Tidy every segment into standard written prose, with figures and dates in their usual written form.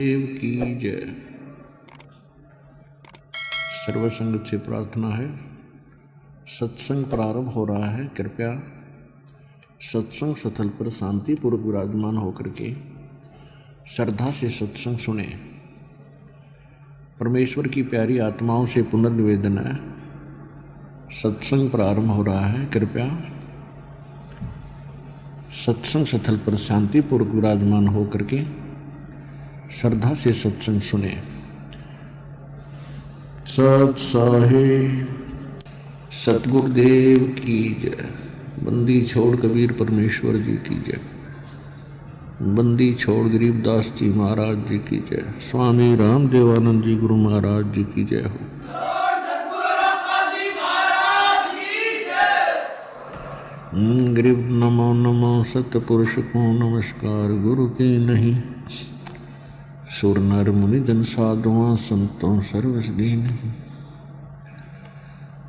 देव की जय। सर्वसंग से प्रार्थना है। सत्संग प्रारंभ हो रहा है। कृपया सत्संग स्थल पर शांतिपूर्वक विराजमान होकर के श्रद्धा से सत्संग सुने। परमेश्वर की प्यारी आत्माओं से पुनर्निवेदन है, सत्संग प्रारंभ हो रहा है। कृपया सत्संग स्थल पर शांतिपूर्वक विराजमान होकर के श्रद्धा से सत्संग सुने। सत साहिब सतगुरुदेव की जय। बंदी छोड़ कबीर परमेश्वर जी की जय। बंदी छोड़ गरीबदास जी महाराज जी की जय। स्वामी रामदेवानंद जी गुरु महाराज जी की जय हो। गरीब नमो नमो सतपुरुष को नमस्कार। गुरु के नहीं सुर नर मुनि जन साधुआं संतों सर्वस नहीं।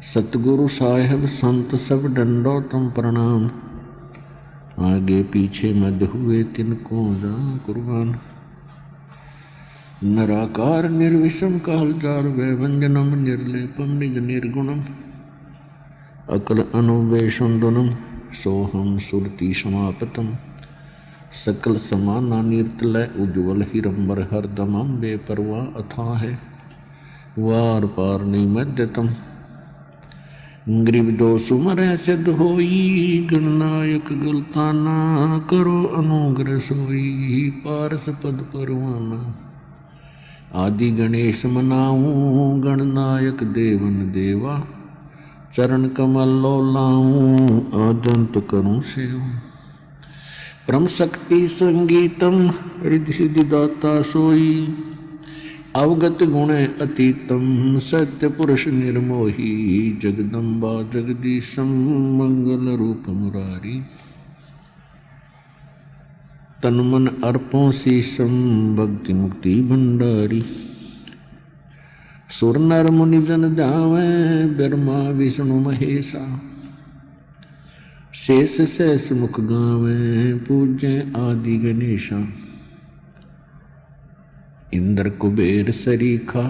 सतगुरु साहेब संत सब डंडो तुम प्रणाम। आगे पीछे मध्य हुए तिनको जा कुर्बान। नराकार निर्विषम काल जार व्यंजनम निर्लेपम निज निर्गुणम। अकल अनुवेशुंदनम सोहम सुरति समापतम। सकल समाना निर्तलय उज्ज्वल हिरंबर हरदमम बेपरवाह अथा है वार पार निमज्जतम। गरीब दो सुमर सिद्ध होई गणनायक गुलताना। करो अनुग्रह सोई पारस पद परवाना। आदि गणेश मनाऊं गणनायक देवन देवा। चरण कमल लो लाऊं आदंत करूं सेवा। परम शक्ति संगीतम रिद्धि सिद्धि दाता सोई। अवगत गुण अतीतम सत्य पुरुष निर्मोही। जगदम्बा जगदीशम मंगल रूप मुरारी। तन मन अर्पों शीशम भक्ति मुक्ति भंडारी। सुर नर मुनि जन जावे ब्रह्मा विष्णु महेशा। शेष शेष मुख गावे पूज्य आदि गणेशा। इंद्र कुबेर सरीखा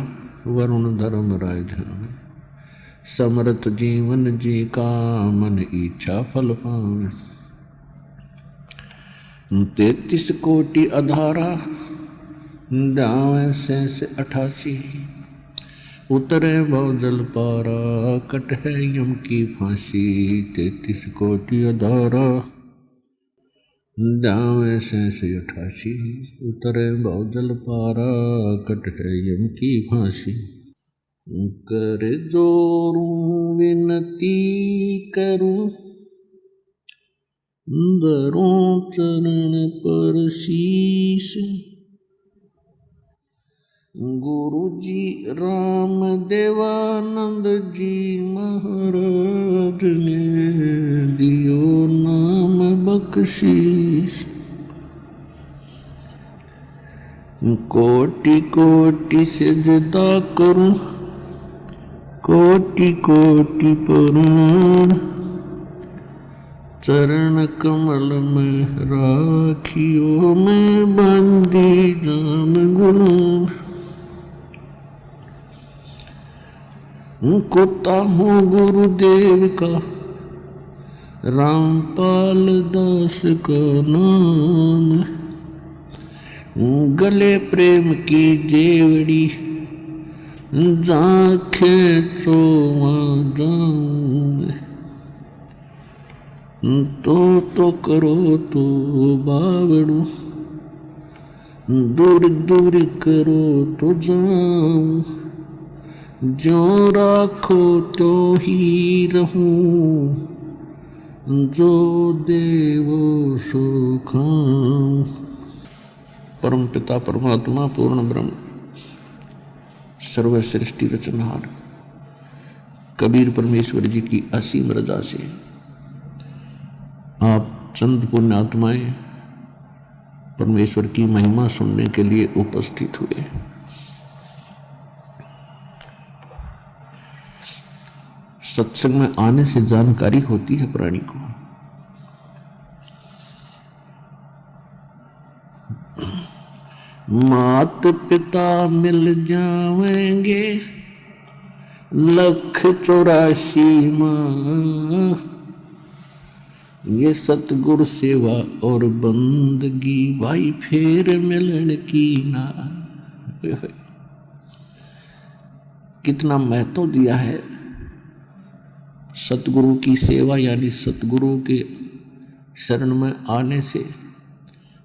वरुण धर्म राय ध्यान। समरथ जीवन जी का मन इच्छा फल पावे। 33 कोटि अधारा जावे शेष 88। उतरे भव जल पारा कट है यम की फांसी। 33 कोटि अधारा जावे शेष 88। उतरे भव जल पारा कट है यम की फांसी। कर जोरूं विनती करूं धरूं चरण पर शीश। गुरु जी राम देवानंद जी महाराज ने दियो नाम बख्शीश। कोटि कोटि सिजदा करूं कोटि कोटि प्रणाम। चरण कमल में राखियो मैं बंदी जाम गुलाम। कुत्ता हूँ गुरुदेव का रामपाल दास का नाम। गले प्रेम की जेवड़ी जाखे चोवा जाऊं। तो करो तो बावड़ू दूर दूर करो तो जाऊं। जो राखो तो ही रहूं जो देवो सो खाऊं। परम पिता परमात्मा पूर्ण ब्रह्म सर्व सृष्टि रचनहार कबीर परमेश्वर जी की असीम रजा से आप चंद पुण्य आत्माएं परमेश्वर की महिमा सुनने के लिए उपस्थित हुए। सत्संग में आने से जानकारी होती है प्राणी को। मात पिता मिल जाएंगे 1,84 माँ, ये सतगुरु सेवा और बंदगी भाई फेर मिलन की ना। कितना महत्व दिया है सतगुरु की सेवा, यानी सतगुरु के शरण में आने से,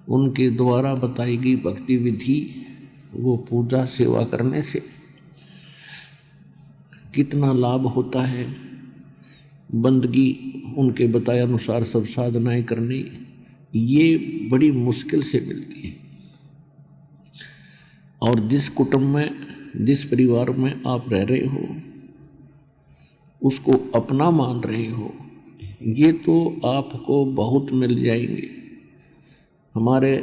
उनके द्वारा बताई गई भक्ति विधि, वो पूजा सेवा करने से कितना लाभ होता है। बंदगी उनके बताए अनुसार सब साधनाएं करनी, ये बड़ी मुश्किल से मिलती है। और जिस कुटुंब में, जिस परिवार में आप रह रहे हो, उसको अपना मान रहे हो, ये तो आपको बहुत मिल जाएंगे। हमारे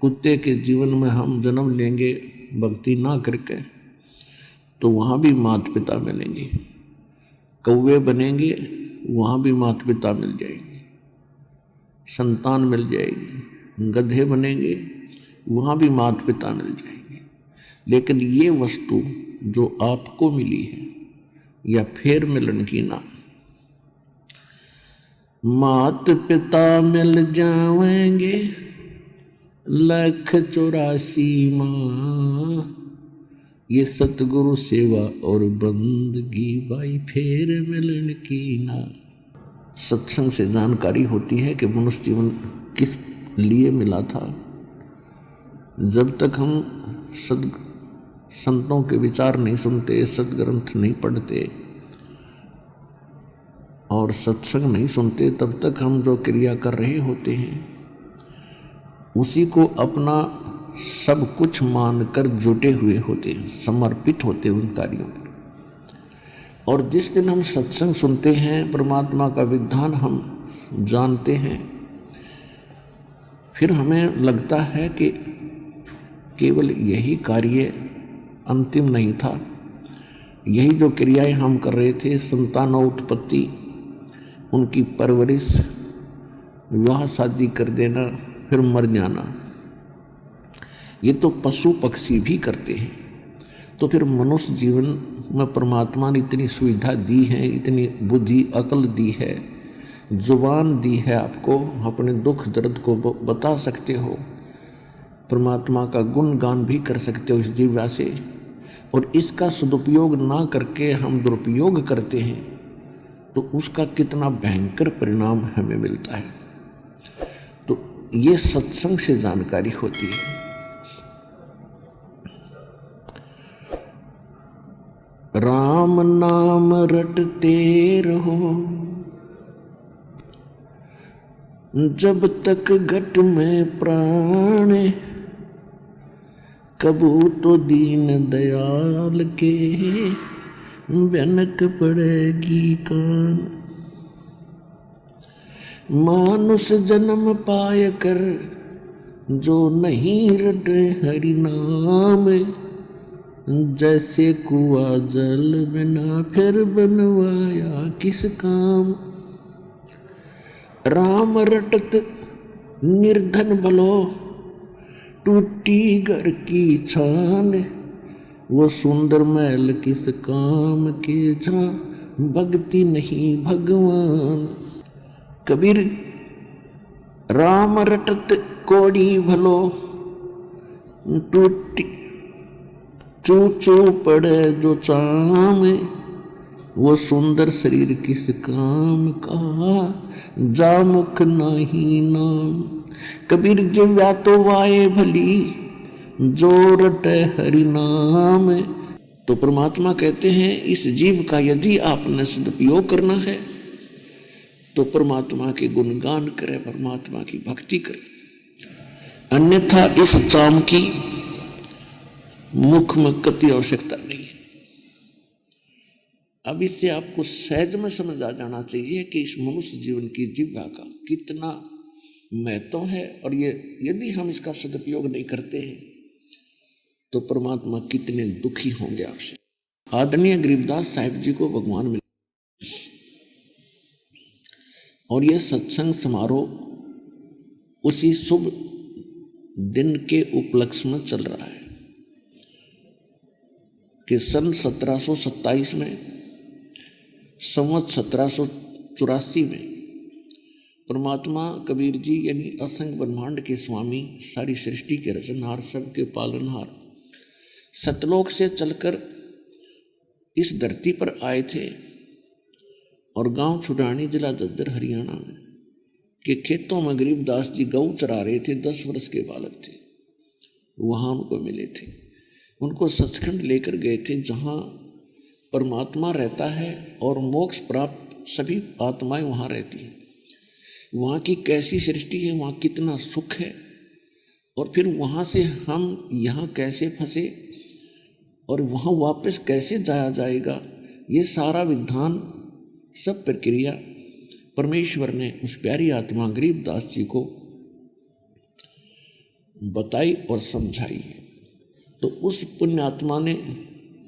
कुत्ते के जीवन में हम जन्म लेंगे भक्ति ना करके, तो वहाँ भी माता पिता मिलेंगे। कौवे बनेंगे, वहाँ भी माता पिता मिल जाएंगे, संतान मिल जाएगी। गधे बनेंगे, वहाँ भी माता पिता मिल जाएंगे। लेकिन ये वस्तु जो आपको मिली है, या फेर मिलन की ना, मात पिता मिल जाएंगे 1,84 माँ, ये सतगुरु सेवा और बंदगी भाई फेर मिलन की ना। सत्संग से जानकारी होती है कि मनुष्य जीवन किस लिए मिला था। जब तक हम संतों के विचार नहीं सुनते, सदग्रंथ नहीं पढ़ते और सत्संग नहीं सुनते, तब तक हम जो क्रिया कर रहे होते हैं उसी को अपना सब कुछ मानकर जुटे हुए होते हैं, समर्पित होते हैं उन कार्यों पर। और जिस दिन हम सत्संग सुनते हैं, परमात्मा का विधान हम जानते हैं, फिर हमें लगता है कि केवल यही कार्य अंतिम नहीं था। यही जो क्रियाएं हम कर रहे थे, संतानोत्पत्ति, उनकी परवरिश, विवाह शादी कर देना, फिर मर जाना, ये तो पशु पक्षी भी करते हैं। तो फिर मनुष्य जीवन में परमात्मा ने इतनी सुविधा दी है, इतनी बुद्धि अकल दी है, जुबान दी है, आपको अपने दुख दर्द को बता सकते हो, परमात्मा का गुणगान भी कर सकते हो इस जीवा से। और इसका सदुपयोग ना करके हम दुरुपयोग करते हैं, तो उसका कितना भयंकर परिणाम हमें मिलता है। तो ये सत्संग से जानकारी होती है। राम नाम रटते रहो जब तक घट में प्राण, कबू तो दीन दयाल के भनक पड़ेगी कान। मानुष जन्म पाय कर जो नहीं रटे हरि नाम, जैसे कुआ जल बिना फिर बनवाया किस काम। राम रटत निर्धन भलो टूटी घर की छान, वो सुंदर महल किस काम के जहाँ भक्ति नहीं भगवान। कबीर राम रटत कोड़ी भलो टूटी चू चू पड़े जो चाम, वो सुंदर शरीर किस काम का जा मुख नहीं नाम। कबीर जिव्या तो वाए भली जो रटे हरि नाम। तो परमात्मा कहते हैं इस जीव का यदि आपने सदुपयोग करना है तो परमात्मा के गुणगान करें, परमात्मा की भक्ति करें, अन्यथा इस चाम की मुख में कति आवश्यकता नहीं है। अब इससे आपको सहज में समझ आ जाना चाहिए कि इस मनुष्य जीवन की जिह्वा का कितना महत्व है, और ये यदि हम इसका सदुपयोग नहीं करते हैं तो परमात्मा कितने दुखी होंगे आपसे। आदरणीय गरीबदास साहिब जी को भगवान मिले और यह सत्संग समारोह उसी शुभ दिन के उपलक्ष्य में चल रहा है कि सन 1727 में, संवत 1784 में परमात्मा कबीर जी यानी असंख्य ब्रह्मांड के स्वामी, सारी सृष्टि के रचनहार, सबके पालनहार, सतलोक से चलकर इस धरती पर आए थे और गांव छुड़ानी, जिला झज्जर, हरियाणा में के खेतों में गरीबदास जी गऊ चरा रहे थे। 10 वर्ष के बालक थे। वहाँ उनको मिले थे, उनको सचखंड लेकर गए थे जहाँ परमात्मा रहता है और मोक्ष प्राप्त सभी आत्माएं वहाँ रहती हैं। वहाँ की कैसी सृष्टि है, वहाँ कितना सुख है, और फिर वहाँ से हम यहाँ कैसे फंसे और वहाँ वापस कैसे जाया जाएगा, ये सारा विधान, सब प्रक्रिया परमेश्वर ने उस प्यारी आत्मा गरीबदास जी को बताई और समझाई। तो उस पुण्य आत्मा ने,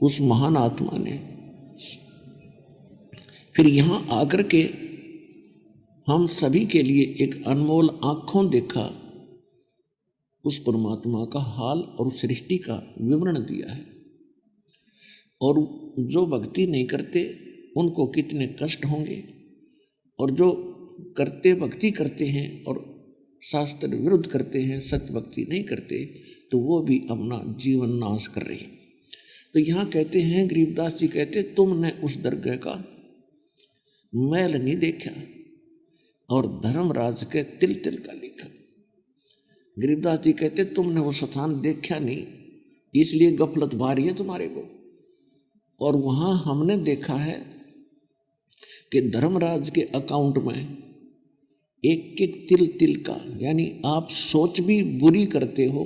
उस महान आत्मा ने फिर यहाँ आकर के हम सभी के लिए एक अनमोल आँखों देखा उस परमात्मा का हाल और उस सृष्टि का विवरण दिया है। और जो भक्ति नहीं करते उनको कितने कष्ट होंगे, और जो करते भक्ति करते हैं और शास्त्र विरुद्ध करते हैं, सत्य भक्ति नहीं करते, तो वो भी अपना जीवन नाश कर रहे हैं। तो यहाँ कहते हैं, गरीबदास जी कहते, तुमने उस दरगाह का मैल नहीं देखा और धर्मराज के तिल तिल का लिखा। गरीबदास जी कहते, तुमने वो स्थान देखा नहीं, इसलिए गफलत भारी है तुम्हारे को। और वहाँ हमने देखा है कि धर्मराज के अकाउंट में एक एक तिल तिल का, यानी आप सोच भी बुरी करते हो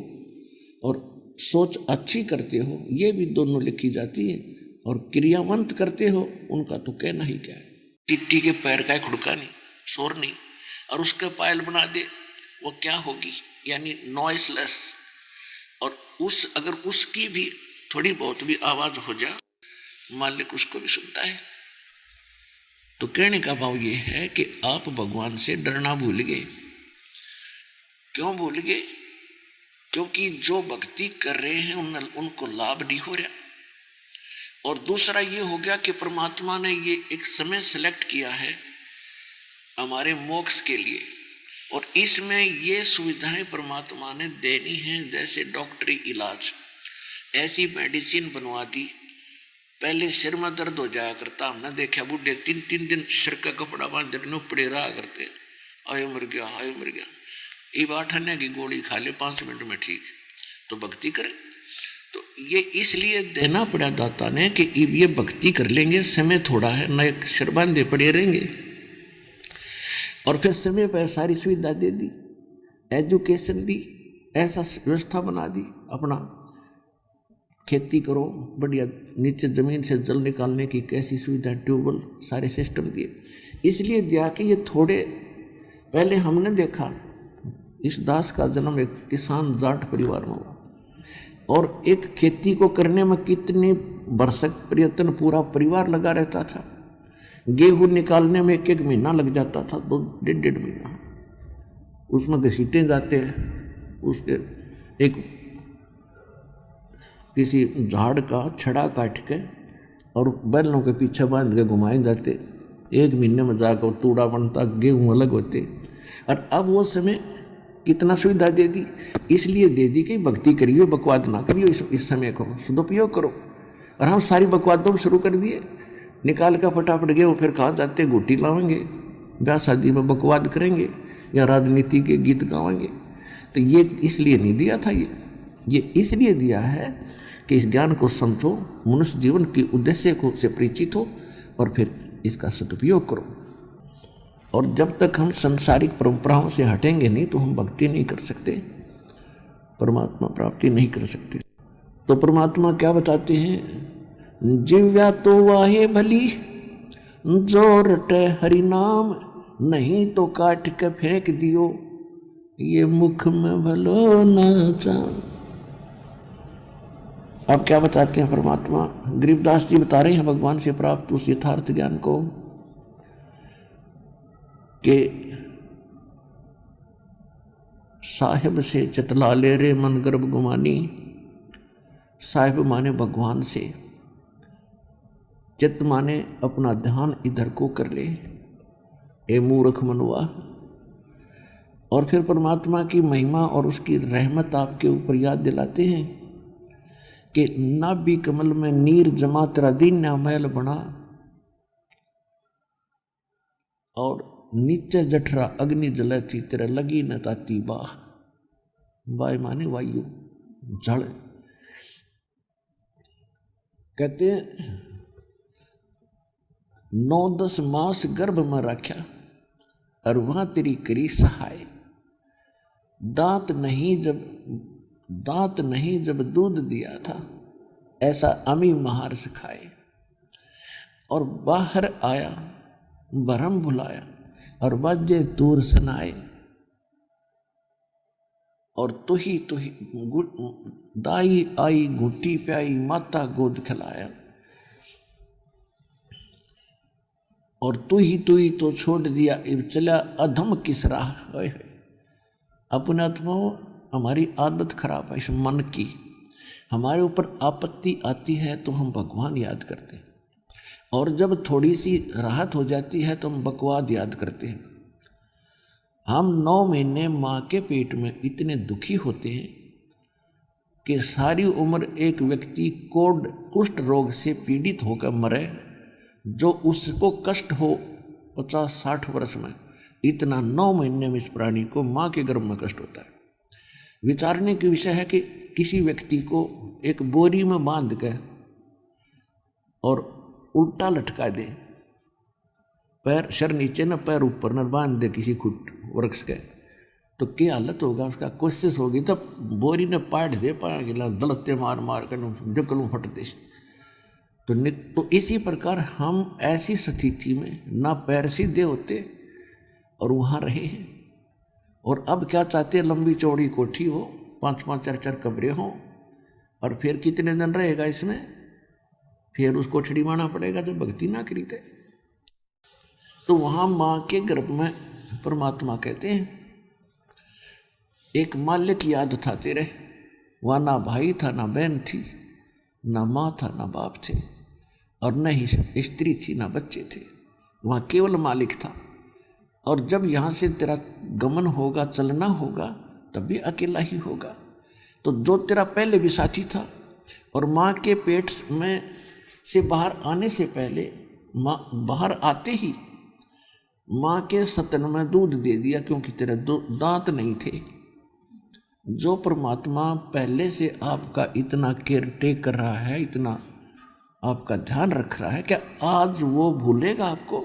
और सोच अच्छी करते हो, ये भी दोनों लिखी जाती है। और क्रियावंत करते हो, उनका तो कहना ही क्या है। टिट्टी के पैर का खुड़का नहीं, शोर नहीं, और उसके पायल बना दे, वो क्या होगी, यानी नॉइसलेस। और अगर उसकी भी थोड़ी बहुत भी आवाज हो जाए, मालिक उसको भी सुनता है। तो कहने का भाव ये है कि आप भगवान से डरना भूल गए। क्यों भूल गए? क्योंकि जो भक्ति कर रहे हैं उनको लाभ नहीं हो रहा। और दूसरा ये हो गया कि परमात्मा ने ये एक समय सेलेक्ट किया है हमारे मोक्ष के लिए, और इसमें ये सुविधाएं परमात्मा ने देनी है, जैसे डॉक्टरी इलाज, ऐसी मेडिसिन बनवा दी। पहले सिर में दर्द हो जाया करता, हमने देखा बूढ़े 3-3 दिन सिर का कपड़ा बांध देने पड़े रहा करते, आयो मर गया, आयो मर गया। ये 8 आने की गोली खा ले 5 मिनट में ठीक। तो भक्ति करें, तो ये इसलिए देना पड़ा दाता ने कि ये भक्ति कर लेंगे, समय थोड़ा है, न सिर बांधे पड़े रहेंगे। और फिर समय पर सारी सुविधा दे दी, एजुकेशन दी, ऐसा व्यवस्था बना दी, अपना खेती करो, बढ़िया नीचे ज़मीन से जल निकालने की कैसी सुविधा, ट्यूबवेल, सारे सिस्टम दिए। इसलिए दिया कि ये थोड़े पहले हमने देखा, इस दास का जन्म एक किसान जाट परिवार में हुआ, और एक खेती को करने में कितनी बरसक प्रयत्न पूरा परिवार लगा रहता था। गेहूँ निकालने में 1-1 महीना लग जाता था, 2-1.5 महीना उसमें घसीटे जाते हैं। उसके एक किसी झाड़ का छड़ा काट के और बैलों के पीछे बांध के घुमाए जाते, 1 महीने में जाकर तूड़ा बनता, गेहूँ अलग होते। और अब वो समय कितना सुविधा दे दी, इसलिए दे दी कि भक्ति करियो, बकवाद ना करियो, इस समय को सदुपयोग करो। और हम सारी बकवादों शुरू कर दिए, निकाल कर फटाफट गेहूँ फिर कहाँ जाते, गोटी लावेंगे, ब्याह शादी में बकवाद करेंगे या राजनीति के गीत गावेंगे। तो ये इसलिए नहीं दिया था, ये इसलिए दिया है कि इस ज्ञान को समझो, मनुष्य जीवन के उद्देश्य को से परिचित हो और फिर इसका सदुपयोग करो। और जब तक हम संसारिक परंपराओं से हटेंगे नहीं तो हम भक्ति नहीं कर सकते, परमात्मा प्राप्ति नहीं कर सकते। तो परमात्मा क्या बताते हैं, जिव्या तो वाहे भली जो रटे हरि नाम, नहीं तो काट के फेंक दियो ये मुख में भलो न जान। अब क्या बताते हैं परमात्मा, गरीबदास जी बता रहे हैं भगवान से प्राप्त उस यथार्थ ज्ञान को कि साहिब से चतला ले रे मन गर्भ गुमानी। साहिब माने भगवान से, चित्त माने अपना ध्यान इधर को कर ले, ए मूर्ख मनुआ। और फिर परमात्मा की महिमा और उसकी रहमत आपके ऊपर याद दिलाते हैं कि नाभि कमल में नीर जमा तेरा दीन मैल बना, और नीचे जठरा अग्नि जले थी तेरा लगी न ताती बाह। वाय माने वायु, जड़। कहते हैं 9-10 मास गर्भ में रखा और वहां तेरी करी सहाय। दांत नहीं जब दूध दिया था, ऐसा अमी महारस खाए। और बाहर आया भरम भुलाया, और बाजे तूर सुनाए। और तू ही दाई आई घुट्टी प्याई, माता गोद खिलाया। और तू ही तो छोड़ दिया, इब चला अधम किस राह। अपने आत्मा हमारी आदत खराब है इस मन की। हमारे ऊपर आपत्ति आती है तो हम भगवान याद करते हैं, और जब थोड़ी सी राहत हो जाती है तो हम बकवाद याद करते हैं। हम 9 महीने माँ के पेट में इतने दुखी होते हैं कि सारी उम्र एक व्यक्ति कुष्ठ रोग से पीड़ित होकर मरे, जो उसको कष्ट हो 50-60 वर्ष में, इतना 9 महीने में इस प्राणी को माँ के गर्भ में कष्ट होता है। विचारने की विषय है कि किसी व्यक्ति को एक बोरी में बांध के और उल्टा लटका दे, पैर सर नीचे न पैर ऊपर न, बांध दे किसी खुट वृक्ष के, तो क्या हालत होगा उसका। कोशिश होगी तब बोरी ने पाट दे, पागिला दलते मार मार कर जकलू फट दे। तो इसी प्रकार हम ऐसी स्थिति में ना पैर सीधे होते और वहाँ रहे हैं। और अब क्या चाहते हैं, लंबी चौड़ी कोठी हो, 5-5 4-4 कमरे हों, और फिर कितने दिन रहेगा इसमें, फिर उसको छिड़वाना पड़ेगा जब भक्ति ना करी थे। तो वहाँ माँ के गर्भ में परमात्मा कहते हैं एक मालिक याद था तेरे, वहाँ ना भाई था ना बहन थी, ना माँ था ना बाप थे, और न ही स्त्री थी ना बच्चे थे, वहाँ केवल मालिक था। और जब यहाँ से तेरा गमन होगा, चलना होगा, तब भी अकेला ही होगा। तो जो तेरा पहले भी साथी था, और माँ के पेट में से बाहर आने से पहले, माँ बाहर आते ही माँ के स्तन में दूध दे दिया, क्योंकि तेरे दांत नहीं थे। जो परमात्मा पहले से आपका इतना केयर टेक कर रहा है, इतना आपका ध्यान रख रहा है, क्या आज वो भूलेगा आपको?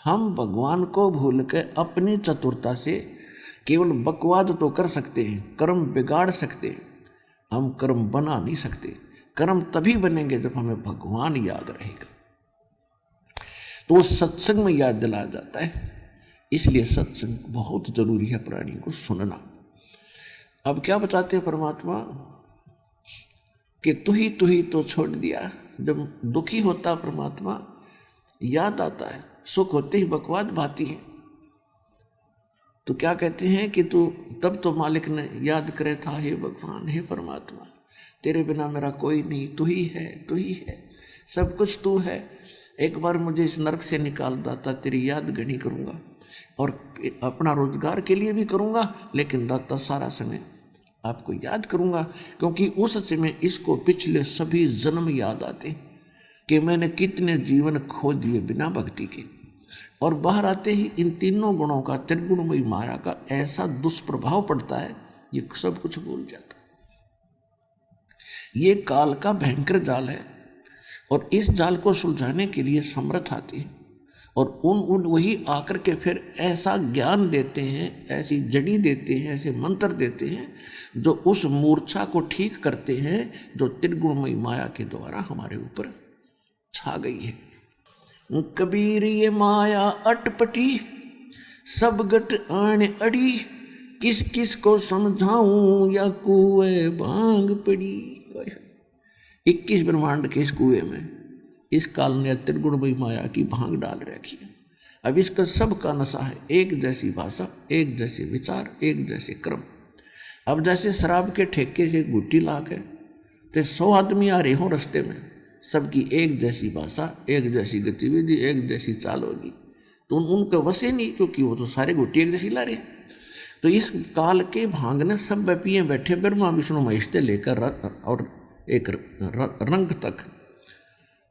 हम भगवान को भूल के अपनी चतुरता से केवल बकवाद तो कर सकते हैं, कर्म बिगाड़ सकते हैं, हम कर्म बना नहीं सकते। कर्म तभी बनेंगे जब हमें भगवान याद रहेगा, तो सत्संग में याद दिलाया जाता है। इसलिए सत्संग बहुत जरूरी है प्राणी को सुनना। अब क्या बताते हैं परमात्मा कि तू ही तो छोड़ दिया। जब दुखी होता परमात्मा याद आता है, सुख होते ही बकवाद भाती है। तो क्या कहते हैं कि तू तब तो मालिक ने याद करे था, हे भगवान, हे परमात्मा, तेरे बिना मेरा कोई नहीं, तू ही है, सब कुछ तू है। एक बार मुझे इस नरक से निकाल दाता, तेरी याद गणी करूँगा, और अपना रोजगार के लिए भी करूँगा, लेकिन दाता सारा समय आपको याद करूँगा, क्योंकि उस समय इसको पिछले सभी जन्म याद आते कि मैंने कितने जीवन खो दिए बिना भक्ति के। और बाहर आते ही इन तीनों गुणों का, त्रिगुणमयी माया का ऐसा दुष्प्रभाव पड़ता है, ये सब कुछ भूल जाता है। ये काल का भयंकर जाल है, और इस जाल को सुलझाने के लिए समर्थ आती है, और उन वही आकर के फिर ऐसा ज्ञान देते हैं, ऐसी जड़ी देते हैं, ऐसे मंत्र देते हैं जो उस मूर्छा को ठीक करते हैं जो त्रिगुणमयी माया के द्वारा हमारे ऊपर छा गई है। कबीर ये माया अटपटी, सब गट आने अड़ी, किस किस को समझाऊं या कुएं भांग पड़ी। 21 ब्रह्मांड के इस कुएं में इस काल ने त्रिगुणमयी माया की भांग डाल रखी है। अब इसका सबका नशा है, एक जैसी भाषा, एक जैसे विचार, एक जैसे कर्म। अब जैसे शराब के ठेके से गुट्टी ला के तो 100 आदमी आ रहे हों रास्ते में, सबकी एक जैसी भाषा, एक जैसी गतिविधि, एक जैसी चाल होगी, तो उनका वसे नहीं, क्योंकि वो तो सारे गुट्टी एक जैसी ला रहे हैं। तो इस काल के भांग ने सब पिए बैठे ब्रह्मा विष्णु महेश से लेकर और एक रंग तक।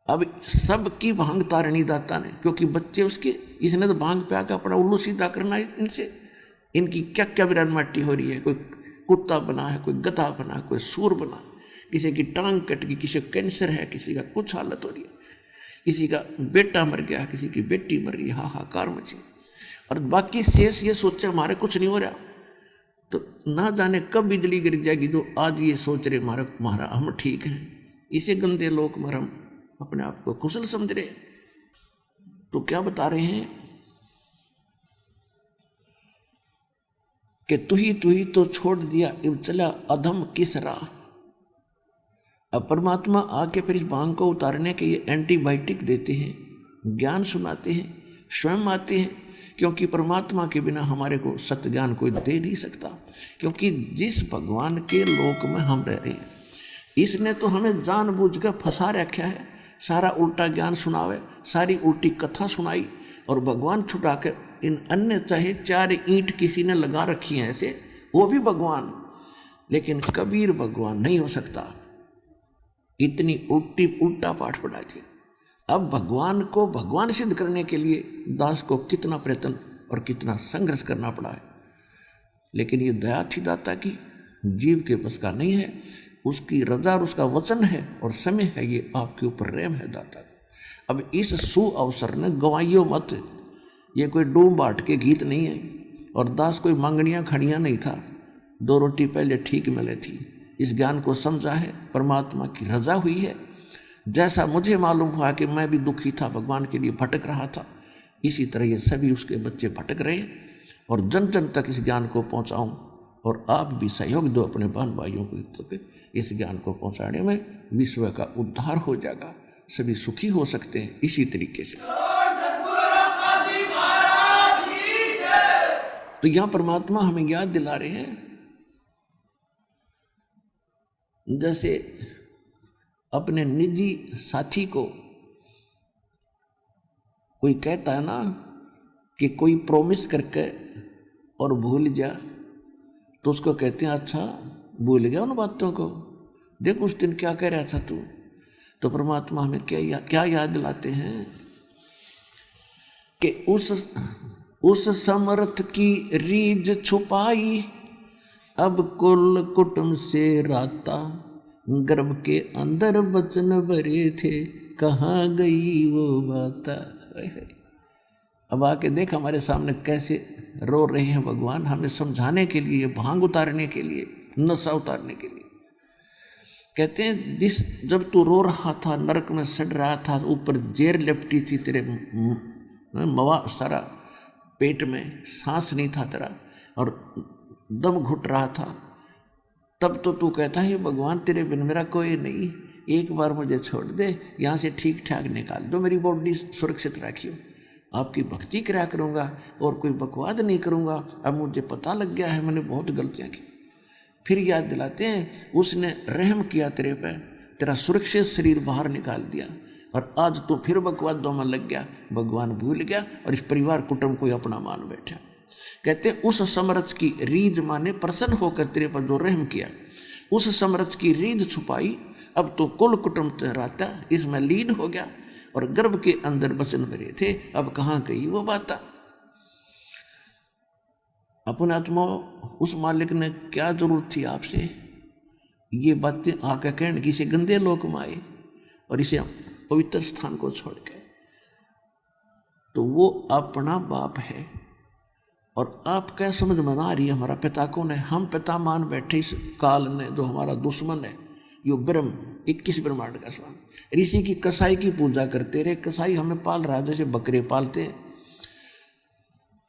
अब सबकी भांग तारणी दाता ने, क्योंकि बच्चे उसके, इसने तो भांग पे आकर अपना उल्लू सीधा करना इनसे, इनकी क्या क्या विराट माटी हो रही है। कोई कुत्ता बना है, कोई गधा बना है, कोई सूर बना, किसी की टांग कट गई, किसी को कैंसर है, किसी का कुछ हालत हो रही है, किसी का बेटा मर गया, किसी की बेटी मर रही, हाहाकार मची। और बाकी शेष ये सोचे हमारे कुछ नहीं हो रहा, तो ना जाने कब बिजली गिर जाएगी जो आज ये सोच रहे हमारा हम ठीक हैं। इसे गंदे लोक में हम अपने आप को कुशल समझ रहे। तो क्या बता रहे हैं कि तू ही तो छोड़ दिया, अब चला अधम किस राह। अब परमात्मा आके फिर इस भांग को उतारने के ये एंटीबायोटिक देते हैं, ज्ञान सुनाते हैं, स्वयं आते हैं, क्योंकि परमात्मा के बिना हमारे को सत्य ज्ञान कोई दे नहीं सकता। क्योंकि जिस भगवान के लोक में हम रह रहे हैं, इसने तो हमें जानबूझकर फंसा रखा है, सारा उल्टा ज्ञान सुनावे, सारी उल्टी कथा सुनाई, और भगवान छुटा के इन अन्य चाहे 4 ईंट किसी ने लगा रखी हैं ऐसे, वो भी भगवान, लेकिन कबीर भगवान नहीं हो सकता। इतनी उल्टा पाठ पढ़ा दिया। अब भगवान को भगवान सिद्ध करने के लिए दास को कितना प्रयत्न और कितना संघर्ष करना पड़ा है, लेकिन ये दया थी दाता की, जीव के बस का नहीं है। उसकी रजा और उसका वचन है और समय है, ये आपके ऊपर रेम है दाता। अब इस सु अवसर ने गवाइयो मत, ये कोई डूम बाट के गीत नहीं है, और दास कोई मांगनियाँ खड़ियाँ नहीं था, 2 रोटी पहले ठीक मिले थी। इस ज्ञान को समझा है, परमात्मा की रजा हुई है। जैसा मुझे मालूम हुआ कि मैं भी दुखी था, भगवान के लिए भटक रहा था, इसी तरह ये सभी उसके बच्चे भटक रहे, और जन जन तक इस ज्ञान को पहुंचाऊं, और आप भी सहयोग दो अपने बहन भाइयों को, इस ज्ञान को पहुंचाने में विश्व का उद्धार हो जाएगा, सभी सुखी हो सकते हैं इसी तरीके से। तो यहां परमात्मा हमें याद दिला रहे हैं, जैसे अपने निजी साथी को कोई कहता है ना कि कोई प्रॉमिस करके और भूल जा, तो उसको कहते हैं अच्छा भूल गया उन बातों को, देख उस दिन क्या कह रहा था तू। तो परमात्मा हमें क्या याद दिलाते हैं कि उस समर्थ की रीझ छुपाई, अब कुल कुटुंब से राता, गर्भ के अंदर बचन भरे थे, कहाँ गई वो बात। अब आके देख हमारे सामने कैसे रो रहे हैं भगवान, हमें समझाने के लिए, भांग उतारने के लिए, नशा उतारने के लिए। कहते हैं जब तू रो रहा था, नरक में सड़ रहा था, ऊपर जेर लिपटी थी तेरे मवा सारा पेट में, सांस नहीं था तेरा और दम घुट रहा था, तब तो तू कहता है भगवान तेरे बिन मेरा कोई नहीं, एक बार मुझे छोड़ दे, यहाँ से ठीक ठाक निकाल दो, मेरी बॉडी सुरक्षित रखियो, आपकी भक्ति करा करूँगा और कोई बकवाद नहीं करूँगा। अब मुझे पता लग गया है मैंने बहुत गलतियाँ की। फिर याद दिलाते हैं उसने रहम किया तेरे पे, तेरा सुरक्षित शरीर बाहर निकाल दिया, और आज तो फिर बकवादों में लग गया, भगवान भूल गया और इस परिवार कुटुंब को अपना मान बैठा। कहते उस समर्थ की रीझ माने प्रसन्न होकर तेरे पर जो रहम किया, उस समर्थ की रीझ छुपाई, अब तो कुल कुटुंब रहता इसमें लीन हो गया, और गर्भ के अंदर बचन भरे थे, अब कहाँ गई वो बात। अपने आत्मा उस मालिक ने क्या जरूरत थी आपसे ये बातें आकर कहने की, इसे गंदे लोक में आए और इसे पवित्र स्थान को छोड़ के। तो वो अपना बाप है, और आप क्या समझ में ना रही है हमारा पिता कौन है। हम पिता मान बैठे इस काल ने, जो हमारा दुश्मन है, यो ब्रह्म 21 ब्रह्मांड का स्वामी। ऋषि की कसाई की पूजा करते रहे, कसाई हमें पाल रहा है जैसे बकरे पालते हैं।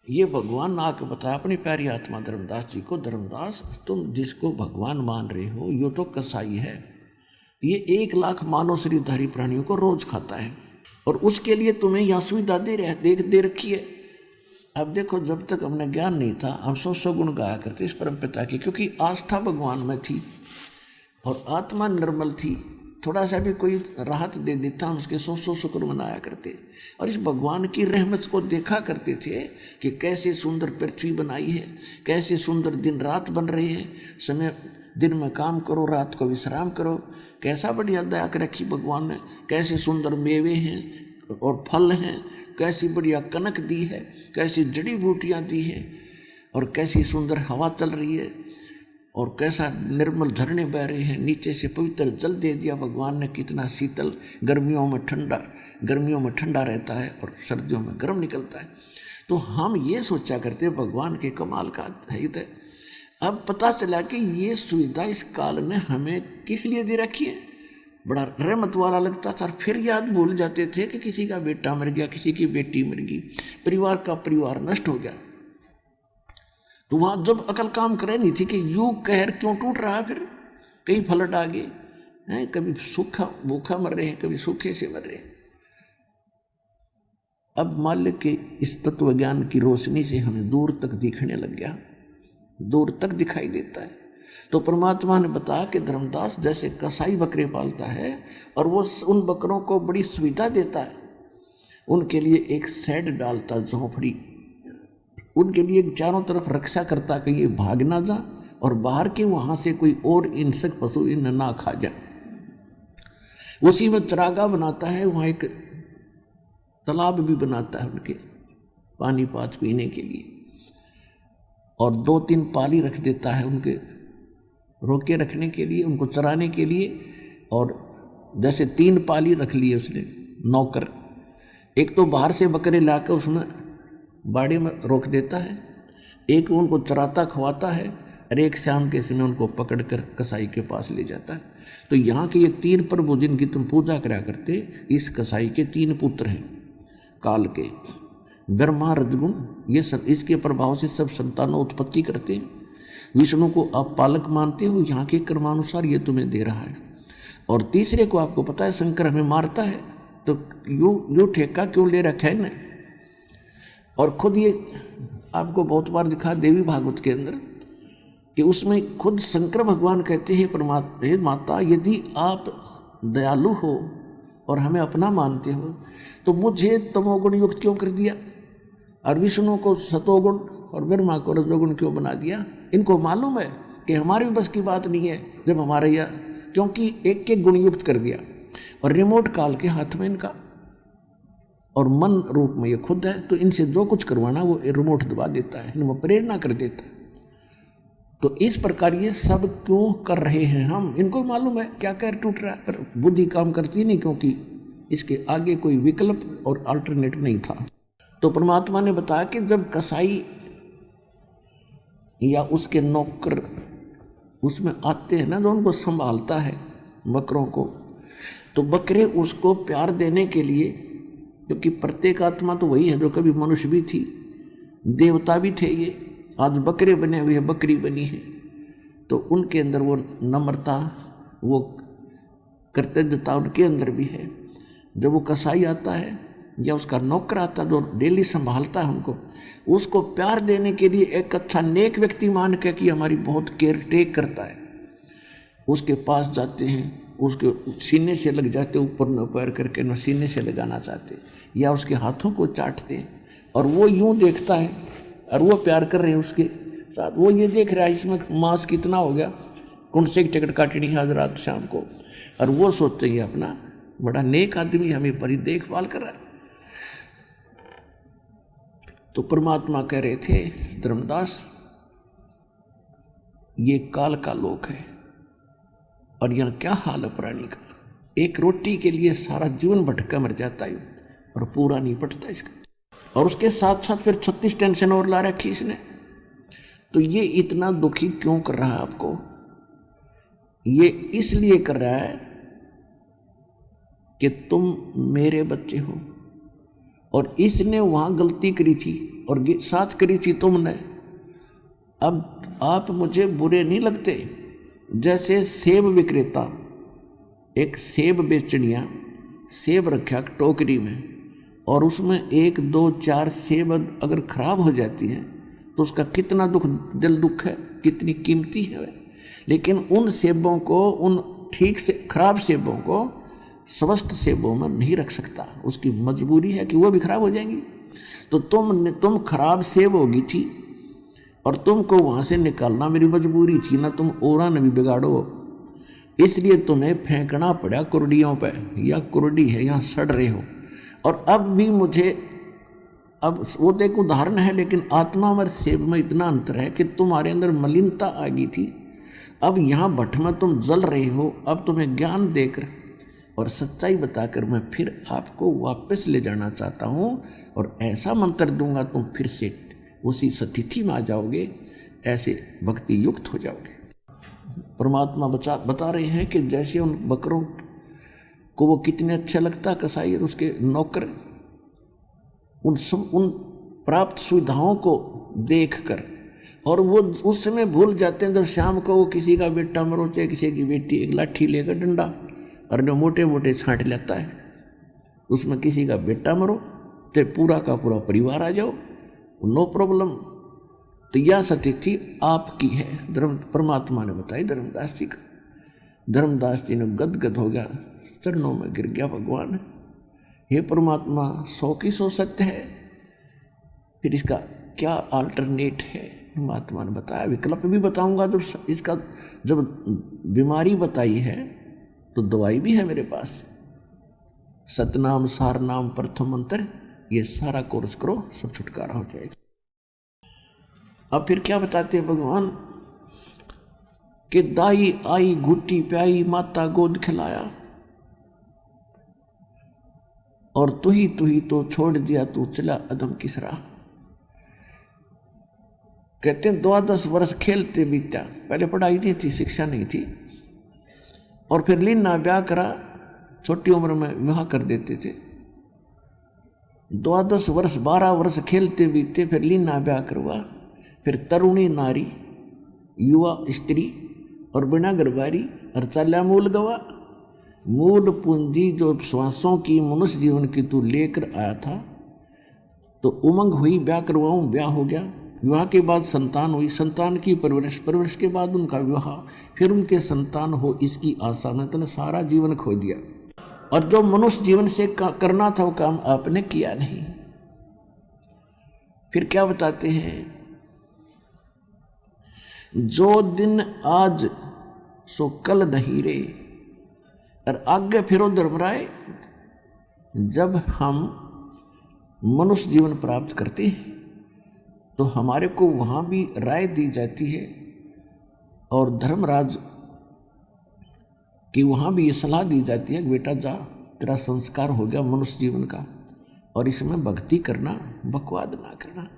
ये भगवान ने आके बताया अपनी प्यारी आत्मा धर्मदास जी को, धर्मदास तुम जिसको भगवान मान रहे हो यो तो कसाई है, ये 1 लाख मानव शरीरधारी प्राणियों को रोज खाता है, और उसके लिए तुम्हें यहाँ सुविधा दे रखी है। अब देखो, जब तक हमने ज्ञान नहीं था हम 100 गुण गाया करते इस परम पिता की, क्योंकि आस्था भगवान में थी और आत्मा निर्मल थी। थोड़ा सा भी कोई राहत दे देता हम उसके 100 शुक्र मनाया करते और इस भगवान की रहमत को देखा करते थे कि कैसे सुंदर पृथ्वी बनाई है, कैसे सुंदर दिन रात बन रहे हैं। समय दिन में काम करो, रात को विश्राम करो। कैसा बढ़िया दया कर रखी भगवान ने, कैसे सुंदर मेवे हैं और फल हैं, कैसी बढ़िया कनक दी है, कैसी जड़ी बूटियाँ दी हैं और कैसी सुंदर हवा चल रही है और कैसा निर्मल झरने बह रहे हैं। नीचे से पवित्र जल दे दिया भगवान ने, कितना शीतल, गर्मियों में ठंडा रहता है और सर्दियों में गर्म निकलता है। तो हम ये सोचा करते भगवान के कमाल का हित है। अब पता चला कि ये सुविधा इस काल ने हमें किस लिए दे रखी है। बड़ा रहमत वाला लगता था। फिर याद भूल जाते थे कि किसी का बेटा मर गया, किसी की बेटी मर गई, परिवार नष्ट हो गया। तो वहाँ जब अकल काम करे नहीं थी कि यूं कहर क्यों टूट रहा है, फिर कई फलट आ गए हैं, कभी सूखा भूखा मर रहे हैं, कभी सूखे से मर रहे हैं। अब माल्य के इस तत्व ज्ञान की रोशनी से हमें दूर तक दिखने लग गया, दूर तक दिखाई देता है। तो परमात्मा ने बताया कि धर्मदास जैसे कसाई बकरे पालता है और वो उन बकरों को बड़ी सुविधा देता है, उनके लिए एक शेड डालता, झोंपड़ी, उनके लिए चारों तरफ रक्षा करता कि ये भाग ना जा और बाहर के वहाँ से कोई और हिंसक पशु इन्हें ना खा जाए। उसी में चरागाह बनाता है, वहाँ एक तालाब भी बनाता है उनके पानी पात पीने के लिए और 2-3 पाली रख देता है उनके रोके रखने के लिए, उनको चराने के लिए। और जैसे 3 पाली रख लिए उसने नौकर, एक तो बाहर से बकरे लाकर उसमें बाड़े में रोक देता है, एक उनको चराता खवाता है और एक शाम के समय उनको पकड़कर कसाई के पास ले जाता है। तो यहाँ के ये 3 प्रभु जिनकी तुम पूजा करा करते, इस कसाई के 3 पुत्र हैं काल के, ब्रह्मा रजगुण, ये सब इसके प्रभाव से सब संतानों उत्पत्ति करते हैं। विष्णु को आप पालक मानते हो, यहाँ के कर्मानुसार ये तुम्हें दे रहा है। और तीसरे को आपको पता है शंकर हमें मारता है, तो यूँ ठेका क्यों ले रखा है ना। और खुद ये आपको बहुत बार दिखा देवी भागवत के अंदर कि उसमें खुद शंकर भगवान कहते हैं, परमात्मा हे माता, यदि आप दयालु हो और हमें अपना मानते हो तो मुझे तमोगुण युक्त क्यों कर दिया और विष्णु को सतोगुण और ब्रह्मा को रजोगुण क्यों बना दिया। इनको मालूम है कि हमारे भी बस की बात नहीं है जब हमारे यहाँ, क्योंकि एक एक गुण युक्त कर दिया और रिमोट काल के हाथ में इनका और मन रूप में ये खुद है। तो इनसे जो कुछ करवाना वो रिमोट दबा देता है, इनको प्रेरणा कर देता है। तो इस प्रकार ये सब क्यों कर रहे हैं हम, इनको मालूम है क्या कर टूट रहा है, पर बुद्धि काम करती नहीं, क्योंकि इसके आगे कोई विकल्प और अल्टरनेट नहीं था। तो परमात्मा ने बताया कि जब कसाई या उसके नौकर उसमें आते हैं ना, जो उनको संभालता है बकरों को, तो बकरे उसको प्यार देने के लिए, क्योंकि प्रत्येक आत्मा तो वही है जो कभी मनुष्य भी थी, देवता भी थे, ये आज बकरे बने हुए हैं, बकरी बनी है, तो उनके अंदर वो नम्रता, वो कृतज्ञता उनके अंदर भी है। जब वो कसाई आता है या उसका नौकर आता है जो डेली संभालता है उनको, उसको प्यार देने के लिए एक अच्छा नेक व्यक्ति मान के कि हमारी बहुत केयर टेक करता है, उसके पास जाते हैं, उसके सीने से लग जाते, ऊपर न पैर करके न सीने से लगाना चाहते, या उसके हाथों को चाटते हैं और वो यूं देखता है और वो प्यार कर रहे हैं उसके साथ। वो ये देख रहा है इसमें मांस कितना हो गया, कौन से टिकट काटनी है आज रात शाम को, और वो सोचते हैं अपना बड़ा नेक आदमी हमें बड़ी देखभाल कर रहा है। तो परमात्मा कह रहे थे, धर्मदास ये काल का लोक है और यहाँ क्या हाल है प्राणी का, एक रोटी के लिए सारा जीवन भटका मर जाता है और पूरा नहीं पटता इसका, और उसके साथ साथ फिर 36 टेंशन और ला रखी इसने। तो ये इतना दुखी क्यों कर रहा है आपको, ये इसलिए कर रहा है कि तुम मेरे बच्चे हो और इसने वहाँ गलती करी थी और साथ करी थी तुमने। अब आप मुझे बुरे नहीं लगते। जैसे सेब विक्रेता एक सेब बेचनिया सेब रखा टोकरी में और उसमें 1 2 4 सेब अगर खराब हो जाती है तो उसका कितना दिल दुख है, कितनी कीमती है। लेकिन उन सेबों को, उन ठीक से खराब सेबों को स्वस्थ सेबों में नहीं रख सकता, उसकी मजबूरी है कि वो भी खराब हो जाएंगी। तो तुम खराब सेब होगी थी और तुमको वहाँ से निकालना मेरी मजबूरी थी ना, तुम औरा ने भी बिगाड़ो, इसलिए तुम्हें फेंकना पड़ा कुर्डियों पे, या कुर्डी है यहाँ सड़ रहे हो। और अब भी मुझे, अब वो तो एक उदाहरण है, लेकिन आत्मा और सेब में इतना अंतर है कि तुम्हारे अंदर मलिनता आ गई थी, अब यहाँ भट्ट में तुम जल रहे हो। अब तुम्हें ज्ञान देकर और सच्चाई बताकर मैं फिर आपको वापस ले जाना चाहता हूँ और ऐसा मंत्र दूंगा तुम फिर से उसी स्थिति में आ जाओगे, ऐसे भक्ति युक्त हो जाओगे। परमात्मा बता रहे हैं कि जैसे उन बकरों को वो कितने अच्छा लगता कसाई और उसके नौकर, उन प्राप्त सुविधाओं को देखकर, और वो उस समय भूल जाते हैं जब शाम को वो किसी का बेटा मरो चाहे किसी की बेटी, एक लाठी लेकर डंडा और जो मोटे मोटे छांट लेता है, उसमें किसी का बेटा मरो चाहे पूरा का पूरा परिवार आ जाओ, नो प्रॉब्लम। तो यह स्थिति आपकी है, परमात्मा ने बताई धर्मदास जी का। धर्मदास जी ने गदगद हो गया, चरणों में गिर गया, भगवान हे परमात्मा 100 की 100 सत्य है, फिर इसका क्या अल्टरनेट है। परमात्मा ने बताया, विकल्प भी बताऊंगा, जब बीमारी बताई है तो दवाई भी है मेरे पास। सतनाम सार नाम प्रथम मंत्र, ये सारा कोर्स करो, सब छुटकारा हो जाएगा। अब फिर क्या बताते हैं भगवान कि दाई आई घुट्टी प्याई, माता गोद खिलाया, और तू ही तो छोड़ दिया, तू चला अदम किस राह। कहते हैं 12 वर्ष खेलते बीता, पहले पढ़ाई नहीं थी, शिक्षा नहीं थी, और फिर लीना ब्याह करा, छोटी उम्र में विवाह कर देते थे। 12 वर्ष 12 वर्ष खेलते बीते, फिर लीना ब्याह करवा, फिर तरुणी नारी, युवा स्त्री और बिना गर्भारी, और चाल्या मूल गवा। मूल पूंजी जो श्वासों की मनुष्य जीवन की तू लेकर आया था, तो उमंग हुई, ब्याह करवाऊं, ब्याह हो गया, विवाह के बाद संतान हुई, संतान की परवरिश के बाद उनका विवाह, फिर उनके संतान हो, इसकी आशा में तूने सारा जीवन खो दिया, और जो मनुष्य जीवन से करना था वो काम आपने किया नहीं। फिर क्या बताते हैं, जो दिन आज सो कल नहीं रे। और आगे फिरो धर्मराय, जब हम मनुष्य जीवन प्राप्त करते हैं तो हमारे को वहाँ भी राय दी जाती है, और धर्मराज की वहाँ भी ये सलाह दी जाती है कि बेटा जा, तेरा संस्कार हो गया मनुष्य जीवन का, और इसमें भक्ति करना, बकवाद ना करना।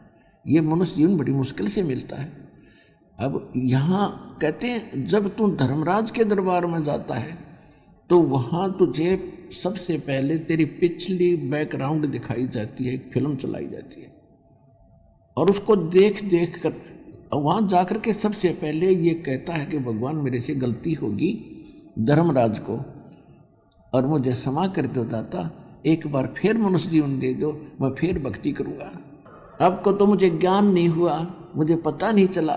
ये मनुष्य जीवन बड़ी मुश्किल से मिलता है। अब यहाँ कहते हैं जब तू धर्मराज के दरबार में जाता है तो वहाँ तुझे सबसे पहले तेरी पिछली बैकग्राउंड दिखाई जाती है, एक फिल्म चलाई जाती है, और उसको देख कर वहाँ जाकर के सबसे पहले ये कहता है कि भगवान मेरे से गलती होगी धर्मराज को, और मुझे क्षमा कर दो दाता, एक बार फिर मनुष्य जीवन दे दो, मैं फिर भक्ति करूँगा। अब को तो मुझे ज्ञान नहीं हुआ, मुझे पता नहीं चला।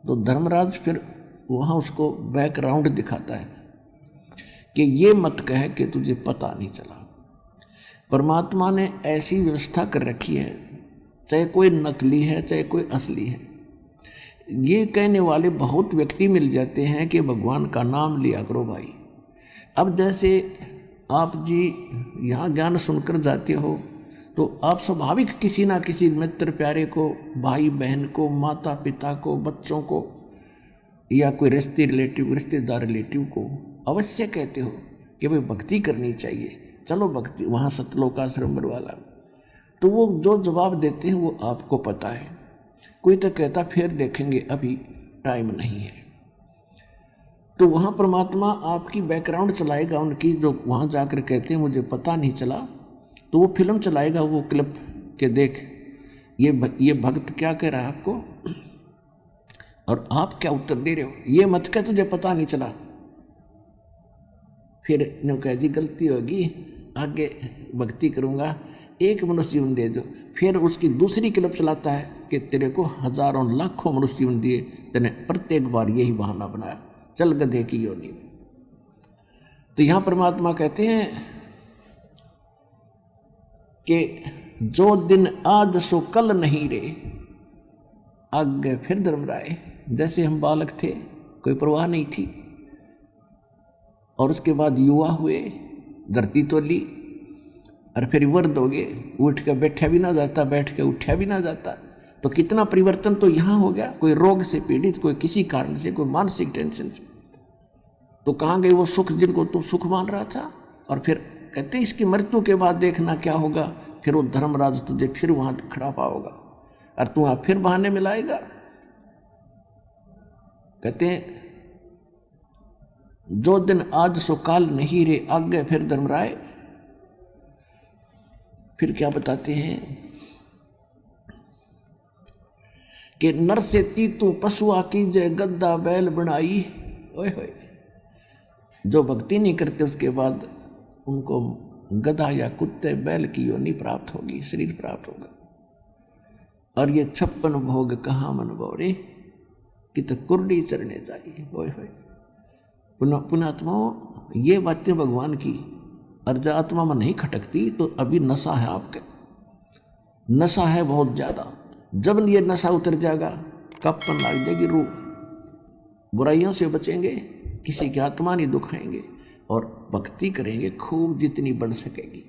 तो धर्मराज फिर वहाँ उसको बैकग्राउंड दिखाता है कि ये मत कहे कि तुझे पता नहीं चला। परमात्मा ने ऐसी व्यवस्था कर रखी है, चाहे कोई नकली है चाहे कोई असली है, ये कहने वाले बहुत व्यक्ति मिल जाते हैं कि भगवान का नाम लिया करो भाई। अब जैसे आप जी यहाँ ज्ञान सुनकर जाते हो तो आप स्वाभाविक किसी ना किसी मित्र प्यारे को, भाई बहन को, माता पिता को, बच्चों को, या कोई रिश्तेदार रिलेटिव को अवश्य कहते हो कि भाई भक्ति करनी चाहिए, चलो भक्ति, वहाँ सतलोकाश्रम वाला। तो वो जो जवाब देते हैं वो आपको पता है। कोई तो कहता फिर देखेंगे, अभी टाइम नहीं है। तो वहाँ परमात्मा आपकी बैकग्राउंड चलाएगा उनकी, जो वहाँ जाकर कहते हैं मुझे पता नहीं चला, तो वो फिल्म चलाएगा, वो क्लिप के देख ये भक्त क्या कह रहा है आपको, और आप क्या उत्तर दे रहे हो। ये मत कह तुझे पता नहीं चला, फिर नो कह जी गलती होगी, आगे भक्ति करूँगा, एक मनुष्य जीवन दे दो। फिर उसकी दूसरी क्लब चलाता है कि तेरे को हजारों लाखों मनुष्य जीवन दिए, तेने प्रत्येक बार यही बहाना बनाया, चल गधे की योनि में। तो यहाँ परमात्मा कहते हैं कि जो दिन आज सो कल नहीं रे, आगे फिर धर्मराय। जैसे हम बालक थे, कोई परवाह नहीं थी, और उसके बाद युवा हुए, धरती तोली, और फिर वर्द हो गए, उठ के बैठा भी ना जाता, बैठ के उठा भी ना जाता। तो कितना परिवर्तन तो यहाँ हो गया। कोई रोग से पीड़ित, कोई किसी कारण से, कोई मानसिक टेंशन से, तो कहाँ गए वो सुख जिनको तू सुख मान रहा था। और फिर कहते इसकी मृत्यु के बाद देखना क्या होगा, फिर वो धर्मराज तुझे फिर वहां खड़ा पाओगा और तू वहां फिर बहाने में लाएगा। कहते हैं जो दिन आज सो काल नहीं रे, आगे फिर धर्मराय। फिर क्या बताते हैं कि नर से तीतू पशुआ की जय गद्दा बैल बनाई। ओए होए, जो भक्ति नहीं करते उसके बाद उनको गधा या कुत्ते बैल की योनि प्राप्त होगी, शरीर प्राप्त होगा। और ये 56 भोग कहाँ मन बोरे, कि तो कुर्डी चरने चाहिए। ओए होए, पुण्यात्माओं, ये बातें भगवान की, और जब आत्मा में नहीं खटकती तो अभी नशा है आपके, नशा है बहुत ज़्यादा। जब ये नशा उतर जाएगा, कपन लग जाएगी रूह, बुराइयों से बचेंगे, किसी की आत्मा नहीं दुखाएंगे, और भक्ति करेंगे खूब जितनी बढ़ सकेगी।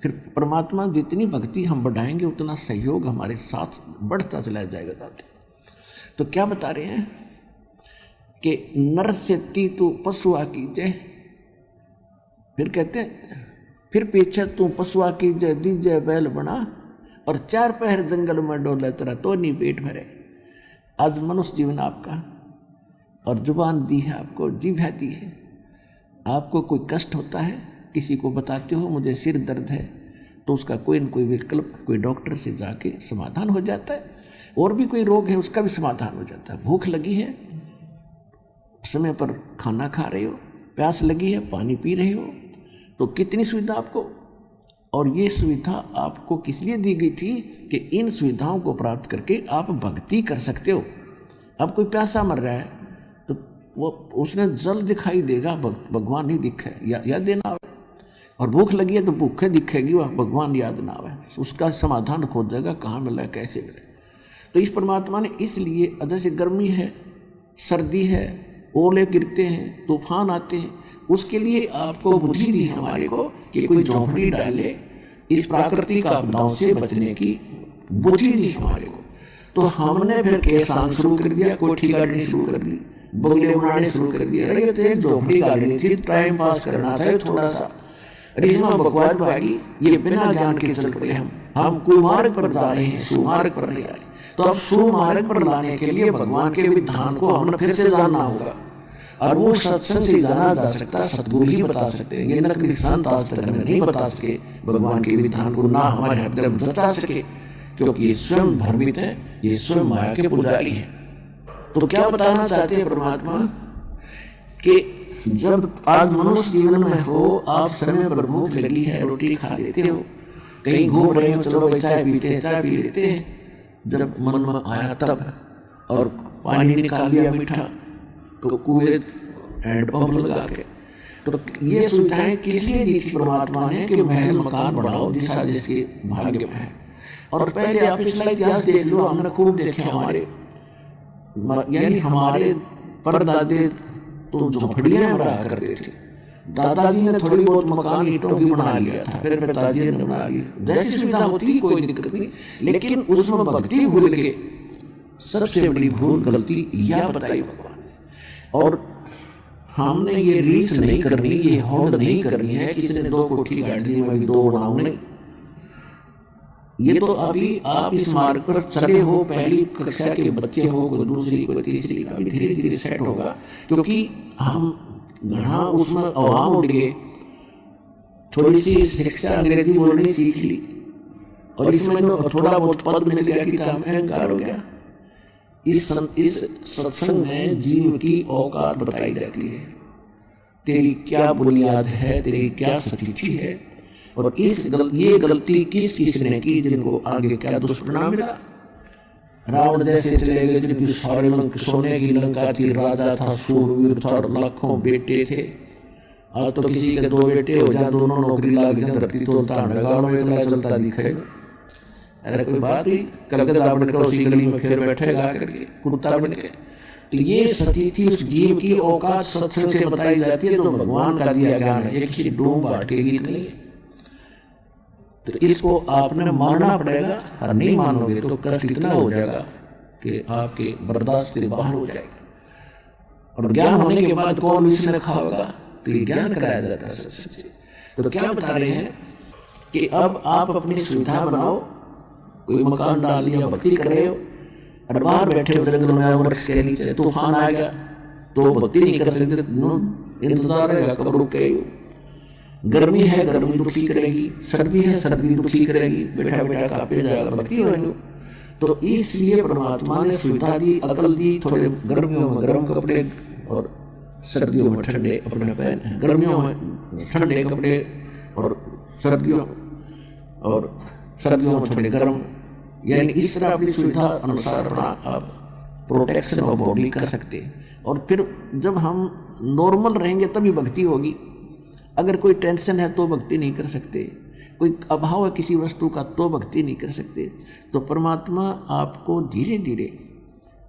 फिर परमात्मा जितनी भक्ति हम बढ़ाएंगे उतना सहयोग हमारे साथ बढ़ता चला जाएगा साथ। तो क्या बता रहे हैं कि नर से तीतु पशुआ की जय। फिर कहते हैं फिर पीछे तू पशुआ की जय दीजय बैल बना, और 4 पहर जंगल में डोले तेरा तो नहीं पेट भरे। आज मनुष्य जीवन आपका, और जुबान दी है आपको, जिह्वा दी है आपको। कोई कष्ट होता है, किसी को बताते हो मुझे सिर दर्द है, तो उसका कोई न कोई विकल्प, कोई डॉक्टर से जाके समाधान हो जाता है। और भी कोई रोग है उसका भी समाधान हो जाता है। भूख लगी है, समय पर खाना खा रहे हो, प्यास लगी है, पानी पी रहे हो, तो कितनी सुविधा आपको। और ये सुविधा आपको किस लिए दी गई थी कि इन सुविधाओं को प्राप्त करके आप भक्ति कर सकते हो। अब कोई प्यासा मर रहा है तो वो उसने जल दिखाई देगा, भगवान नहीं दिखे या देना आवे। और भूख लगी है तो भूखे दिखेगी, वह भगवान याद ना आवे, उसका समाधान खोजेगा कहाँ मिला कैसे मिले। तो इस परमात्मा ने इसलिए, जैसे गर्मी है, सर्दी है, ओले गिरते हैं, तूफान आते हैं, उसके लिए आपको बुद्धि दी हमारे को कि कोई झोंपड़ी डाले, इस प्राकृतिक आपदाओं से बचने की बुद्धि दी हमारे को। तो हमने फिर केसान शुरू कर दिया, कोठी गाड़नी शुरू कर दी, बंगले बनाने शुरू कर दिया। अरे ये तो एक झोंपड़ी गाड़नी थी, टाइम पास करना था थोड़ा सा। अरे इसमें बकवास भागी, ये बिना ज्ञान के चल रहे हम कुमार्ग पर जा रहे हैं, सुमार्ग पर नहीं आ रहे। तो अब सुमार्ग पर लाने के लिए भगवान के विधान को हमने फिर से जानना होगा। और वो सत्संग से जाना जा सकता, सतगुरु ही बता सकते हैं। ये नकली संत आज तक हमें नहीं बता सके भगवान के विधान को, ना हमारे हृदय में बता सके, क्योंकि ये स्वयं भ्रमित है, ये स्वयं माया के पुजारी है। तो क्या बताना चाहते हैं परमात्मा कि जब आज मनुष्य जीवन में हो, आप समय पर भूख लगी है, रोटी खा लेते हो, कहीं घूम रहे हो, चलो भाई चाय पीते हैं, चाय पी लेते हैं, जब मन में आया तब, और पानी निकाल लिया मीठा कुएं हैंडपंप लगा के। तो ये सुविधाएं किस लिए दी थी परमात्मा ने कि महल मकान बढ़ाओ जिसा जिसके भाग्य में है। और पहले आप पिछला इतिहास देख लो, हमने खूब देखे हमारे, यानी हमारे परदादे तो झोपड़ियां रहा करते थे। दादाजी ने थोड़ी बहुत मकान ईंटों की बना लिया था, फिर पिताजी ने बना लिया, जैसी सुविधा होती कोई दिक्कत नहीं। लेकिन उसमें भक्ति भूल के सबसे बड़ी भूल गलती यह बताई भगवान। और हमने ये रीस नहीं करनी, ये होड़ नहीं करनी है किसी ने 2 कोठी गाड़ दी मैं भी 2 बनाऊं, नहीं। ये तो अभी आप इस मार्ग पर चले हो, पहली कक्षा के बच्चे हो, कोई दूसरी कोई तीसरी का, धीरे धीरे सेट होगा। क्योंकि हम घना उसमें अवाम उड़ गए, थोड़ी सी शिक्षा अंग्रेजी बोलनी सीख ली, और इसमें थोड़ा बहुत पद मिल गया कि काम अहंकार हो गया। इस सत्संग में जीव की औकात बताई जाती है। तेरी क्या बुनियाद है, तेरी क्या सच्ची है, और ये गलती किस किसने की जिनको आगे क्या दुष्परिणाम मिला। रावण जैसे चले गए जिनकी सारे सोने की लंका थी, राजा था, सूरवीर था, लाखों बेटे थे। आज तो किसी के 2 बेटे हो जाए, दोनों नौकरी लाग जाए, धरती तोलता गाड़ों में इतना चलता दिखेगा। अरे कोई बात ही कलकत्ता बनकर उसी गली में फिर बैठेगा करके कुत्ता बन के। तो ये सती थी उस जीव की औकात सत्संग से बताई जाती है, जो भगवान का दिया ज्ञान है, ये किसी डूम बाट के गीत नहीं है। तो इसको आपने मानना पड़ेगा, और नहीं मानोगे तो कष्ट इतना हो जाएगा कि आपके बर्दाश्त से बाहर हो जाएगा। और ज्ञान होने के बाद कौन इसने खाओगा, तो ये ज्ञान कराया जाता है सत्संग से। तो क्या बता रहे हैं कि अब आप अपनी सुविधा बनाओ, कोई मकान डाल लिया, भक्ति करे, और बाहर बैठे हो जंगल में, वृक्ष के नीचे तूफान आएगा तो भक्ति नहीं कर सकते, इंतजार रहेगा कब रुके। गर्मी है, गर्मी दुखी करेगी, सर्दी है, सर्दी दुखी करेगी, बैठा बैठा कांपे जाएगा, भक्ति होगी। तो इसलिए परमात्मा ने सुविधा दी, अकल दी, थोड़े गर्मियों में गर्म कपड़े और सर्दियों में ठंडे कपड़े पहने, गर्मियों में ठंडे कपड़े और सर्दियों में थोड़े गर्म, यानी इस तरह अपनी सुविधा अनुसार अपना आप प्रोटेक्शन ऑफ बॉडी कर सकते हैं। और फिर जब हम नॉर्मल रहेंगे तभी भक्ति होगी। अगर कोई टेंशन है तो भक्ति नहीं कर सकते, कोई अभाव है किसी वस्तु का तो भक्ति नहीं कर सकते। तो परमात्मा आपको धीरे धीरे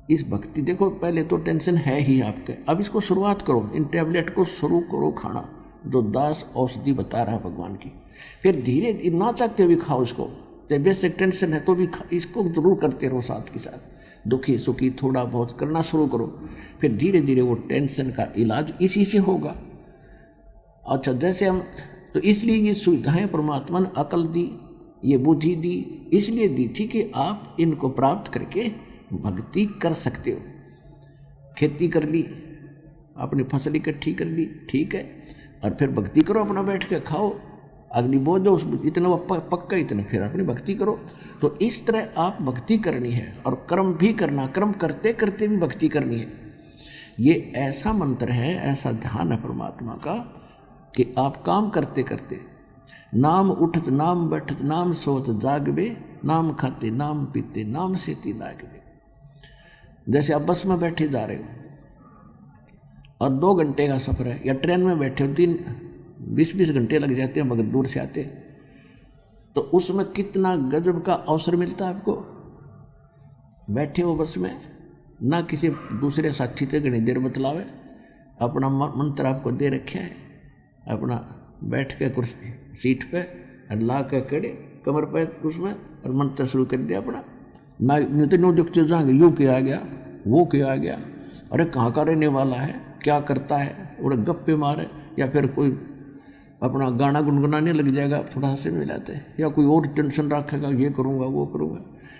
इस भक्ति, देखो पहले तो टेंशन है ही आपके, अब इसको शुरुआत करो, इन टैबलेट को शुरू करो खाना, जो दास औषधि बता रहा है भगवान की। फिर धीरे ना चाहते हुए खाओ इसको, जब बेसिक टेंशन है तो भी इसको जरूर करते रहो, साथ के साथ दुखी सुखी थोड़ा बहुत करना शुरू करो। फिर धीरे धीरे वो टेंशन का इलाज इसी से होगा। अच्छा, जैसे हम, तो इसलिए ये सुविधाएं परमात्मा ने अकल दी, ये बुद्धि दी, इसलिए दी थी कि आप इनको प्राप्त करके भक्ति कर सकते हो। खेती कर ली, अपनी फसल इकट्ठी कर ली, ठीक है, और फिर भक्ति करो, अपना बैठ के खाओ, अग्नि बोझ दो, इतना पक्का इतना, फिर अपनी भक्ति करो। तो इस तरह आप भक्ति करनी है, और कर्म भी करना, कर्म करते करते भी भक्ति करनी है। ये ऐसा मंत्र है, ऐसा ध्यान है परमात्मा का कि आप काम करते करते, नाम उठत नाम बैठत नाम सोत जागबे, नाम खाते नाम पीते नाम सेती लागबे। जैसे आप बस में बैठे जा रहे हो और 2 घंटे का सफ़र है, या ट्रेन में बैठे हो 20-20 घंटे लग जाते हैं मगर दूर से आते, तो उसमें कितना गजब का अवसर मिलता है आपको। बैठे हो बस में, ना किसी दूसरे साथी से घनी देर बतलावे, अपना मंत्र आपको दे रखे है, अपना बैठ के कुर्सी सीट पे ला के कड़े कमर पे उसमें और मंत्र शुरू कर दिया अपना। ना नो देखते जाएंगे, यूँ क्या आ गया, वो क्या आ गया, अरे कहाँ का रहने वाला है, क्या करता है, उड़े गप्पे मारे, या फिर कोई अपना गाना गुनगुनाने लग जाएगा, थोड़ा हंसे मिलाते, या कोई और टेंशन रखेगा, ये करूँगा वो करूँगा।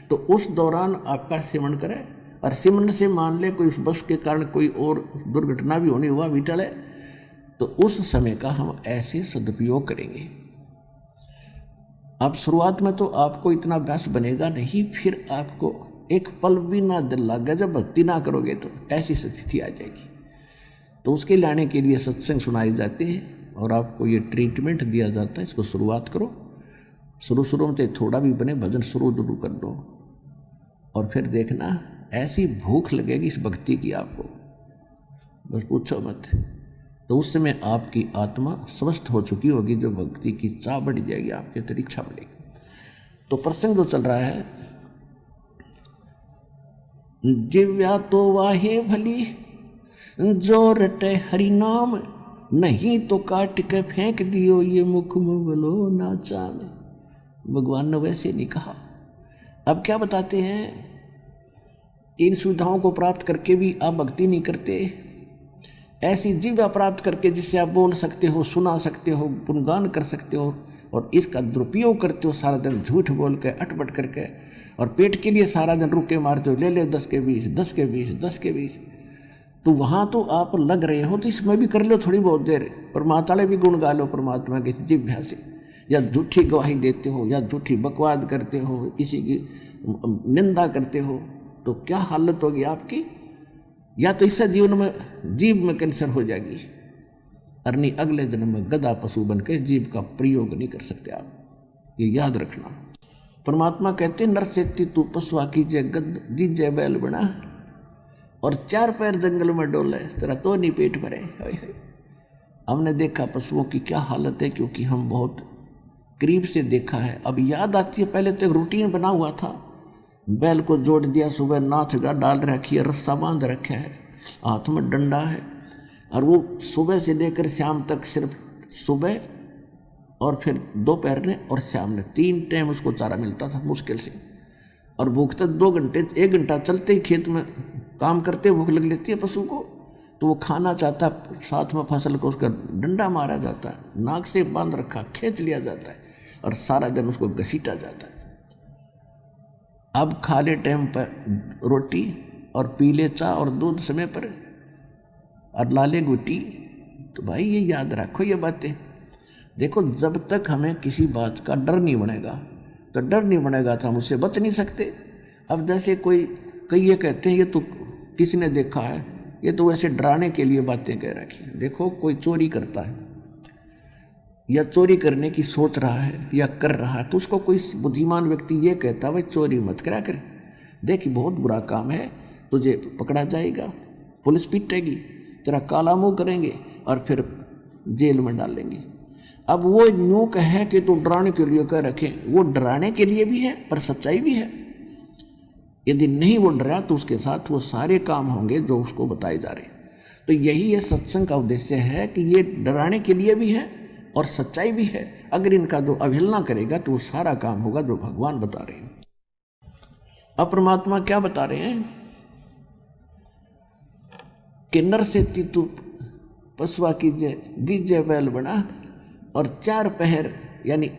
तो उस दौरान आपका सिमरन करे, और सिमरन से मान ले कोई बस के कारण कोई और दुर्घटना भी होनी हुआ भी टले, तो उस समय का हम ऐसे सदुपयोग करेंगे। अब शुरुआत में तो आपको इतना अभ्यास बनेगा नहीं, फिर आपको एक पल भी ना दिल लगा, जब भक्ति ना करोगे तो ऐसी स्थिति आ जाएगी। तो उसके लाने के लिए सत्संग सुनाए जाते हैं और आपको ये ट्रीटमेंट दिया जाता है। इसको शुरुआत करो, शुरू में तो थोड़ा भी बने, भजन शुरू कर दो, और फिर देखना ऐसी भूख लगेगी इस भक्ति की आपको, बस पूछो मत। तो उस समय आपकी आत्मा स्वस्थ हो चुकी होगी, जो भक्ति की चाह बढ़ जाएगी, आपके अंदर इच्छा बढ़ेगी। तो प्रसंग जो चल रहा है, जिव्या तो वाहे भली जो रटे हरि नाम, नहीं तो काट के फेंक दियो ये मुख मुगलो नाचा में। भगवान ने वैसे नहीं कहा। अब क्या बताते हैं, इन सुविधाओं को प्राप्त करके भी आप भक्ति नहीं करते, ऐसी जिव्या प्राप्त करके जिससे आप बोल सकते हो, सुना सकते हो, गुणगान कर सकते हो, और इसका दुरुपयोग करते हो सारा दिन झूठ बोल के अटपट करके, और पेट के लिए सारा दिन रुके मारते हो, ले ले 10 के 20, 10 के 20, 10 के 20। तो वहाँ तो आप लग रहे हो, तो इसमें भी कर लो थोड़ी बहुत देर, और माताले भी गुण गा लो परमात्मा के जिव्या से। या झूठी गवाही देते हो, या झूठी बकवाद करते हो, किसी की निंदा करते हो, तो क्या हालत होगी आपकी। या तो इससे जीवन में जीभ में कैंसर हो जाएगी, अरनी अगले जन्म में गधा पशु बन के जीव का प्रयोग नहीं कर सकते आप, ये याद रखना। परमात्मा कहते नर सेती तू पशुआ कीजिए गद दीजिए बैल बना और 4 पैर जंगल में डोले, तेरा तो नहीं पेट भरे। हमने देखा पशुओं की क्या हालत है, क्योंकि हम बहुत करीब से देखा है। अब याद आती है, पहले तो एक रूटीन बना हुआ था, बैल को जोड़ दिया, सुबह नाथ गा डाल रखी है, रस्सा बांध रखा है, हाथ में डंडा है, और वो सुबह से लेकर शाम तक सिर्फ सुबह और फिर दोपहर ने और शाम ने 3 टाइम उसको चारा मिलता था मुश्किल से। और भूखता 2 घंटे 1 घंटा चलते ही खेत में काम करते भूख लग लेती है पशु को, तो वो खाना चाहता, साथ में फसल को उसका डंडा मारा जाता है, नाक से बांध रखा खींच लिया जाता है और सारा दिन उसको घसीटा जाता है। अब खाले टाइम पर रोटी और पीले चाय और दूध समय पर और लाले गुटी। तो भाई ये याद रखो ये बातें। देखो जब तक हमें किसी बात का डर नहीं बनेगा, तो डर नहीं बनेगा तो हम उससे बच नहीं सकते। अब जैसे कई ये कहते हैं ये तो किसी ने देखा है, ये तो वैसे डराने के लिए बातें कह रखी। देखो कोई चोरी करता है या चोरी करने की सोच रहा है या कर रहा है, तो उसको कोई बुद्धिमान व्यक्ति ये कहता है भाई चोरी मत करा कर, देखिए बहुत बुरा काम है, तुझे पकड़ा जाएगा, पुलिस पीटेगी, तेरा काला मुंह करेंगे और फिर जेल में डालेंगे। अब वो यूँ कहे कि तो डराने के लिए कह रखे, वो डराने के लिए भी है पर सच्चाई भी है। यदि नहीं वो डरा तो उसके साथ वो सारे काम होंगे जो उसको बताए जा रहे। तो यही है सत्संग का उद्देश्य है कि ये डराने के लिए भी है और सच्चाई भी है। अगर इनका जो अवहेलना करेगा तो वो सारा काम होगा जो भगवान बता रहे हैं। अब परमात्मा क्या बता रहे हैं कि नर से तू पशुआ कीजिए दीजिए बैल बना और 4 पहर यानी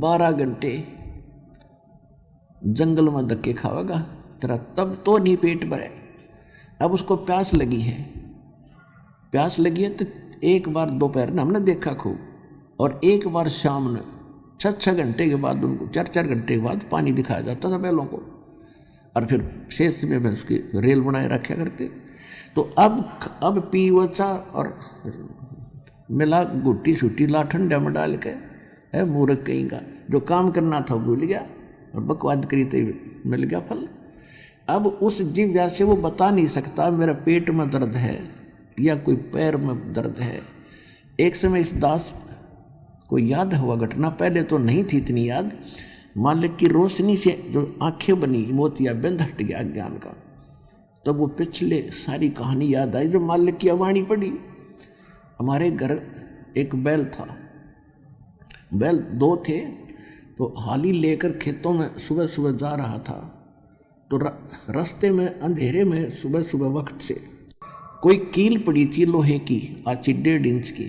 12 घंटे जंगल में धक्के खावेगा, तेरा तब तो नहीं पेट भरे। अब उसको प्यास लगी है, प्यास लगी है तो एक बार दोपहर में हमने देखा खूब, और एक बार शाम में 6 घंटे के बाद उनको 4 घंटे के बाद पानी दिखाया जाता था बैलों को, और फिर शेष में उसकी रेल बनाए रखा करते। तो अब पी वो चा और मिला गुट्टी छुट्टी ला ठंडा में डाल के है मूर्ख कहीं का, जो काम करना था भूल गया और बकवाद करी तो मिल गया फल। अब उस जीव से वो बता नहीं सकता मेरा पेट में दर्द है या कोई पैर में दर्द है। एक समय इस दास को याद हुआ घटना, पहले तो नहीं थी इतनी याद, मालिक की रोशनी से जो आंखें बनी मोतिया बिंद हट गया ज्ञान का, तब वो पिछले सारी कहानी याद आई जो मालिक की अवाणी पड़ी। हमारे घर एक बैल था, बैल 2 थे, तो हाली लेकर खेतों में सुबह सुबह जा रहा था, तो रास्ते में अंधेरे में सुबह सुबह वक्त से कोई कील पड़ी थी लोहे की, आज 1.5 इंच की,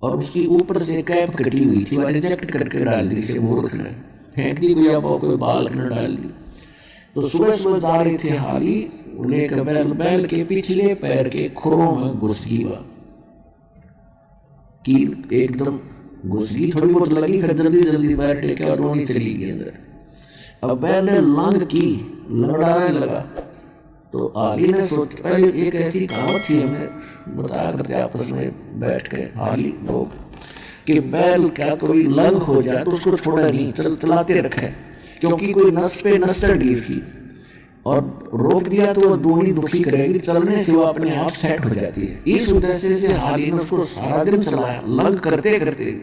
और उसकी ऊपर से कैप कटी हुई थी, वो रिजेक्ट करके डाल दी से मूर्ख ने, फेंक दी कोई बाल न डाल दी। तो सुबह सुबह जा रहे थे हाली लेकर बैल के पिछले पैर के खुरों में घुस गई वह कील, एकदम घुस गई, थोड़ी बहुत लगी, फिर जल्दी जल्दी पैर टेके और रोनी चली गई अंदर। अब बैल ने लांग की, लड़ाने लगा, तो हाली ने सोच, पहले एक ऐसी कहावत थी हमें बताया करते आपस में बैठ के हाली लोग कि बैल क्या कोई लंग हो जाए तो उसको छोड़ा नहीं, चलाते रखे, क्योंकि कोई नस पे नस चढ़ गई थी और रोक दिया तो वो दूनी दुखी करेगी, चलने से वो अपने आप सेट हो जाती है। इस उद्देश्य से हाली ने उसको सारा दिन चलाया, लंग करते करते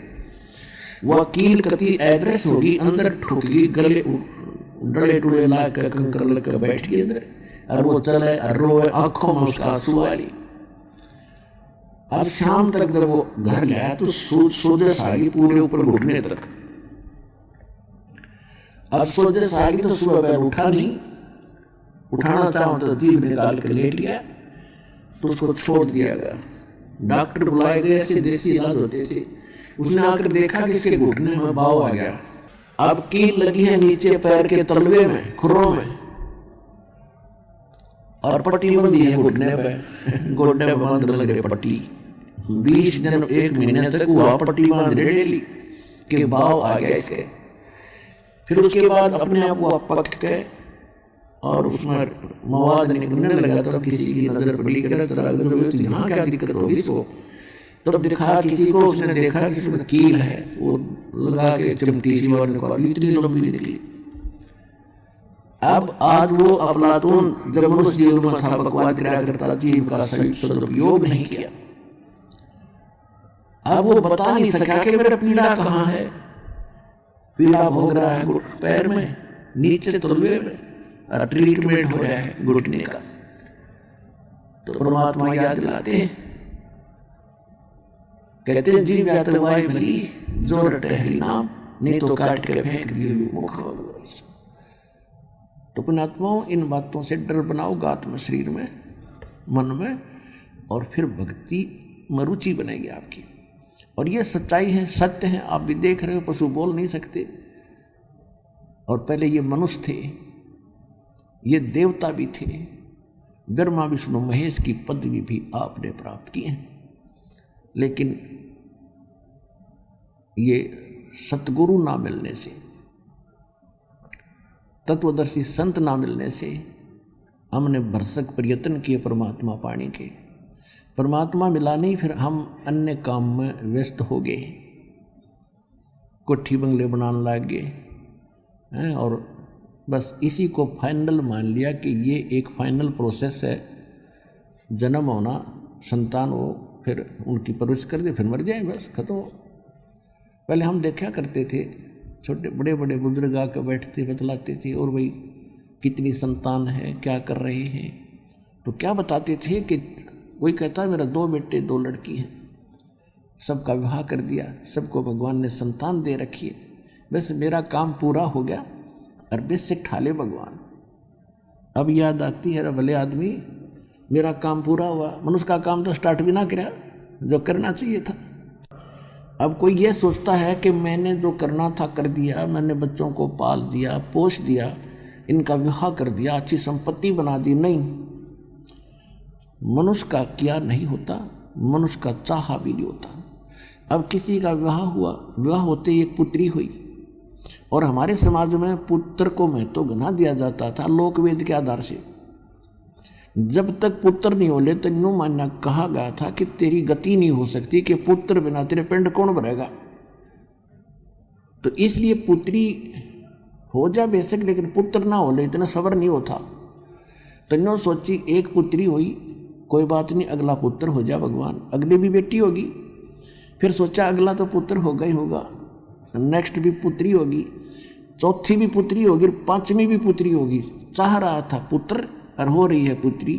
वह कील कति एड्रेस होगी, अंदर ठुकी, गले डले टुले ला कर कंकर लग बैठ गई अंदर, और वो चले और रोए, आंखों में उसका आंसू आ रही। अब शाम तक जब वो घर गया तो सोजस आ गई पूरे ऊपर घुटने तक। अब सोजस आ गई तो सुबह बैल उठा नहीं, उठाना चाहो तो जीभ निकाल के लेट गया, तो उसको छोड़ दिया गया। डॉक्टर बुलाए गए, ऐसे देसी इलाज होते थे। उसने आकर देखा कि इसके घुटने में बाव आ गया, अब कील लगी है नीचे पैर के तलवे में, खुरों में, और पट्टी बंधी है घुटने पे, गोड्डे पे बांध लगे पट्टी। 20 दिन 1 महीने तक वो पट्टी बांध डेली के बाव आ गया इसके। फिर उसके बाद अपने आप वो पक के और उसमें मवाद निकलने लगा, तब किसी की नजर पड़ी कि यहाँ क्या दिक्कत होगी इसको। तब देखा किसी को, उसने देखा कि इसमें कील है, वो लगा के चिमटी सी और निकाली, इतनी लंबी निकली। अब आज वो अफलातून जब मनुष्य जीवन में था बकवाद कराया करता, जीव का सही सदुपयोग नहीं किया। अब वो बता नहीं सका कि मेरा पीड़ा कहाँ है। पीड़ा भोग रहा है पैर में, नीचे तलवे में, ट्रीटमेंट हो रहा है घुटने का। तो परमात्मा याद दिलाते हैं, कहते हैं जीव या तो वाई भली जो रटे हरि नाम, नहीं तो काट के फेंक दिए मुख। तो पुण्यात्माओं, इन बातों से डर बनाओ आत्म शरीर में, मन में, और फिर भक्ति में रुचि बनेगी आपकी। और ये सच्चाई है, सत्य है, आप भी देख रहे हो, पशु बोल नहीं सकते। और पहले ये मनुष्य थे, ये देवता भी थे, ब्रह्मा विष्णु महेश की पदवी भी आपने प्राप्त की है। लेकिन ये सतगुरु ना मिलने से, तत्वदर्शी संत ना मिलने से हमने भरसक प्रयत्न किए परमात्मा पाने के, परमात्मा मिला नहीं, फिर हम अन्य काम में व्यस्त हो गए, कोठी बंगले बनाने लग गए और बस इसी को फाइनल मान लिया कि ये एक फाइनल प्रोसेस है, जन्म होना, संतान हो, फिर उनकी परवरिश कर दे, फिर मर जाए, बस खत्म हो। पहले हम देखा करते थे, छोटे बड़े बड़े बुजुर्ग आकर बैठते बतलाते थे, और भाई कितनी संतान है, क्या कर रहे हैं, तो क्या बताते थे कि कोई कहता मेरा 2 बेटे 2 लड़की हैं, सबका विवाह कर दिया, सबको भगवान ने संतान दे रखी है, बस मेरा काम पूरा हो गया, अरबे से ठाले भगवान। अब याद आती है, भले आदमी मेरा काम पूरा हुआ, मनुष्य का काम तो स्टार्ट भी ना किया जो करना चाहिए था। अब कोई ये सोचता है कि मैंने जो करना था कर दिया, मैंने बच्चों को पाल दिया, पोष दिया, इनका विवाह कर दिया, अच्छी संपत्ति बना दी। नहीं, मनुष्य का किया नहीं होता, मनुष्य का चाहा भी नहीं होता। अब किसी का विवाह हुआ, विवाह होते ही एक पुत्री हुई, और हमारे समाज में पुत्र को महत्व घना दिया जाता था लोकवेद के आधार से। जब तक पुत्र नहीं होले तो यूं मानना कहा गया था कि तेरी गति नहीं हो सकती, कि पुत्र बिना तेरे पिंड कौन भरेगा। तो इसलिए पुत्री हो जा बेशक, लेकिन पुत्र ना होले इतना सबर नहीं होता। तो यूं सोची एक पुत्री हुई, कोई बात नहीं, अगला पुत्र हो जा भगवान, अगली भी बेटी होगी। फिर सोचा अगला तो पुत्र होगा ही होगा, नेक्स्ट भी पुत्री होगी, चौथी भी पुत्री होगी, 5वीं भी पुत्री होगी। चाह रहा था पुत्र और हो रही है पुत्री,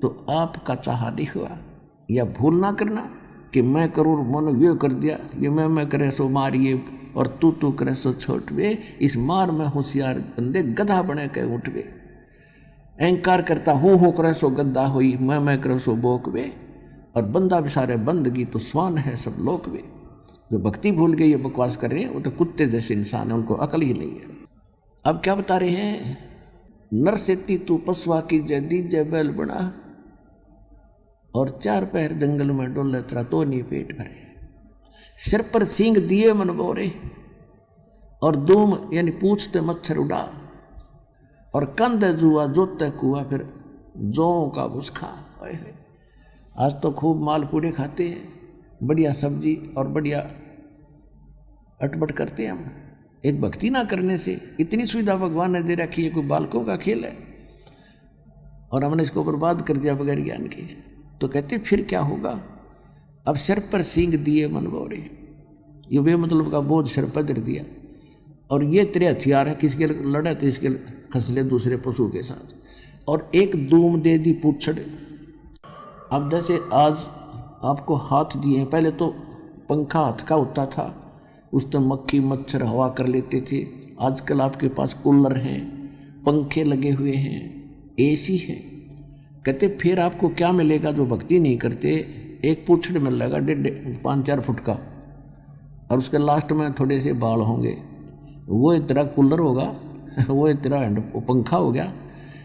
तो आपका चाहा नहीं हुआ। या भूल ना करना कि मैं करूँ, मनो ये कर दिया, ये मैं करे सो मारिए, और तू करे सो छोट वे, इस मार में होशियार बंदे गधा बने के उठ वे। अहंकार करता हूँ करे सो गद्दा हुई, मैं करे सो बोक वे, और बंदा बेचारे बंदगी तो स्वान है सब लोक वे। जो भक्ति भूल गए, ये बकवास कर रहे हैं, वो तो कुत्ते जैसे इंसान है, उनको अकल ही नहीं है। अब क्या बता रहे हैं, नर सेती तू पशुआ की जदी जय बैल बना, और 4 पैर जंगल में डोले तरा तो नहीं पेट भरे। सिर पर सींग दिए मन बोरे, और दूम यानी पूछते मच्छर उड़ा, और कंध जुआ जोते कुआ, फिर जौ का भुसखा। आज तो खूब माल पूड़े खाते हैं, बढ़िया सब्जी और बढ़िया अटपट करते हैं हम। एक भक्ति ना करने से इतनी सुविधा भगवान ने दे रखी है, कोई बालकों का खेल है, और हमने इसको बर्बाद कर दिया बगैर ज्ञान के। तो कहते फिर क्या होगा, अब सिर पर सींग दिए मन बोरे, ये बे मतलब का बोझ सिर पर धर दिया, और ये तेरे हथियार है, किसके लड़े तो इसके खसले दूसरे पशु के साथ, और एक दूम दे दी पूछड़। अब जैसे आज आपको हाथ दिए हैं, पहले तो पंखा हाथ का होता था, उस तो मक्खी मच्छर हवा कर लेते थे। आजकल आपके पास कूलर हैं, पंखे लगे हुए हैं, एसी है। कहते फिर आपको क्या मिलेगा जो भक्ति नहीं करते, एक पूछड़ मिलेगा 1.5-4 फुट का, और उसके लास्ट में थोड़े से बाल होंगे, वो तेरा कूलर होगा, वो तेरा पंखा हो गया।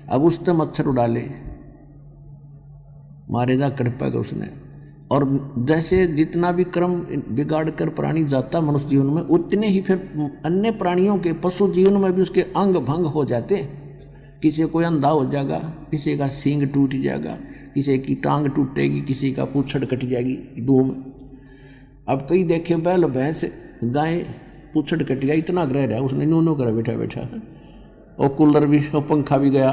अब उस पर मच्छर उड़ा ले, मारेगा कड़पेगा उसने। और जैसे जितना भी कर्म बिगाड़ कर प्राणी जाता मनुष्य जीवन में, उतने ही फिर अन्य प्राणियों के पशु जीवन में भी उसके अंग भंग हो जाते, किसी कोई अंधा हो जाएगा, किसी का सींग टूट जाएगा, किसी की टांग टूटेगी, किसी का पूछड़ कट जाएगी धूम। अब कई देखे बैल भैंस गाय पूछड़ कट गया, इतना ग्रह रहा उसने नूनू करा बैठा बैठा, और कूलर भी और पंखा भी गया।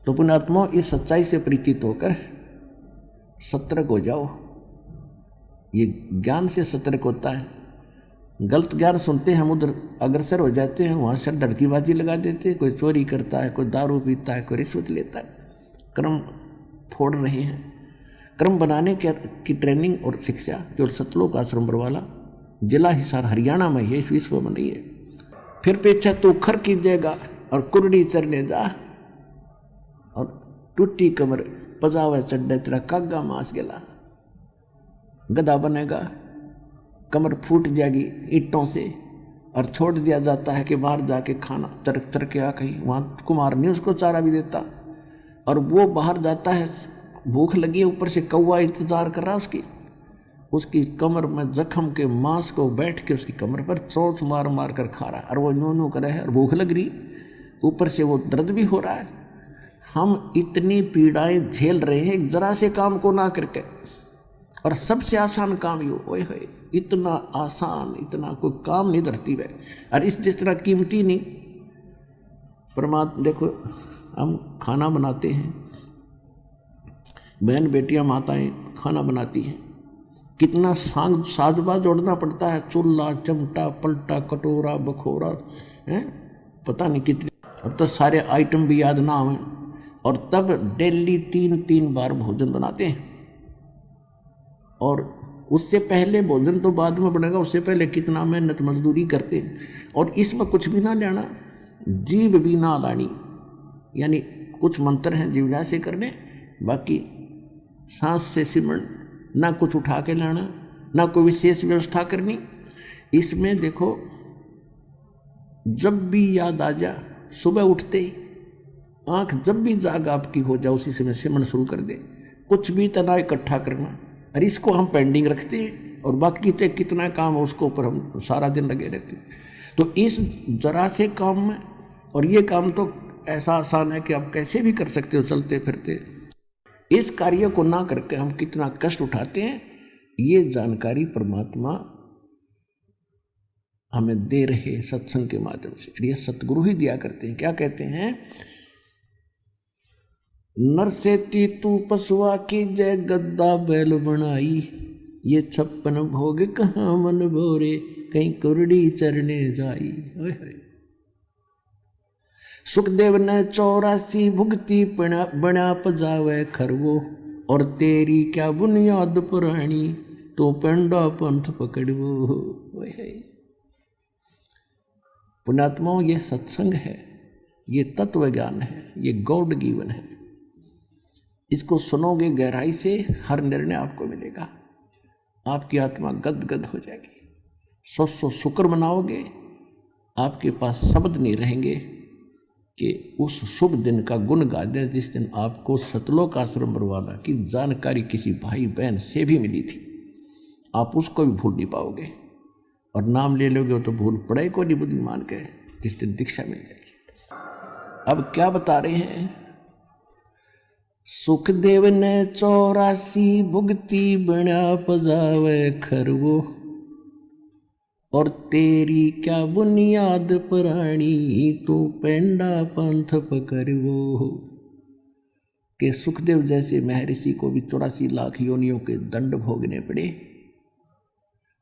तो पुण्यात्मा इस सच्चाई से परिचित होकर सतर्क हो जाओ। ये ज्ञान से सतर्क होता है। गलत ज्ञान सुनते हैं हम उधर अग्रसर हो जाते हैं, वहाँ से डरकीबाजी लगा देते हैं। कोई चोरी करता है, कोई दारू पीता है, कोई रिश्वत लेता है। क्रम फोड़ रहे हैं। क्रम बनाने की ट्रेनिंग और शिक्षा केवल सतलोक आश्रम बरवाला जिला हिसार हरियाणा में है, इस विश्व में नहीं है। फिर पीछे तू खर कीजिएगा और कुरड़ी चरने जा, और टूटी कमर पजावे चड्डे तेरा कागा मांस गेला। गधा बनेगा, कमर फूट जाएगी ईंटों से, और छोड़ दिया जाता है कि बाहर जाके खाना चरक चर के आ कहीं, वहाँ कुमार नहीं उसको चारा भी देता, और वो बाहर जाता है, भूख लगी है, ऊपर से कौवा इंतजार कर रहा है उसकी कमर में जख्म के मांस को बैठ के उसकी कमर पर चोंच मार मार कर खा रहा है, और वो न्यू न्यू कर रहा है, और भूख लग रही, ऊपर से वो दर्द भी हो रहा है। हम इतनी पीड़ाएं झेल रहे हैं जरा से काम को ना करके, और सबसे आसान काम ये ओए होए, इतना आसान, इतना कोई काम नहीं धरती है, और इस जिस तरह कीमती नहीं। परमात्मा देखो, हम खाना बनाते हैं, बहन बेटियां माताएं खाना बनाती हैं, कितना साजबाज जोड़ना पड़ता है, चूल्हा चमटा पलटा कटोरा बखोरा है, पता नहीं कितनी। अब तो सारे आइटम भी याद ना आए, और तब डेली 3-3 बार भोजन बनाते हैं। और उससे पहले भोजन तो बाद में बनेगा, उससे पहले कितना मेहनत मजदूरी करते हैं। और इसमें कुछ भी ना जाना, जीभ भी ना लानी, यानी कुछ मंत्र हैं जीवजा से करने, बाकी सांस से सिमरन, ना कुछ उठा के लाना, ना कोई विशेष व्यवस्था करनी। इसमें देखो, जब भी याद आ जा, सुबह उठते ही आंख जब भी जाग आपकी हो जाए, उसी समय सिमरन शुरू कर दे, कुछ भी तनाव इकट्ठा करना। और इसको हम पेंडिंग रखते हैं, और बाकी तो कितना काम है उसको ऊपर हम सारा दिन लगे रहते हैं। तो इस जरा से काम में, और ये काम तो ऐसा आसान है कि आप कैसे भी कर सकते हो चलते फिरते, इस कार्य को ना करके हम कितना कष्ट उठाते हैं, ये जानकारी परमात्मा हमें दे रहे सत्संग के माध्यम से। ये सतगुरु ही दिया करते हैं। क्या कहते हैं, नर से तू पशुआ की जय गद्दा बैल बनाई, ये 56 भोग कहाँ मन भोरे, कहीं कुरड़ी चरने जाई। सुखदेव ने 84 भुगती बना पजावे खरवो, और तेरी क्या बुनियाद पुरानी, तो पेंडा पंथ पकड़वो। पुण्यात्माओं, ये सत्संग है, ये तत्व ज्ञान है, ये गॉड गिवन है। इसको सुनोगे गहराई से, हर निर्णय आपको मिलेगा, आपकी आत्मा गदगद हो जाएगी। 100 शुक्र मनाओगे, आपके पास शब्द नहीं रहेंगे कि उस शुभ दिन का गुण गा दें जिस दिन आपको सतलोक आश्रम बरवाला की जानकारी किसी भाई बहन से भी मिली थी। आप उसको भी भूल नहीं पाओगे, और नाम ले लोगे तो भूल पड़े को नहीं बुद्धिमान के, जिस दिन दीक्षा मिल जाएगी। अब क्या बता रहे हैं, सुखदेव ने 84 भुगती बना पजावे खरवो, और तेरी क्या बुनियाद पुरानी, तू पेंडा पंथ पकड़वो। के सुखदेव जैसे महर्षि को भी 84 लाख योनियों के दंड भोगने पड़े,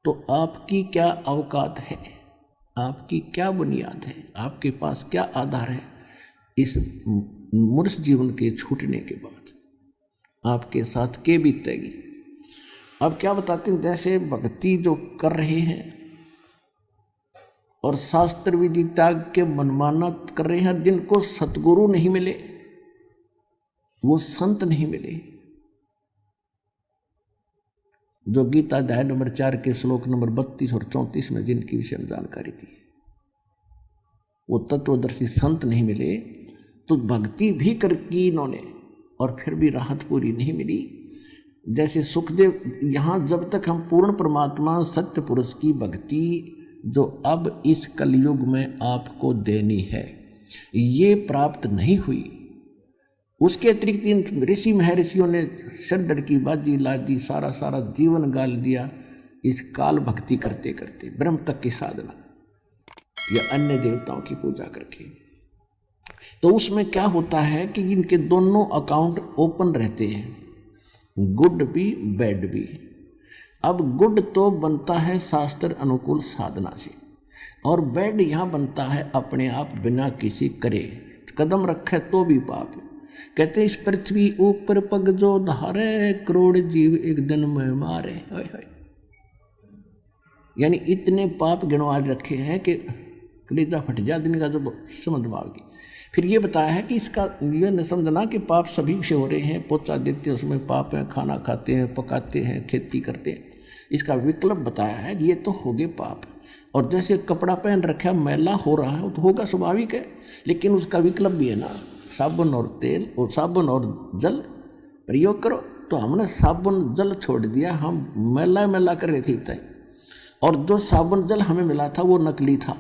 तो आपकी क्या औकात है, आपकी क्या बुनियाद है, आपके पास क्या आधार है इस मूर्ख जीवन के छूटने के बाद आपके साथ के बीतेगी। अब क्या बताते हैं, जैसे भक्ति जो कर रहे हैं और शास्त्र विधि त्याग के मनमाना कर रहे हैं, जिनको सतगुरु नहीं मिले, वो संत नहीं मिले, जो गीता अध्याय नंबर 4 के श्लोक नंबर 32 और 34 में जिनकी विषय में जानकारी थी, वो तत्वदर्शी संत नहीं मिले, तो भक्ति भी कर की इन्होंने, और फिर भी राहत पूरी नहीं मिली। जैसे सुखदेव, यहाँ जब तक हम पूर्ण परमात्मा सत्य पुरुष की भक्ति जो अब इस कलयुग में आपको देनी है, ये प्राप्त नहीं हुई, उसके अतिरिक्त इन ऋषि महर्षियों ने सिरदर्द की बाजी ला दी, सारा सारा जीवन गाल दिया इस काल भक्ति करते करते, ब्रह्म तक की साधना या अन्य देवताओं की पूजा करके। तो उसमें क्या होता है कि इनके दोनों अकाउंट ओपन रहते हैं, गुड भी बैड भी। अब गुड तो बनता है शास्त्र अनुकूल साधना से, और बैड यहाँ बनता है अपने आप बिना किसी करे, कदम रखे तो भी पाप। कहते इस पृथ्वी ऊपर पग जो धारे, करोड़ जीव एक दिन में मारे। हाय हाय, यानी इतने पाप गिनवा रखे हैं कि कलेजा फट जाए आदमी का जब समझ में आएगी। फिर ये बताया है कि इसका ये न समझना कि पाप सभी से हो रहे हैं, पोचा देते हैं उसमें पाप है, खाना खाते हैं, पकाते हैं, खेती करते हैं, इसका विकल्प बताया है। ये तो हो गए पाप। और जैसे कपड़ा पहन रखा मैला हो रहा है तो होगा, स्वाभाविक है, लेकिन उसका विकल्प भी है ना, साबुन और तेल और साबुन और जल प्रयोग करो। तो हमने साबुन जल छोड़ दिया, हम मैला मैला कर रहे थे तय, और जो साबुन जल हमें मिला था वो नकली था,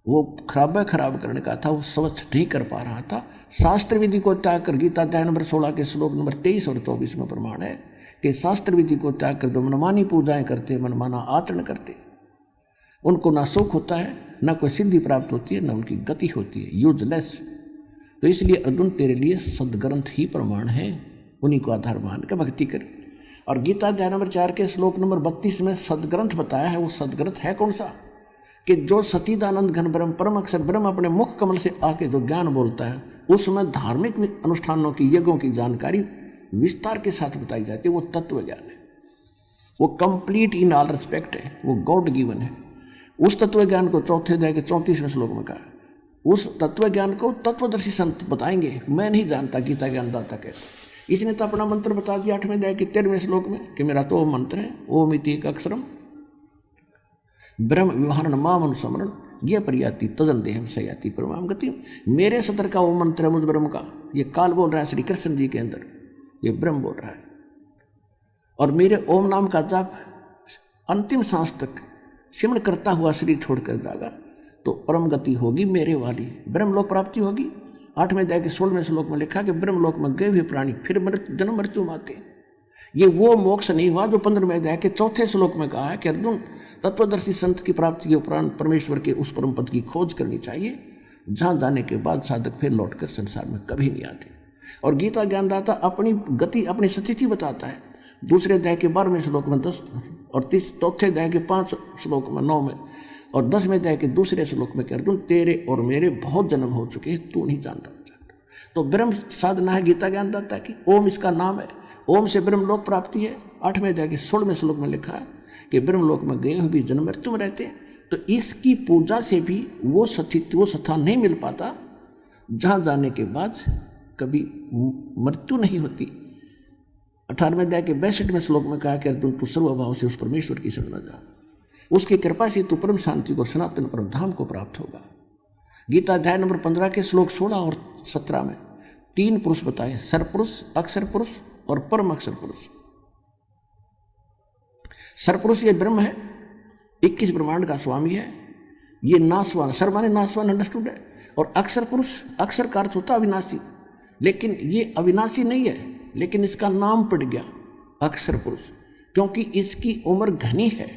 वो खराब करने का था, वो स्वच्छ नहीं कर पा रहा था। शास्त्र विधि को त्याग कर, गीता अध्याय नंबर 16 के श्लोक नंबर 23 और 24 में प्रमाण है कि शास्त्र विधि को त्याग कर जो मनमानी पूजाएं करते, मनमाना आचरण करते, उनको ना सुख होता है, ना कोई सिद्धि प्राप्त होती है, ना उनकी गति होती है, यूजलेस। तो इसलिए अर्जुन तेरे लिए सदग्रंथ ही प्रमाण है, उन्हीं को आधार मान के भक्ति कर। और गीता अध्याय नंबर 4 के श्लोक नंबर 32 में सदग्रंथ बताया है। वो सदग्रंथ है कौन सा? कि जो सच्चिदानंद घन ब्रह्म परम अक्षर ब्रह्म अपने मुख कमल से आके जो ज्ञान बोलता है, उसमें धार्मिक अनुष्ठानों की, यज्ञों की जानकारी विस्तार के साथ बताई जाती है। वो तत्व ज्ञान है, वो कंप्लीट इन ऑल रिस्पेक्ट है, वो गॉड गिवन है। उस तत्व ज्ञान को चौथे अध्याय के 34वें श्लोक में कहा। उस तत्व ज्ञान को तत्वदर्शी संत बताएंगे, मैं नहीं जानता, गीता ज्ञानदाता कहते। इसने तो अपना मंत्र बता दिया 8वें अध्याय के 13वें श्लोक में कि मेरा तो मंत्र है, ओम इति एक अक्षरम ब्रह्म व्यवहारण माम अनुस्मरण ये परियाति तजन देहम सयाति परमाम गति। मेरे सतर का वो मंत्र है मुझ ब्रह्म का, ये काल बोल रहा है श्री कृष्ण जी के अंदर, ये ब्रह्म बोल रहा है। और मेरे ओम नाम का जाप अंतिम सांस तक सिमरण करता हुआ शरीर छोड़कर जागा तो परम गति होगी मेरे वाली, ब्रह्मलोक प्राप्ति होगी। 8वें अध्याय के 16वें श्लोक में लिखा कि ब्रह्मलोक में गए हुए प्राणी फिर जन्म मृत्यु माते। ये वो मोक्ष नहीं हुआ जो 15वें अध्याय के 4थे श्लोक में कहा है कि अर्जुन तत्वदर्शी संत की प्राप्ति के उपरांत परमेश्वर के उस परम पद की खोज करनी चाहिए, जहाँ जाने के बाद साधक फिर लौटकर संसार में कभी नहीं आते। और गीता ज्ञानदाता अपनी गति, अपनी स्थिति बताता है। दूसरे अध्याय के 12वें श्लोक में 10 और चौथे अध्याय के 5 श्लोक में 9 में और 10वें अध्याय के दूसरे श्लोक में कि अर्जुन तेरे और मेरे बहुत जन्म हो चुके हैं, तू नहीं जानता। तो ब्रह्म साधना है गीता ज्ञानदाता की, ओम इसका नाम है, ओम से ब्रह्मलोक प्राप्ति है। 8वें अध्याय के 16वें श्लोक में लिखा है कि ब्रह्मलोक में गए हुए भी जन्म मृत्यु में रहते हैं। तो इसकी पूजा से भी वो स्थान नहीं मिल पाता जहाँ जाने के बाद कभी मृत्यु नहीं होती। 18वें अध्याय के 62वें श्लोक में कहा कि अर्जुन तू सर्वभाव से उस परमेश्वर की शरण में जा, उसकी कृपा से तू परम शांति को, सनातन परम धाम को प्राप्त होगा। गीता अध्याय नंबर 15 के श्लोक 16 और 17 में 3 पुरुष बताए, सरपुरुष, अक्षर पुरुष और परम अक्षर पुरुष। सरपुरुष ये ब्रह्म है, 21 ब्रह्मांड का स्वामी है, ये नाशवान, सर माने नाशवान अंडरस्टूड है। और अक्षर पुरुष, अक्षर का अर्थ होता अविनाशी, लेकिन ये अविनाशी नहीं है, लेकिन इसका नाम पड़ गया अक्षर पुरुष क्योंकि इसकी उम्र घनी है,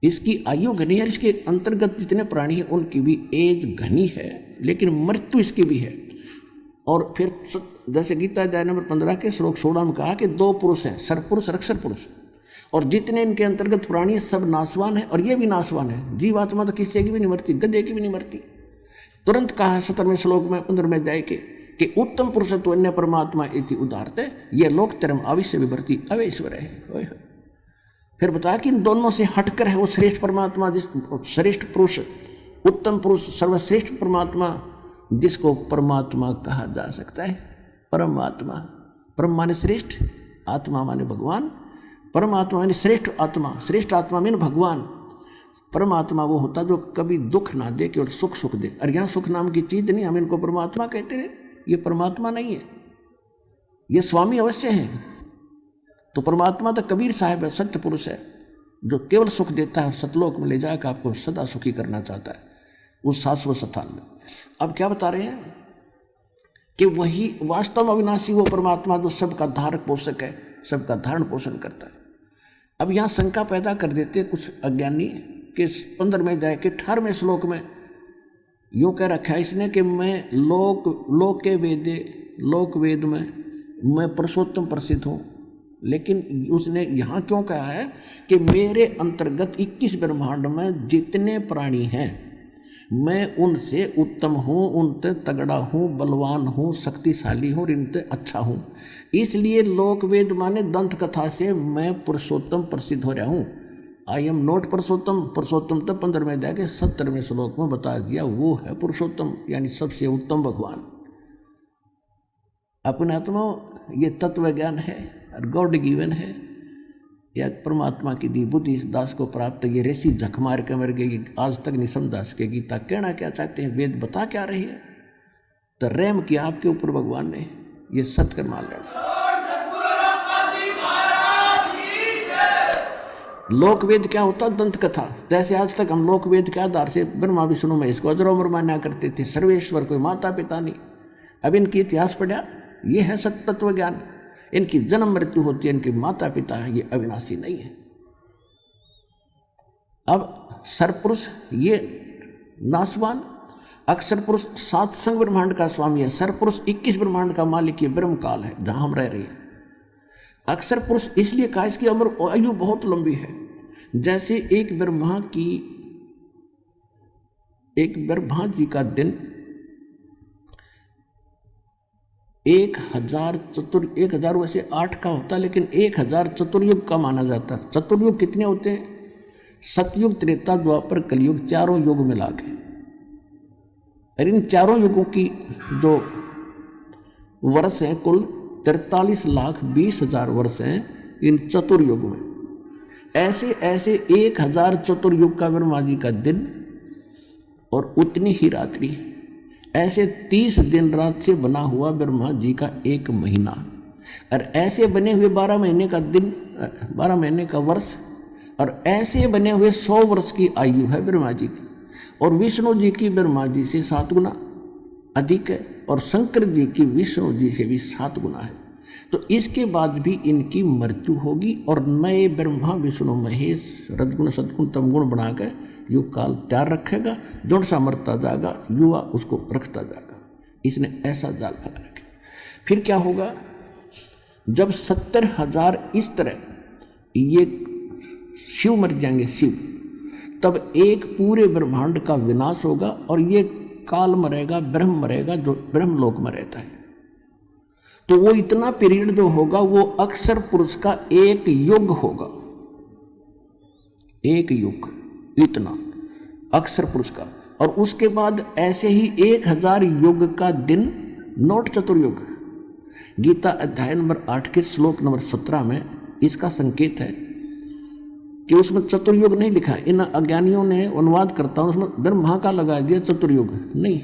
इसकी आयु घनी है, इसके अंतर्गत जितने प्राणी हैं उनकी भी एज घनी है, लेकिन मृत्यु इसकी भी है। और फिर जैसे गीता अध्याय नंबर 15 के श्लोक 16 में कहा कि 2 पुरुष हैं, सरपुरुष और अक्षर पुरुष, और जितने इनके अंतर्गत प्राणी सब नाशवान है और ये भी नाशवान है। जीवात्मा तो किसी की भी नहीं मरती, गधे की भी नहीं मरती। तुरंत कहा 17वें श्लोक में 15वें अध्याय के कि उत्तम पुरुष तो अन्य परमात्मा इति उदारते, ये लोक तरम अविश्य विभर्ति अवैश्वर है। फिर बताया कि इन दोनों से हटकर है वो श्रेष्ठ परमात्मा, जिस श्रेष्ठ पुरुष, उत्तम पुरुष, सर्वश्रेष्ठ परमात्मा जिसको परमात्मा कहा जा सकता है। परमात्मा, परम माने श्रेष्ठ, आत्मा माने भगवान, परमात्मा माने श्रेष्ठ आत्मा, श्रेष्ठ आत्मा माने भगवान। परमात्मा वो होता जो कभी दुख ना दे, केवल सुख सुख दे। और यहाँ सुख नाम की चीज नहीं, हम इनको परमात्मा कहते हैं, ये परमात्मा नहीं है, ये स्वामी अवश्य है। तो परमात्मा तो कबीर साहब है, सत्य पुरुष है, जो केवल सुख देता है, सतलोक में ले जाकर आपको सदा सुखी करना चाहता है उस शाश्वत स्थान में। अब क्या बता रहे हैं कि वही वास्तव में अविनाशी वो परमात्मा जो सबका धारक पोषक है, सबका धारण पोषण करता है। अब यहाँ शंका पैदा कर देते कुछ अज्ञानी कि 15 में जाए कि 18वें श्लोक में यूँ कह रखा है इसने कि मैं लोक वेद में मैं पुरुषोत्तम प्रसिद्ध हूँ, लेकिन उसने यहाँ क्यों कहा है कि मेरे अंतर्गत 21 ब्रह्मांड में जितने प्राणी हैं मैं उनसे उत्तम हूँ, उनसे तगड़ा हूँ, बलवान हूँ, शक्तिशाली हूँ, इनसे अच्छा हूँ। इसलिए लोक वेद माने दंत कथा से मैं पुरुषोत्तम प्रसिद्ध हो रहा हूँ। आई एम नॉट पुरुषोत्तम। पुरुषोत्तम तो 15 में जाके 70वें श्लोक में बता दिया, वो है पुरुषोत्तम, यानी सबसे उत्तम भगवान। अपने आत्मा ये तत्व ज्ञान है और गॉड गिवन है, या परमात्मा की दी बुद्धि इस दास को प्राप्त। ये ऋषि झक मार के मर गई, आज तक नहीं समझा सके गीता कहना क्या चाहते हैं, वेद बता क्या रही है। तो रहम किया आपके ऊपर भगवान ने, ये सत्कर मान लेना। लोक वेद क्या होता, दंत कथा। जैसे आज तक हम लोक वेद के आधार से ब्रह्मा विष्णु महेश को अजरोमर माना करते थे, सर्वेश्वर कोई माता पिता नहीं। अब इनकी इतिहास पढ़ा, ये है सत्य तत्व ज्ञान। इनकी जन्म मृत्यु होती है, इनके माता पिता है, ये अविनाशी नहीं है। अब सरपुरुष ये नाशवान, अक्षर पुरुष 7 संग ब्रह्मांड का स्वामी है, सरपुरुष 21 ब्रह्मांड का मालिक, ये ब्रह्म काल है जहां हम रह रहे हैं। अक्षर पुरुष इसलिए कहा इसकी आयु बहुत लंबी है। जैसे एक ब्रह्मा जी का दिन 1000 वैसे 8 का होता, लेकिन 1000 चतुर्युग का माना जाता। चतुर्युग कितने होते हैं? सतयुग, त्रेता, द्वापर, कलयुग, चारों युग मिला के। और इन चारों युगों की जो वर्ष हैं कुल 43,20,000 वर्ष हैं इन चतुर्युग में। ऐसे 1000 चतुर्युग का ब्रह्मा जी का दिन और उतनी ही रात्रि, ऐसे 30 दिन रात से बना हुआ ब्रह्मा जी का 1 महीना, और ऐसे बने हुए 12 महीने का दिन, 12 महीने का वर्ष, और ऐसे बने हुए 100 वर्ष की आयु है ब्रह्मा जी की। और विष्णु जी की ब्रह्मा जी से 7 गुना अधिक है, और शंकर जी की विष्णु जी से भी 7 गुना है। तो इसके बाद भी इनकी मृत्यु होगी और नए ब्रह्मा विष्णु महेश रजगुण सदगुण तमगुण बनाकर युग काल तैयार रखेगा। जोन सा मरता जाएगा, युवा उसको रखता जाएगा। इसने ऐसा जाल फैला रखा। फिर क्या होगा? जब 70,000 इस तरह ये शिव मर जाएंगे, शिव, तब एक पूरे ब्रह्मांड का विनाश होगा और ये काल मरेगा, ब्रह्म मरेगा, जो ब्रह्मलोक में रहता है। तो वो इतना पीरियड जो होगा वो अक्षर पुरुष का 1 युग होगा। 1 युग इतना अक्षर पुरुष का। और उसके बाद ऐसे ही 1000 युग का दिन, नोट चतुर्युग। गीता अध्याय नंबर 8 के श्लोक नंबर 17 में इसका संकेत है कि उसमें चतुर्युग नहीं लिखा। इन अज्ञानियों ने अनुवाद करता हूं उसमें ब्रह्मा का लगा दिया, चतुर्युग नहीं।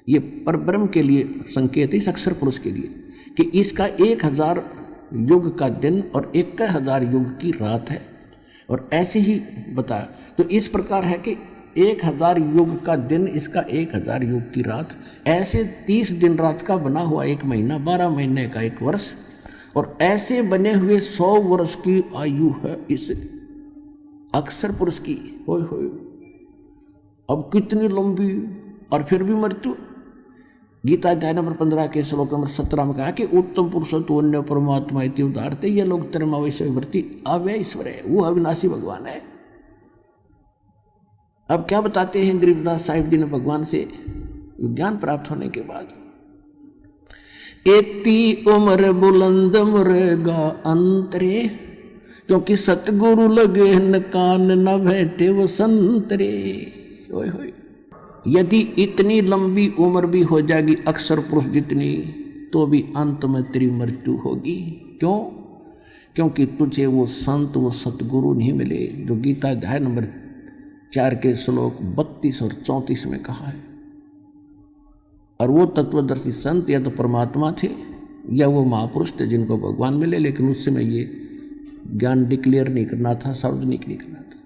ये परब्रह्म के लिए संकेत है, इस अक्षर पुरुष के लिए, कि इसका 1000 युग का दिन और 1000 युग की रात है। और ऐसे ही बताया। तो इस प्रकार है कि 1000 युग का दिन, इसका 1000 युग की रात, ऐसे 30 दिन रात का बना हुआ 1 महीना, 12 महीने का 1 वर्ष, और ऐसे बने हुए 100 वर्ष की आयु है इस अक्षर पुरुष की। होय होय, अब कितनी लंबी, और फिर भी मृत्यु। गीता अध्याय नंबर 15 के श्लोक नंबर 17 में कहा कि उत्तम पुरुष तो अन्य परमात्मा इति उदाहरते, ये लोग तरमावश्य वृत्ति अव्यय ईश्वर है, वो अविनाशी भगवान है। अब क्या बताते हैं गरीबदास साहिब जी ने भगवान से ज्ञान प्राप्त होने के बाद? एती उम्र बुलंद मरेगा अंतरे, क्योंकि सतगुरु लगे न कान न बैठे वो संतरे। ओए होए, यदि इतनी लंबी उम्र भी हो जाएगी अक्षर पुरुष जितनी, तो भी अंत में तेरी मृत्यु होगी। क्यों? क्योंकि तुझे वो संत, वो सतगुरु नहीं मिले जो गीता अध्याय नंबर 4 के श्लोक 32 और 34 में कहा है। और वो तत्वदर्शी संत या तो परमात्मा थे या वो महापुरुष थे जिनको भगवान मिले, लेकिन उस समय ये ज्ञान डिक्लेयर नहीं करना था, सार्वजनिक नहीं करना था।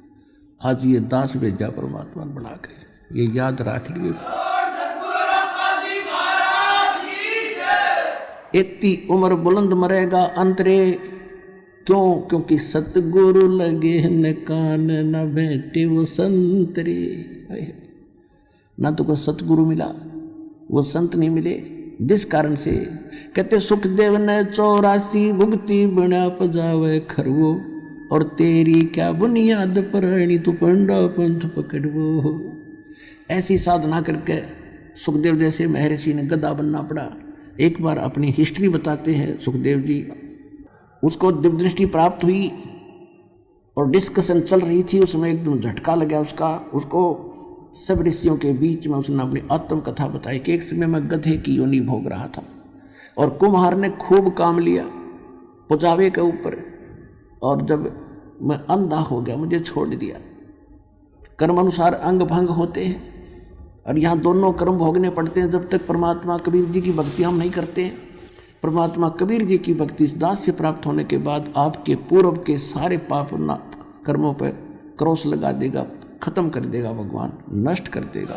आज ये दास भेजा परमात्मा बना के, ये याद रख लिए। इतनी उम्र बुलंद मरेगा अंतरे। क्यों? क्योंकि सतगुरु लगे न कान न भेटे वो संतरे। ना तो कोई सतगुरु मिला, वो संत नहीं मिले, जिस कारण से कहते सुखदेव ने 84 भुगती बिना पजावे खरवो, और तेरी क्या बुनियाद पर तू पंडा पंथ पकड़वो। ऐसी साधना करके सुखदेव जैसे महर्षि ने गधा बनना पड़ा। एक बार अपनी हिस्ट्री बताते हैं सुखदेव जी। उसको दिव्य दृष्टि प्राप्त हुई और डिस्कशन चल रही थी, उसमें एकदम झटका लगा उसको सब ऋषियों के बीच में उसने अपनी आत्म कथा बताई कि एक समय मैं गधे की योनि भोग रहा था और कुम्हार ने खूब काम लिया पुजावे के ऊपर, और जब मैं अंधा हो गया मुझे छोड़ दिया। कर्म अनुसार अंग भंग होते हैं और यहाँ दोनों कर्म भोगने पड़ते हैं जब तक परमात्मा कबीर जी की भक्ति हम नहीं करते हैं। परमात्मा कबीर जी की भक्ति इस दास से प्राप्त होने के बाद आपके पूर्व के सारे पाप कर्मों पर क्रॉस लगा देगा, खत्म कर देगा, भगवान नष्ट कर देगा।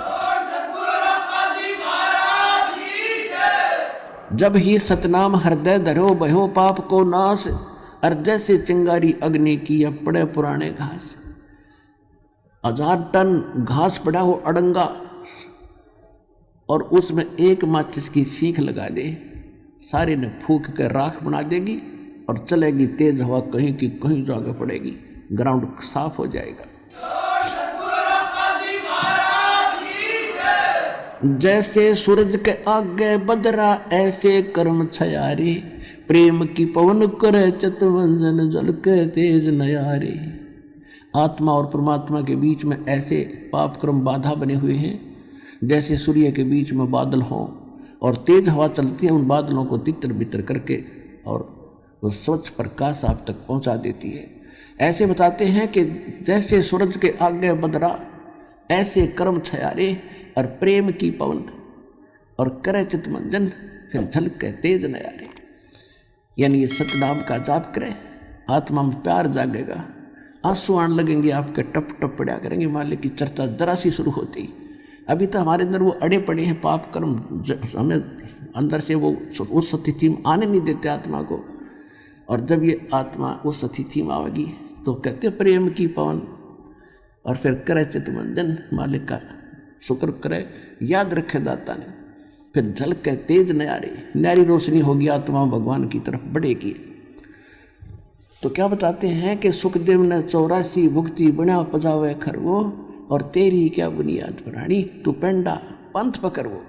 जब ही सतनाम हृदय धरो भयो पाप को नाश, हृदय से चिंगारी अग्नि की अब पड़े पुराने घास। 1000 टन घास पड़ा हो अड़ंगा और उसमें एक माचिस की सीख लगा दे, सारे ने फूंक कर राख बना देगी और चलेगी तेज हवा, कहीं की कहीं जगह पड़ेगी, ग्राउंड साफ हो जाएगा। जैसे सूरज के आगे बदरा ऐसे कर्म छयारे, प्रेम की पवन करे चितवंजन जल के तेज नयारे। आत्मा और परमात्मा के बीच में ऐसे पाप कर्म बाधा बने हुए हैं जैसे सूर्य के बीच में बादल हों और तेज हवा चलती है उन बादलों को तितर बितर करके और वो स्वच्छ प्रकाश आप तक पहुंचा देती है। ऐसे बताते हैं कि जैसे सूरज के आगे बदरा ऐसे कर्म छयारे और प्रेम की पवन और करे चितमंजन फिर झलके तेज नयारे। यानी ये सतनाम का जाप करे, आत्मा में प्यार जागेगा, आंसू आने लगेंगे आपके, टप टप पड़ा करेंगे। मालिक की चर्चा जरा सी शुरू होती, अभी तो हमारे अंदर वो अड़े पड़े हैं पाप कर्म, हमें अंदर से वो उस स्थिति में आने नहीं देते आत्मा को। और जब ये आत्मा उस स्थिति में आएगी तो कहते प्रेम की पवन और फिर करे चितमंजन, मालिक का शुक्र करे, याद रखे दाता ने, फिर झलके तेज न्यारी रोशनी होगी, आत्मा भगवान की तरफ बढ़ेगी। तो क्या बताते हैं कि सुखदेव ने 84 भुगती बिना पजावे खरवो, और तेरी क्या बुनियाद प्राणी तू पेंडा पंथ पकड़ वो।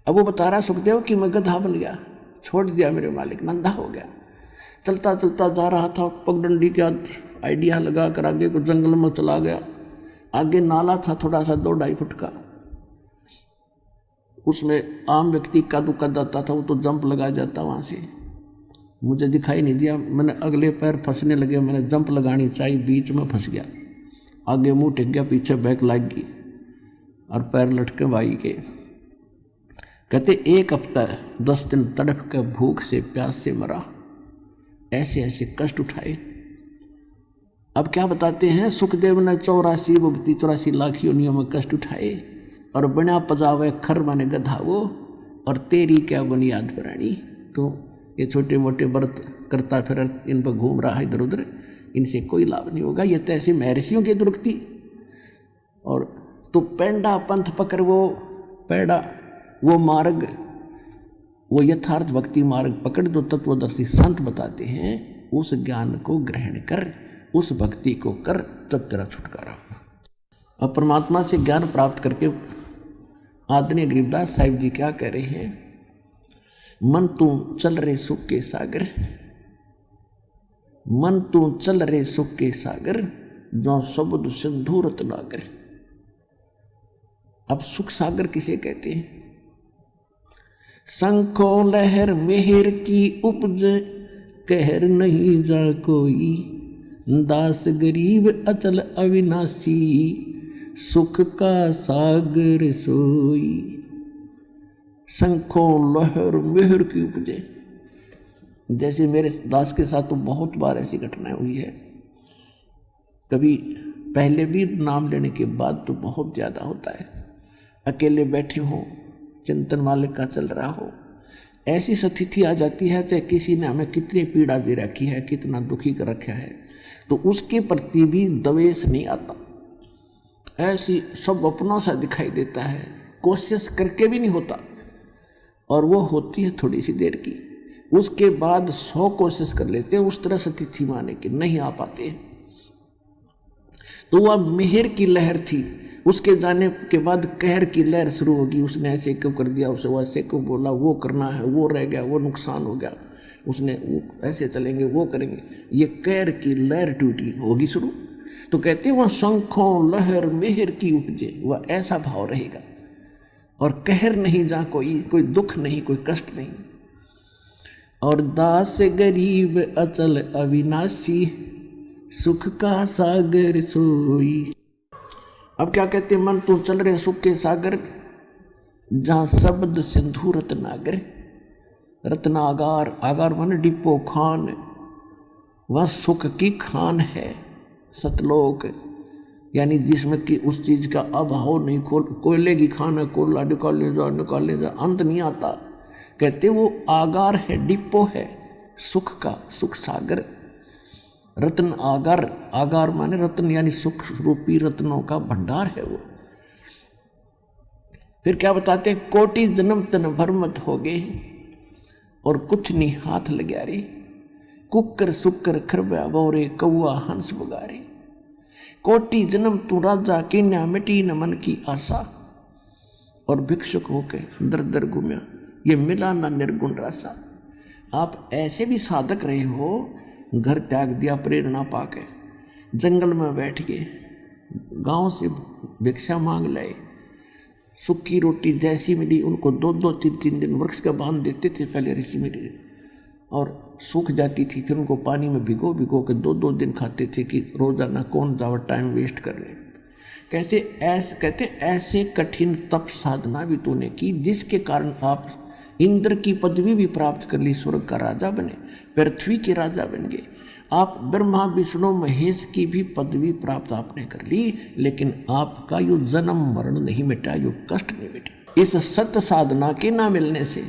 अब वो बता रहा सुखदेव कि मैं गधा बन गया, छोड़ दिया मेरे मालिक, नंदा हो गया, चलता चलता जा रहा था, पगडंडी का आइडिया लगा कर आगे को जंगल में चला गया। आगे नाला था थोड़ा सा 2-2.5 फुट का, उसमें आम व्यक्ति कदू कर जाता था, वो तो जंप लगा जाता वहाँ से। मुझे दिखाई नहीं दिया, मैंने अगले पैर फंसने लगे, मैंने जंप लगानी चाहिए, बीच में फंस गया, आगे मुंह टिक गया, पीछे बैक लग गई और पैर लटके भाई के। कहते 1 हफ्ता 10 दिन तड़प के भूख से प्यास से मरा, ऐसे ऐसे कष्ट उठाए। अब क्या बताते हैं सुखदेव ने 84 भुगती 84 लाख योनियों में कष्ट उठाए और बिना पजावे खर माने गधा वो, और तेरी क्या बुनियाद प्राणी। तो ये छोटे मोटे व्रत करता फिर इन पर घूम रहा है इधर उधर, इनसे कोई लाभ नहीं होगा, ये तो ऐसे महर्षियों की दुर्गति। और तो पेंडा पंथ पकड़ वो पैड़ा, वो मार्ग, वो यथार्थ भक्ति मार्ग पकड़ दो। तत्वदर्शी संत बताते हैं उस ज्ञान को ग्रहण कर, उस भक्ति को कर, तब तेरा छुटकारा होगा। अब परमात्मा से ज्ञान प्राप्त करके आदरणीय गरीबदास साहिब जी क्या कह रहे हैं, मन तू चल रे सुख के सागर, मन तू चल रे सुख के सागर, जो सबुद सिंधु रत्नाकर। अब सुख सागर किसे कहते हैं? शंखो लहर मेहर की उपज, कहर नहीं जा कोई, दास गरीब अचल अविनाशी, सुख का सागर सोई। शंखो लहर मेहर की उपजे, जैसे मेरे दास के साथ तो बहुत बार ऐसी घटनाएं हुई है, कभी पहले भी नाम लेने के बाद तो बहुत ज़्यादा होता है। अकेले बैठे हो, चिंतन मालिक का चल रहा हो, ऐसी स्थिति आ जाती है चाहे किसी ने हमें कितनी पीड़ा दे रखी है, कितना दुखी कर रखा है, तो उसके प्रति भी द्वेष नहीं आता। ऐसी सब अपनों सा दिखाई देता है, कोशिश करके भी नहीं होता, और वो होती है थोड़ी सी देर की। उसके बाद 100 कोशिश कर लेते हैं उस तरह स्थिति में आने की, नहीं आ पाते। तो वह मेहर की लहर थी, उसके जाने के बाद कहर की लहर शुरू होगी। उसने ऐसे क्यों कर दिया, उसे वैसे क्यों बोला, वो करना है, वो रह गया, वो नुकसान हो गया, उसने वो ऐसे चलेंगे, वो करेंगे, ये कहर की लहर टूटी होगी शुरू। तो कहते हैं वह शंखों लहर मेहर की उपजे, वह ऐसा भाव रहेगा, और कहर नहीं, जहाँ कोई दुख नहीं, कोई कष्ट नहीं। और दास गरीब अचल अविनाशी, सुख का सागर सोई। अब क्या कहते हैं, मन तू चल रहे सुख के सागर, जहाँ शब्द सिंधु रत्नागर, रत्नागार, आगार माने डिपो, खान, वह सुख की खान है सतलोक, यानी जिसमें कि उस चीज का अभाव नहीं। कोयले की खान है, कोयला निकालने जा अंत नहीं आता। कहते वो आगार है, डिपो है सुख का, सुख सागर, रत्न आगार, आगार माने रत्न, यानी सुख रूपी रत्नों का भंडार है वो। फिर क्या बताते हैं, कोटि जन्म तन भर मत होगे, और कुछ नहीं हाथ लग्या रे, कुकर सुकर खरबा बोरे, कौआ हंस बुगारे। कोटि जन्म तू राजा कीन्या, मिटी न मन की आशा, और भिक्षुक होके दर दर घूमया, ये मिला ना निर्गुण रासा। आप ऐसे भी साधक रहे हो, घर त्याग दिया प्रेरणा पाके, जंगल में बैठ गए, गांव से भिक्षा मांग लाए, सूखी रोटी जैसी मिली उनको 2-2, 3-3 दिन वृक्ष का बांध देते थे पहले ऋषि मुनि, और सूख जाती थी, फिर उनको पानी में भिगो भिगो के 2-2 दिन खाते थे कि रोजाना कौन जावा टाइम वेस्ट कर रहे। कैसे ऐसे कहते ऐसे कठिन तप साधना भी तूने की, जिसके कारण आप इंद्र की पदवी भी प्राप्त कर ली, स्वर्ग का राजा बने, पृथ्वी के राजा बन गए। आप ब्रह्मा विष्णु महेश की भी पदवी प्राप्त आपने कर ली, लेकिन आपका यो जन्म मरण नहीं मिटा, यो कष्ट नहीं मिटा इस सत्य साधना के ना मिलने से।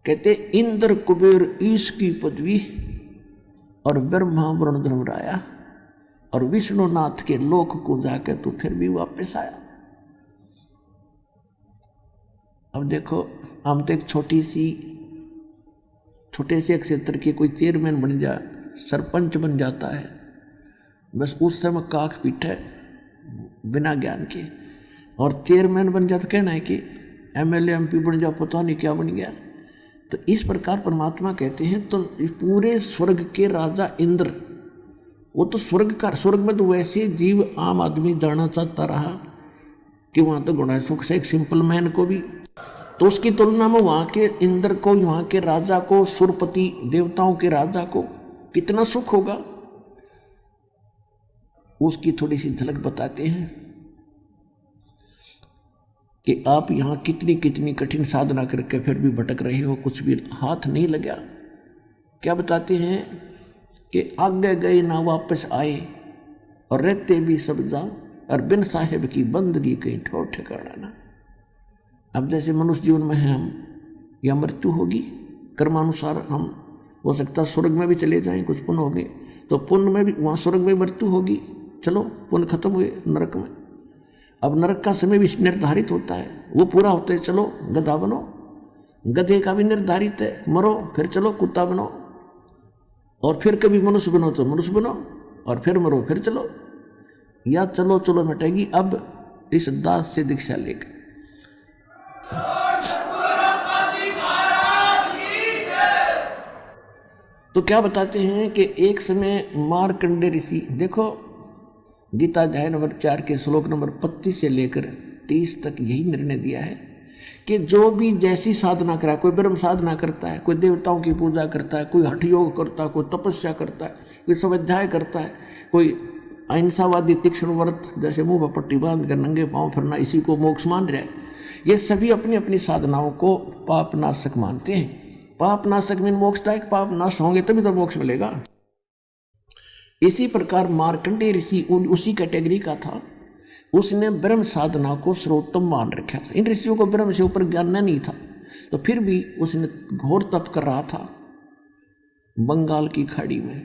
कहते इंद्र कुबेर ईश की पदवी, और ब्रह्मा वरुण धर्मराया और विष्णुनाथ के लोक को जाकर तू फिर भी वापस आया। अब देखो, हम तो एक छोटे से एक क्षेत्र के कोई चेयरमैन बन जा, सरपंच बन जाता है, बस उस समय काख पीटे बिना ज्ञान के, और चेयरमैन बन जाता, कहना है कि एमएलए एमपी बन जा, पता नहीं क्या बन गया। तो इस प्रकार परमात्मा कहते हैं, तो पूरे स्वर्ग के राजा इंद्र, वो तो स्वर्ग में तो वैसे जीव आम आदमी जाना चाहता रहा कि वहाँ तो गुणा सुख से एक सिंपल मैन को भी, तो उसकी तुलना में वहाँ के इंद्र को, वहाँ के राजा को, सुरपति देवताओं के राजा को कितना सुख होगा, उसकी थोड़ी सी झलक बताते हैं कि आप यहाँ कितनी कितनी कठिन साधना करके फिर भी भटक रहे हो, कुछ भी हाथ नहीं लगा। क्या बताते हैं कि आगे गए ना वापस आए, और रहते भी सब जा, और बिन साहेब की बंदगी कहीं ठोर ठिकाना ना। अब जैसे मनुष्य जीवन में है हम, या मृत्यु होगी, कर्मानुसार हम हो सकता स्वर्ग में भी चले जाएं, कुछ पुण्य हो गए तो पुण्य में भी, वहाँ स्वर्ग में मृत्यु होगी, चलो पुण्य खत्म हुए, नरक में। अब नरक का समय भी निर्धारित होता है, वो पूरा होता है, चलो गधा बनो, गधे का भी निर्धारित है, मरो फिर चलो कुत्ता बनो, और फिर कभी मनुष्य बनो तो मनुष्य बनो, और फिर मरो फिर चलो, या चलो चलो मिटेगी। अब इस दास से दीक्षा लेकर तो क्या बताते हैं कि एक समय मार्कंडे ऋषि, देखो गीता अध्याय नंबर 4 के श्लोक नंबर 25 से लेकर 30 तक यही निर्णय दिया है कि जो भी जैसी साधना करा, कोई ब्रह्म साधना करता है, कोई देवताओं की पूजा करता है, कोई हठ योग करता है, कोई तपस्या करता है, कोई स्वाध्याय करता है, कोई अहिंसावादी तीक्ष्ण व्रत जैसे मुंह पर पट्टी बांध कर नंगे पांव फिरना, इसी को मोक्ष मान रहे हैं। ये सभी अपनी अपनी साधनाओं को पाप नाशक मानते हैं। पाप नाशक में मोक्षदायक, पाप नाश होंगे तभी तो मोक्ष मिलेगा। इसी प्रकार मार्कंडेय ऋषि उसी कैटेगरी का था, उसने ब्रह्म साधना को सर्वोत्तम मान रखा था। इन ऋषियों को ब्रह्म से ऊपर ज्ञान नहीं था, तो फिर भी उसने घोर तप कर रहा था बंगाल की खाड़ी में।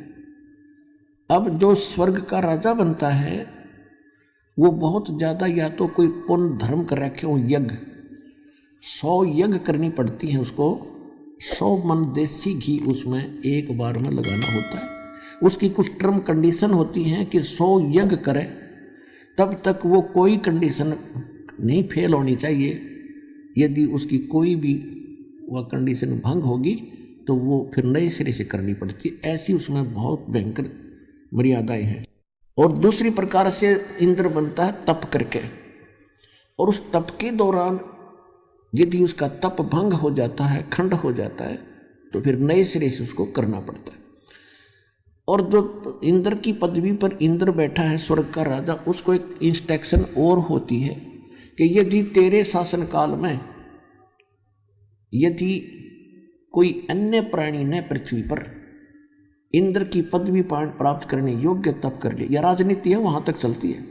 अब जो स्वर्ग का राजा बनता है वो बहुत ज़्यादा या तो कोई पुण्य धर्म कर रखे हो, यज्ञ 100 यज्ञ करनी पड़ती हैं उसको, 100 मन देसी घी उसमें एक बार में लगाना होता है। उसकी कुछ टर्म कंडीशन होती हैं कि 100 यज्ञ करे तब तक वो कोई कंडीशन नहीं फेल होनी चाहिए। यदि उसकी कोई भी वह कंडीशन भंग होगी तो वो फिर नए सिरे से करनी पड़ती। ऐसी उसमें बहुत भयंकर मर्यादाएं हैं। और दूसरी प्रकार से इंद्र बनता है तप करके, और उस तप के दौरान यदि उसका तप भंग हो जाता है, खंड हो जाता है, तो फिर नए सिरे से उसको करना पड़ता है। और जो इंद्र की पदवी पर इंद्र बैठा है स्वर्ग का राजा, उसको एक इंस्ट्रक्शन और होती है कि यदि तेरे शासन काल में यदि कोई अन्य प्राणी ने पृथ्वी पर इंद्र की पदवी प्राप्त करने योग्य तप कर ले, या राजनीति है वहां तक चलती है,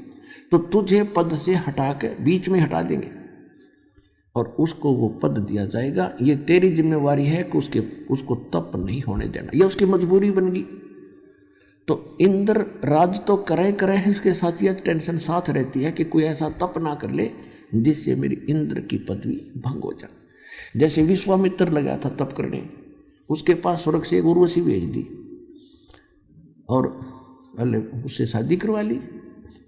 तो तुझे पद से हटा के बीच में हटा देंगे और उसको वो पद दिया जाएगा। ये तेरी जिम्मेवारी है कि उसको तप नहीं होने देना, यह उसकी मजबूरी बन गई। तो इंद्र राज तो करे है, इसके साथ यह टेंशन साथ रहती है कि कोई ऐसा तप ना कर ले जिससे मेरी इंद्र की पदवी भंग हो जाए। जैसे विश्वामित्र लगा था तप करने, उसके पास स्वर्ग से एक उर्वशी भेज दी और अल्ले उससे शादी करवा ली।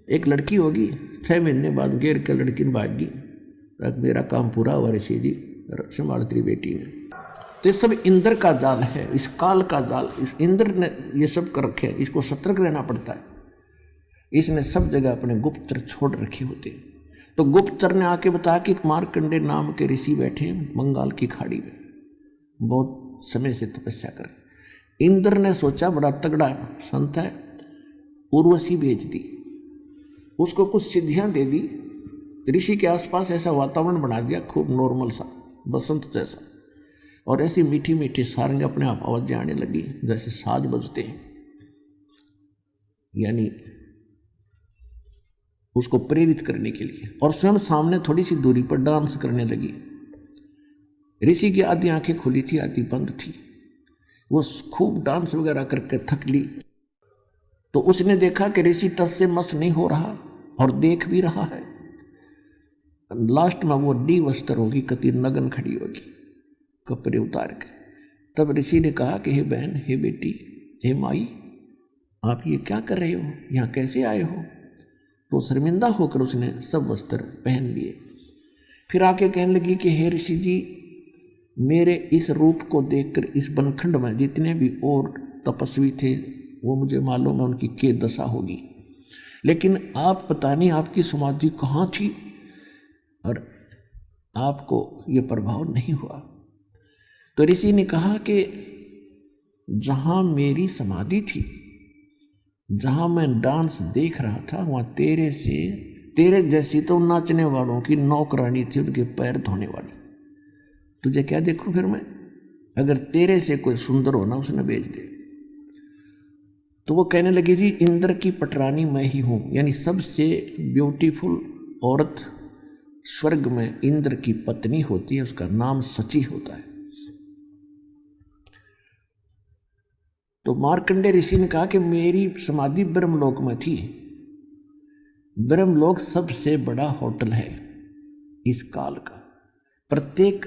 एक लड़की होगी, 6 महीने बाद घेर के लड़की भाग गई, मेरा काम पूरा हुआ ऋषि जी, संभाल तेरी बेटी ने। तो ये सब इंद्र का जाल है, इस काल का जाल, इस इंद्र ने ये सब कर रखे हैं, इसको सतर्क रहना पड़ता है। इसने सब जगह अपने गुप्तचर छोड़ रखे होते हैं। तो गुप्तचर ने आके बताया कि मार्कंडे नाम के ऋषि बैठे हैं बंगाल की खाड़ी में, बहुत समय से तपस्या कर। इंद्र ने सोचा बड़ा तगड़ा संत है, उर्वशी भेज दी, उसको कुछ सिद्धियां दे दी, ऋषि के आसपास ऐसा वातावरण बना दिया खूब नॉर्मल सा, बसंत जैसा, और ऐसी मीठी मीठी सारंग अपने आप आवाजें आने लगी जैसे साज बजते हैं, यानी उसको प्रेरित करने के लिए। और स्वयं सामने थोड़ी सी दूरी पर डांस करने लगी। ऋषि की आधी आंखें खुली थी, आधी बंद थी। वो खूब डांस वगैरह करके थक ली, तो उसने देखा कि ऋषि टस से मस नहीं हो रहा और देख भी रहा है। लास्ट में वो डी वस्त्र होगी, कति नगन खड़ी होगी कपड़े उतार के। तब ऋषि ने कहा कि हे बहन, हे बेटी, हे माई, आप ये क्या कर रहे हो, यहाँ कैसे आए हो? तो शर्मिंदा होकर उसने सब वस्त्र पहन लिए। फिर आके कहने लगी कि हे ऋषि जी, मेरे इस रूप को देखकर इस बनखंड में जितने भी और तपस्वी थे वो मुझे मालूम है उनकी क्या दशा होगी, लेकिन आप पता नहीं आपकी समाधि कहाँ थी और आपको ये प्रभाव नहीं हुआ। तो ऋषि ने कहा कि जहाँ मेरी समाधि थी, जहाँ मैं डांस देख रहा था, वहाँ तेरे जैसी तो नाचने वालों की नौकरानी थी, उनके पैर धोने वाली। तुझे क्या देखूं फिर मैं? अगर तेरे से कोई सुंदर होना उसने भेज दे। तो वो कहने लगी जी, इंद्र की पटरानी मैं ही हूँ, यानी सबसे ब्यूटीफुल औरत स्वर्ग में इंद्र की पत्नी होती है, उसका नाम सची होता है। तो मार्कंडे ऋषि ने कहा कि मेरी समाधि ब्रह्मलोक में थी। ब्रह्मलोक सबसे बड़ा होटल है इस काल का। प्रत्येक,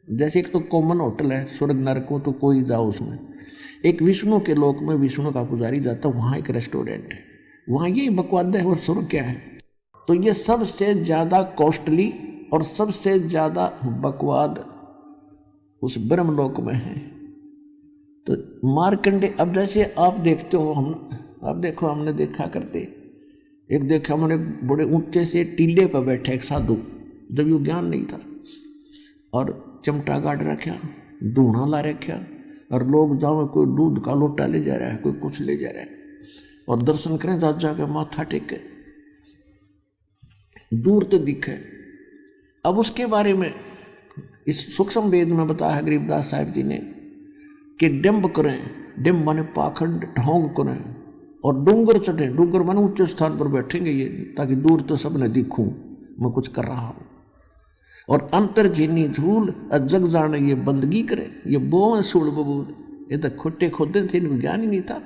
जैसे एक तो कॉमन होटल है स्वर्ग नरक को, तो कोई जाओ उसमें। एक विष्णु के लोक में विष्णु का पुजारी जाता, वहाँ एक रेस्टोरेंट है, वहाँ ये बकवाद है, और स्वर्ग क्या है? तो ये सबसे ज़्यादा कॉस्टली और सबसे ज़्यादा बकवाद उस ब्रह्मलोक में है। तो मार्कंडे, अब जैसे आप देखते हो, अब देखो हमने देखा करते, एक देखा हमने बड़े ऊंचे से टीले पर बैठे एक साधु, जब ये ज्ञान नहीं था, और चिमटा गाड़ रखा, धूना ला रखा, और लोग जाओ कोई दूध का लोटा ले जा रहा है, कोई कुछ ले जा रहा है, और दर्शन करें जा माथा टेके, दूर तो दिखे। अब उसके बारे में इस सूक्ष्म वेद में बताया गरीबदास साहिब जी ने कि डिम्ब करें, डिम्ब माने पाखंड, ढोंग करें, और डूंगर चढ़े, डूंगर माने ऊंचे स्थान पर बैठेंगे ये, ताकि दूर तो सब न दिखूं मैं कुछ कर रहा हूं। और अंतर जीनी झूल जग जाने ये बंदगी करे, ये बों सूल बबूल, ये तो खोटे खोदे थे, इनको ज्ञान ही नहीं था।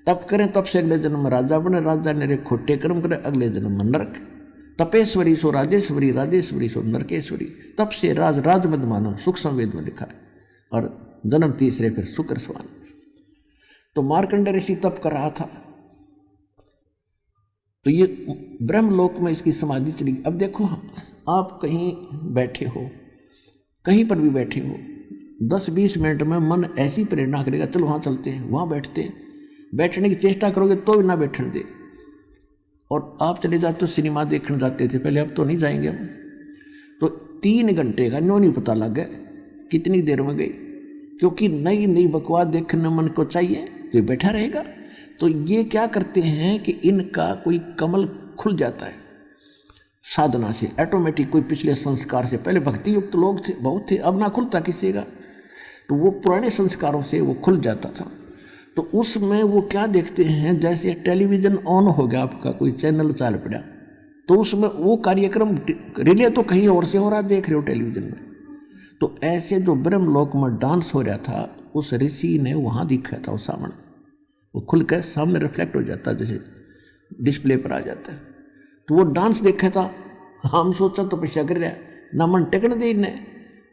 तप करें तप से अगले जन्म में राजा बने, राजा ने खोटे कर्म करे अगले जन्म में नरक। तपेश्वरी सो राजेश्वरी, राजेश्वरी सो नरकेश्वरी, तप से राज राज मद मानो, सुख संवेद में लिखा है। और जन्म तीसरे फिर शुक्र सवान। तो मार्कंडेय ऋषि तप कर रहा था, तो ये ब्रह्मलोक में इसकी समाधि चली। अब देखो आप कहीं बैठे हो, कहीं पर भी बैठे हो, 10-20 मिनट में मन ऐसी प्रेरणा करेगा, चलो वहाँ चलते हैं, वहाँ बैठते हैं। बैठने की चेष्टा करोगे तो भी ना बैठने दे। और आप चले जाते हो, सिनेमा देखने जाते थे पहले, अब तो नहीं जाएंगे हम। तो 3 घंटे का न्यों नहीं पता लग गया कितनी देर में गई, क्योंकि नई नई बकवास देखने मन को चाहिए तो बैठा रहेगा। तो ये क्या करते हैं कि इनका कोई कमल खुल जाता है साधना से ऑटोमेटिक। कोई पिछले संस्कार से, पहले भक्ति युक्त लोग थे, बहुत थे, अब ना खुलता किसी का, तो वो पुराने संस्कारों से वो खुल जाता था। तो उसमें वो क्या देखते हैं, जैसे टेलीविज़न ऑन हो गया आपका, कोई चैनल चाल पड़ा, तो उसमें वो कार्यक्रम रिले तो कहीं और से हो रहा, देख रहे हो टेलीविज़न में। तो ऐसे जो ब्रह्मलोक में डांस हो रहा था, उस ऋषि ने वहाँ देखा था, वो सामने वो खुल कर सामने रिफ्लेक्ट हो जाता, जैसे डिस्प्ले पर आ जाता है। तो वो डांस देखा था, हम सोचा तपस्या कर रहा है, ना मन टेकने दे इन्हें।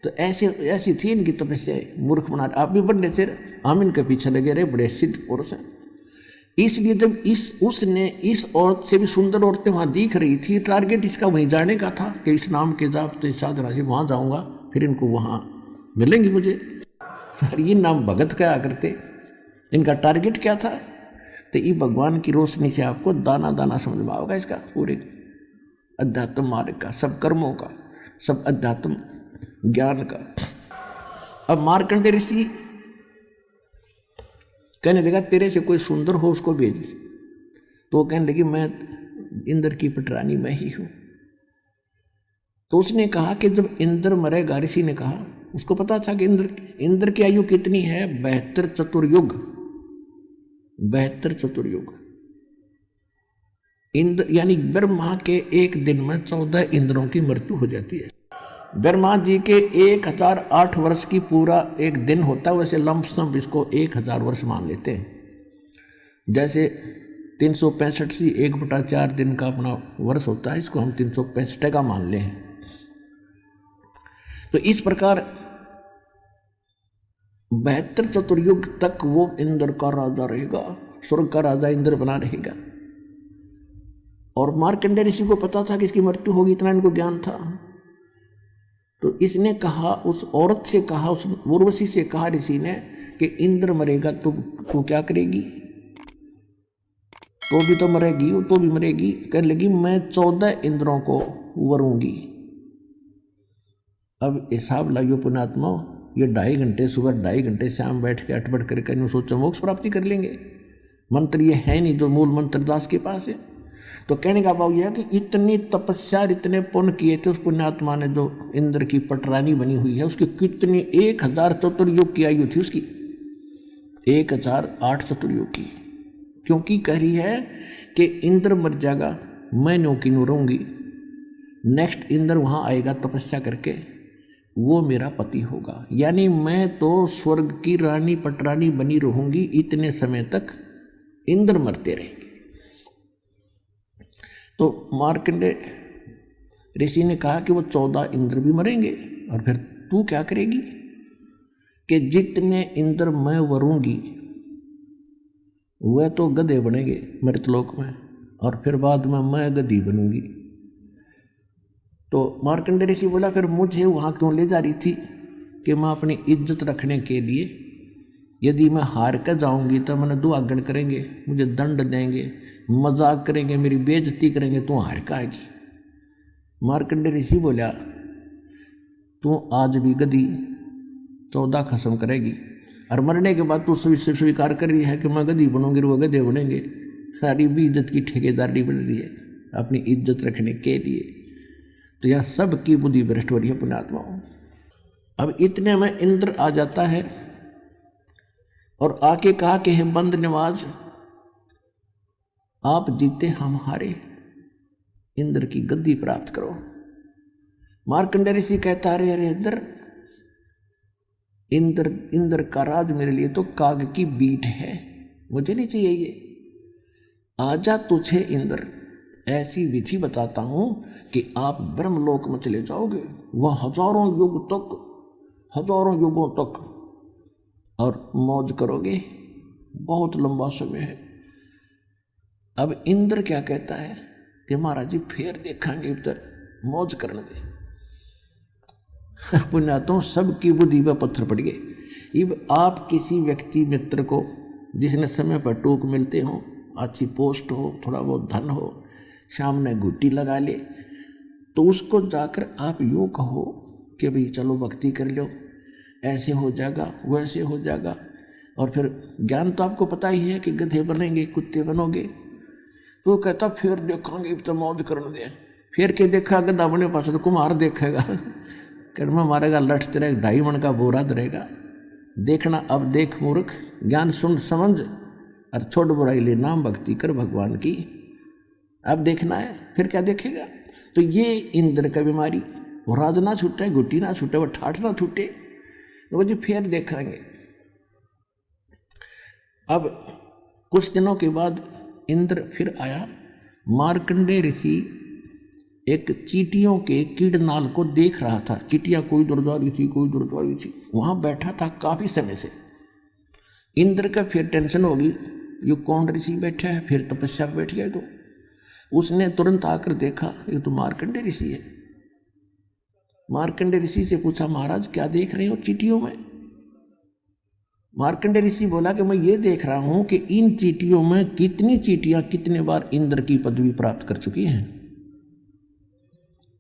तो ऐसी थी इनकी तपस्या, मूर्ख बना। आप भी बड़े थे, हम इनके पीछे लगे रहे, बड़े सिद्ध पुरुष हैं। इसलिए जब उसने इस औरत से भी सुंदर औरतें वहाँ दिख रही थी, टारगेट इसका वहीं जाने का था कि इस नाम के जाप तो इस साधना से वहाँ जाऊँगा, फिर इनको वहाँ मिलेंगी मुझे। और ये नाम भगत क्या करते, इनका टारगेट क्या था। तो ये भगवान की रोशनी से आपको दाना दाना समझ में आओगा इसका पूरे अध्यात्म मार्ग का, सब कर्मों का, सब अध्यात्म ज्ञान का। अब मार्कंडेय ऋषि कहने लगा तेरे से कोई सुंदर हो उसको भेज। तो वो कहने लगी मैं इंद्र की पटरानी मैं ही हूं। तो उसने कहा कि जब इंद्र मरेगा, ऋषि ने कहा, उसको पता था कि इंद्र की आयु कितनी है, 72 चतुर्युग। 72 चतुर्युग इंद्र, यानी ब्रह्मा के एक दिन में 14 इंद्रों की मृत्यु हो जाती है। ब्रह्मा जी के 1008 वर्ष की पूरा एक दिन होता है, वैसे लमसम इसको 1000 वर्ष मान लेते हैं। जैसे 365 से 1/4 दिन का अपना वर्ष होता है, इसको हम 365 का मान लें। तो इस प्रकार 72 चतुर्युग तक वो इंद्र का राजा रहेगा, स्वर्ग का राजा इंद्र बना रहेगा। और मार्कंडेय ऋषि को पता था कि इसकी मृत्यु होगी, इतना इनको ज्ञान था। तो इसने कहा, उस औरत से कहा, उस उर्वशी से कहा ऋषि ने कि इंद्र मरेगा तू क्या करेगी, तो भी तो मरेगी, तो भी मरेगी। कहने लगी मैं 14 इंद्रों को वरूंगी। अब हिसाब लाइयो पुण्यात्मा, ये 2.5 घंटे सुबह 2.5 घंटे शाम बैठ के अटपट करके सोचो मोक्ष प्राप्ति कर लेंगे। मंत्र ये है नहीं जो मूल मंत्र दास के पास है। तो कहने का भाव यह है कि इतनी तपस्या, इतने पुण्य किए थे उस पुण्यात्मा ने, जो इंद्र की पटरानी बनी हुई है, उसकी कितनी 1000 चतुर्युग की आयु थी उसकी, 1008 चतुर्युग की। क्योंकि कह रही है कि इंद्र मर जाएगा, मैं नो की नो रहूंगी, नेक्स्ट इंद्र वहां आएगा तपस्या करके, वो मेरा पति होगा। यानी मैं तो स्वर्ग की रानी पटरानी बनी रहूंगी, इतने समय तक इंद्र मरते रहेंगे। तो मार्कंडेय ऋषि ने कहा कि वो 14 इंद्र भी मरेंगे, और फिर तू क्या करेगी कि जितने इंद्र मैं वरूंगी वह तो गधे बनेंगे मृतलोक में, और फिर बाद में मैं गधी बनूंगी। तो मार्कंडेय ऋषि बोला फिर मुझे वहाँ क्यों ले जा रही थी, कि मैं अपनी इज्जत रखने के लिए, यदि मैं हार कर जाऊंगी तो मैंने दुआगन करेंगे, मुझे दंड देंगे, मजाक करेंगे, मेरी बेइज्जती करेंगे, तू हार का आएगी। मार्कंडेय ऋषि बोला तू आज भी गधी 14 खत्म करेगी, और मरने के बाद तू स्वीकार कर रही है कि मैं गधी बनूंगी, वो गधे बनेंगे। सारी भी इज्जत की ठेकेदारी बन रही है अपनी इज्जत रखने के लिए। तो यह सब की बुद्धि भ्रष्ट हो रही है पुण्यात्माओं। अब इतने में इंद्र आ जाता है और आके कहा कि हे बंद निवाज, आप जीते हम हारे, इंद्र की गद्दी प्राप्त करो। मार्कंडेय ऋषि कहता अरे अरे इंद्र इंद्र का राज मेरे लिए तो काग की बीट है, मुझे नहीं चाहिए ये। आजा तुझे इंद्र ऐसी विधि बताता हूं कि आप ब्रह्मलोक में चले जाओगे, वह हजारों युगों तक और मौज करोगे, बहुत लंबा समय है। अब इंद्र क्या कहता है कि महाराज जी फिर देखेंगे, इधर मौज करने दे। पुण्यात्मा सबकी बुद्धि पर पत्थर पड़ गए। अब आप किसी व्यक्ति मित्र को जिसने समय पर टूक मिलते हो, अच्छी पोस्ट हो, थोड़ा बहुत धन हो, सामने घुट्टी लगा ले, तो उसको जाकर आप यूँ कहो कि भाई चलो भक्ति कर लो, ऐसे हो जाएगा वैसे हो जाएगा। और फिर ज्ञान तो आपको पता ही है कि गधे बनेंगे कुत्ते बनोगे। तो वो कहता फिर देखेंगे तो मौज करने दे। फिर के देखा गधा बने पास तो कुम्हार देखेगा, कर्मा मारेगा, लठ तेरा 2.5 मन का बोरा धरेगा। देखना अब देख मूर्ख, ज्ञान सुन समझ और छोड़ बुराई ले, नाम भक्ति कर भगवान की। अब देखना है, फिर क्या देखेगा। तो ये इंद्र का बीमारी, वो राज ना छूटे, गुट्टी ना छूटे, वो ठाठ ना छूटे, तो जी फिर देखेंगे। अब कुछ दिनों के बाद इंद्र फिर आया। मार्कंडेय ऋषि एक चींटियों के कीड़नाल को देख रहा था। चींटियां कोई दूर जा रही थी, कोई दूर जा रही थी, वहां बैठा था काफी समय से। इंद्र का फिर टेंशन होगी, ये कौन ऋषि बैठा है, फिर तपस्या पर बैठ गया। तो उसने तुरंत आकर देखा ये तो मार्कंडेय ऋषि है। मार्कंडेय ऋषि से पूछा महाराज क्या देख रहे हो चींटियों में। मार्कंडेय ऋषि बोला कि मैं ये देख रहा हूं कि इन चींटियों में कितनी चींटियां कितने बार इंद्र की पदवी प्राप्त कर चुकी हैं।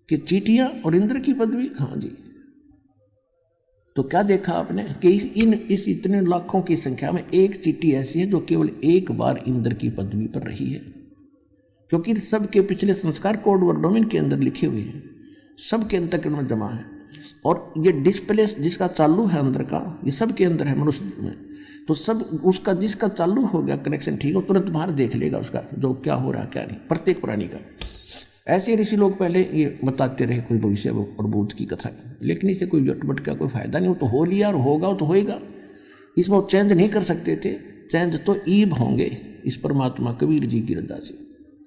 कि चींटियां और इंद्र की पदवी, हाँ जी। तो क्या देखा आपने कि इस इतने लाखों की संख्या में एक चींटी ऐसी है जो केवल एक बार इंद्र की पदवी पर रही है। क्योंकि सबके पिछले संस्कार कोड वर्णों के अंदर लिखे हुए हैं, सबके अंतःकरण में जमा है। और ये डिस्प्ले जिसका चालू है अंदर का, ये सबके अंदर है मनुष्य में। तो सब उसका जिसका चालू हो गया कनेक्शन ठीक हो, तुरंत बाहर देख लेगा उसका जो क्या हो रहा है क्या नहीं, प्रत्येक प्राणी का। ऐसे ऋषि लोग पहले ये बताते रहे कोई भविष्य और भूत की कथा, लेकिन इससे कोई जटमट का कोई फायदा नहीं हो। तो हो लिया और होगा तो होएगा, इसमें वो चेंज नहीं कर सकते थे। चेंज तो ईब होंगे इस परमात्मा कबीर जी की रजा से,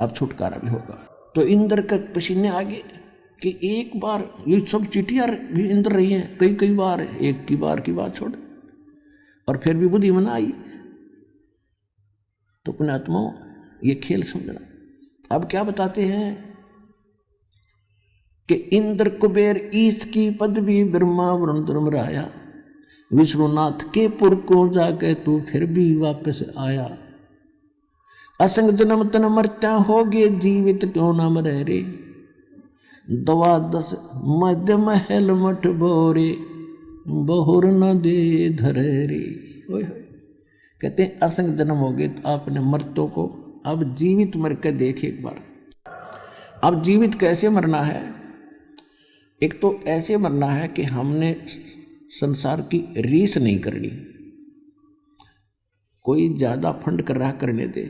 अब छुटकारा भी होगा। तो इंद्र का पसीने आगे कि एक बार ये सब चींटियां भी इंद्र रही हैं कई बार, एक की बात छोड़, और फिर भी बुद्धि मना आई। तो पुण्यात्माओं ये खेल समझना। अब क्या बताते हैं कि इंद्र कुबेर ईश की पदवी ब्रह्मा वरुण धर्मराया, विष्णुनाथ के पुर को जाके तू फिर भी वापस आया। असंग जन्म तन मरता होगे जीवित क्यों न मरे रे, 12 मध्य महल मठ बोरे बहुर न दे धरे रे। कहते हैं असंग जन्म हो गए तो आपने मर्तों को अब जीवित मर कर देखे एक बार। अब जीवित कैसे मरना है, एक तो ऐसे मरना है कि हमने संसार की रीस नहीं करनी। कोई ज्यादा फंड कर रहा करने दे,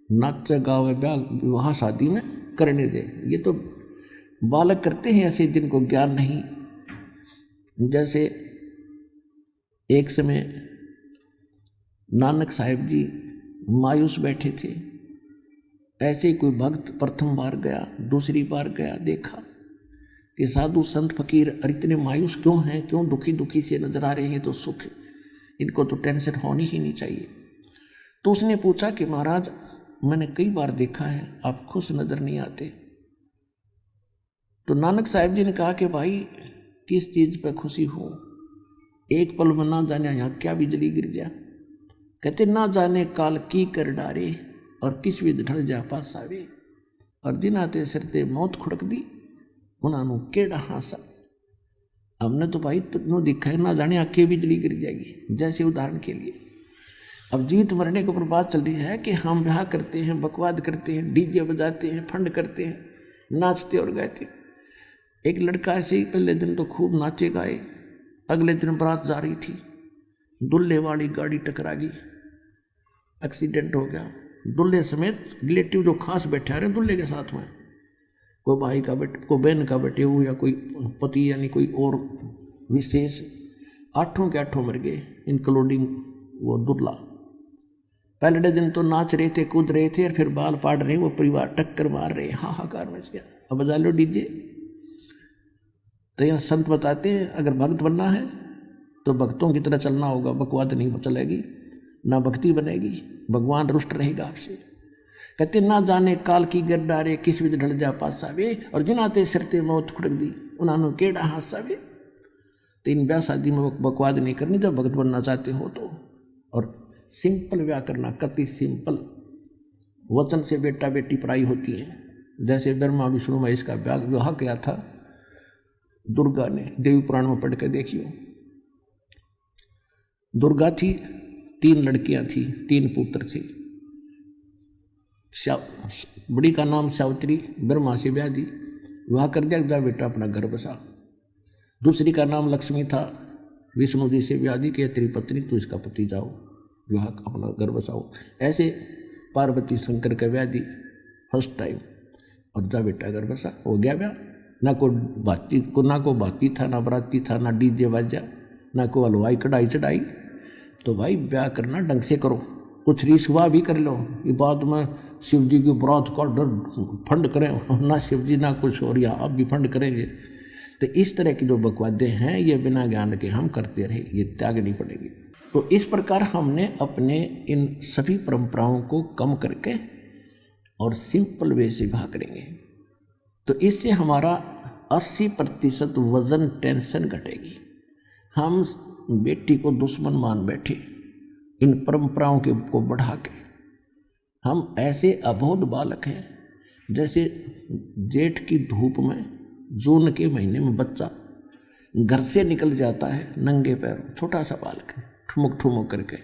नाच गावे ब्याह विवाह शादी में करने दे। ये तो बालक करते हैं ऐसे जिनको ज्ञान नहीं। जैसे एक समय नानक साहिब जी मायूस बैठे थे, ऐसे ही कोई भक्त प्रथम बार गया, दूसरी बार गया, देखा कि साधु संत फकीर इतने मायूस क्यों हैं, क्यों दुखी दुखी से नजर आ रहे हैं, तो सुख, इनको तो टेंशन होनी ही नहीं चाहिए। तो उसने पूछा कि महाराज मैंने कई बार देखा है आप खुश नजर नहीं आते। तो नानक साहिब जी ने कहा कि भाई किस चीज पे खुशी हो, एक पल में ना जाने यहाँ क्या बिजली गिर जा। कहते ना जाने काल की कर डारे और किस विध ढल जा पास आवे, और दिन आते सिरते मौत खुड़क दी उन्होंने केड़ा हासा। हमने तो भाई तुम दिखा है ना जाने आके बिजली गिर जाएगी। जैसे उदाहरण के लिए अब जीवित मरने के ऊपर बात चल रही है कि हम ब्याह करते हैं, बकवाद करते हैं, डीजे बजाते हैं, फंड करते हैं, नाचते और गाते। एक लड़का ऐसे ही पहले दिन तो खूब नाचे गाए, अगले दिन बारात जा रही थी, दुल्हे वाली गाड़ी टकरा गई, एक्सीडेंट हो गया। दुल्हे समेत रिलेटिव जो खास बैठे आ रहे दुल्हे के साथ में, कोई भाई का बेटे, कोई बहन का बेटे हो, या कोई पति यानी कोई और विशेष, 8 के 8 मर गए, इंक्लूडिंग वो दुर्ला। पहले दिन तो नाच रहे थे, कूद रहे थे, और फिर बाल पाड़ रहे, वो परिवार टक्कर मार रहे, हाहाकार मच गया। अब बजा लो डीजे। तो यहाँ संत बताते हैं अगर भक्त बनना है तो भक्तों की तरह चलना होगा, बकवाद नहीं चलेगी, ना भक्ति बनेगी, भगवान रुष्ट रहेगा आपसे। कहते ना जाने काल की गड्डारे किस विध ढल जा पासा वे, और जिनाते सिरते मौत खुड़क दी उन्होंने केड़ा हादसा वे। तो इन ब्याह शादी में बकवाद नहीं करनी जब भक्त बनना चाहते हो तो। और सिंपल ब्याह करना, कति सिंपल। वचन से बेटा बेटी पढ़ाई होती है। जैसे ब्रह्मा विष्णु महेश का विवाह किया था दुर्गा ने, देवी पुराण में पढ़ के देखियो। दुर्गा थी, 3 लड़कियां थी, 3 पुत्र थे। बड़ी का नाम सावित्री, ब्रह्मा से ब्याह दी, विवाह कर दिया, जा बेटा अपना घर बसा। दूसरी का नाम लक्ष्मी था, विष्णु जी से ब्याह दी कि तेरी पत्नी, तू इसका पति जाओ, विवाह अपना घर बसाओ। ऐसे पार्वती शंकर का ब्याह दी फर्स्ट टाइम, और जा बेटा घर बसा, हो गया ब्याह। ना कोई बाती था, ना बराती था, ना डीजे बाजा, ना कोई हलवाई कढ़ाई चढ़ाई। तो भाई ब्याह करना ढंग से करो, कुछ रीसुआ भी कर लो। ये बाद में शिव जी की बरात का फंड करें, ना शिव जी ना कुछ और, या आप भी फंड करेंगे। तो इस तरह की जो बकवादे हैं ये बिना ज्ञान के हम करते रहे, ये त्यागनी पड़ेगी। तो इस प्रकार हमने अपने इन सभी परंपराओं को कम करके और सिंपल वे से विवाह करेंगे, तो इससे हमारा 80% वजन टेंशन घटेगी। हम बेटी को दुश्मन मान बैठे इन परंपराओं के को बढ़ा के। हम ऐसे अबोध बालक हैं, जैसे जेठ की धूप में जून के महीने में बच्चा घर से निकल जाता है नंगे पैर, छोटा सा बालक है, ठुमुक ठुमुक करके,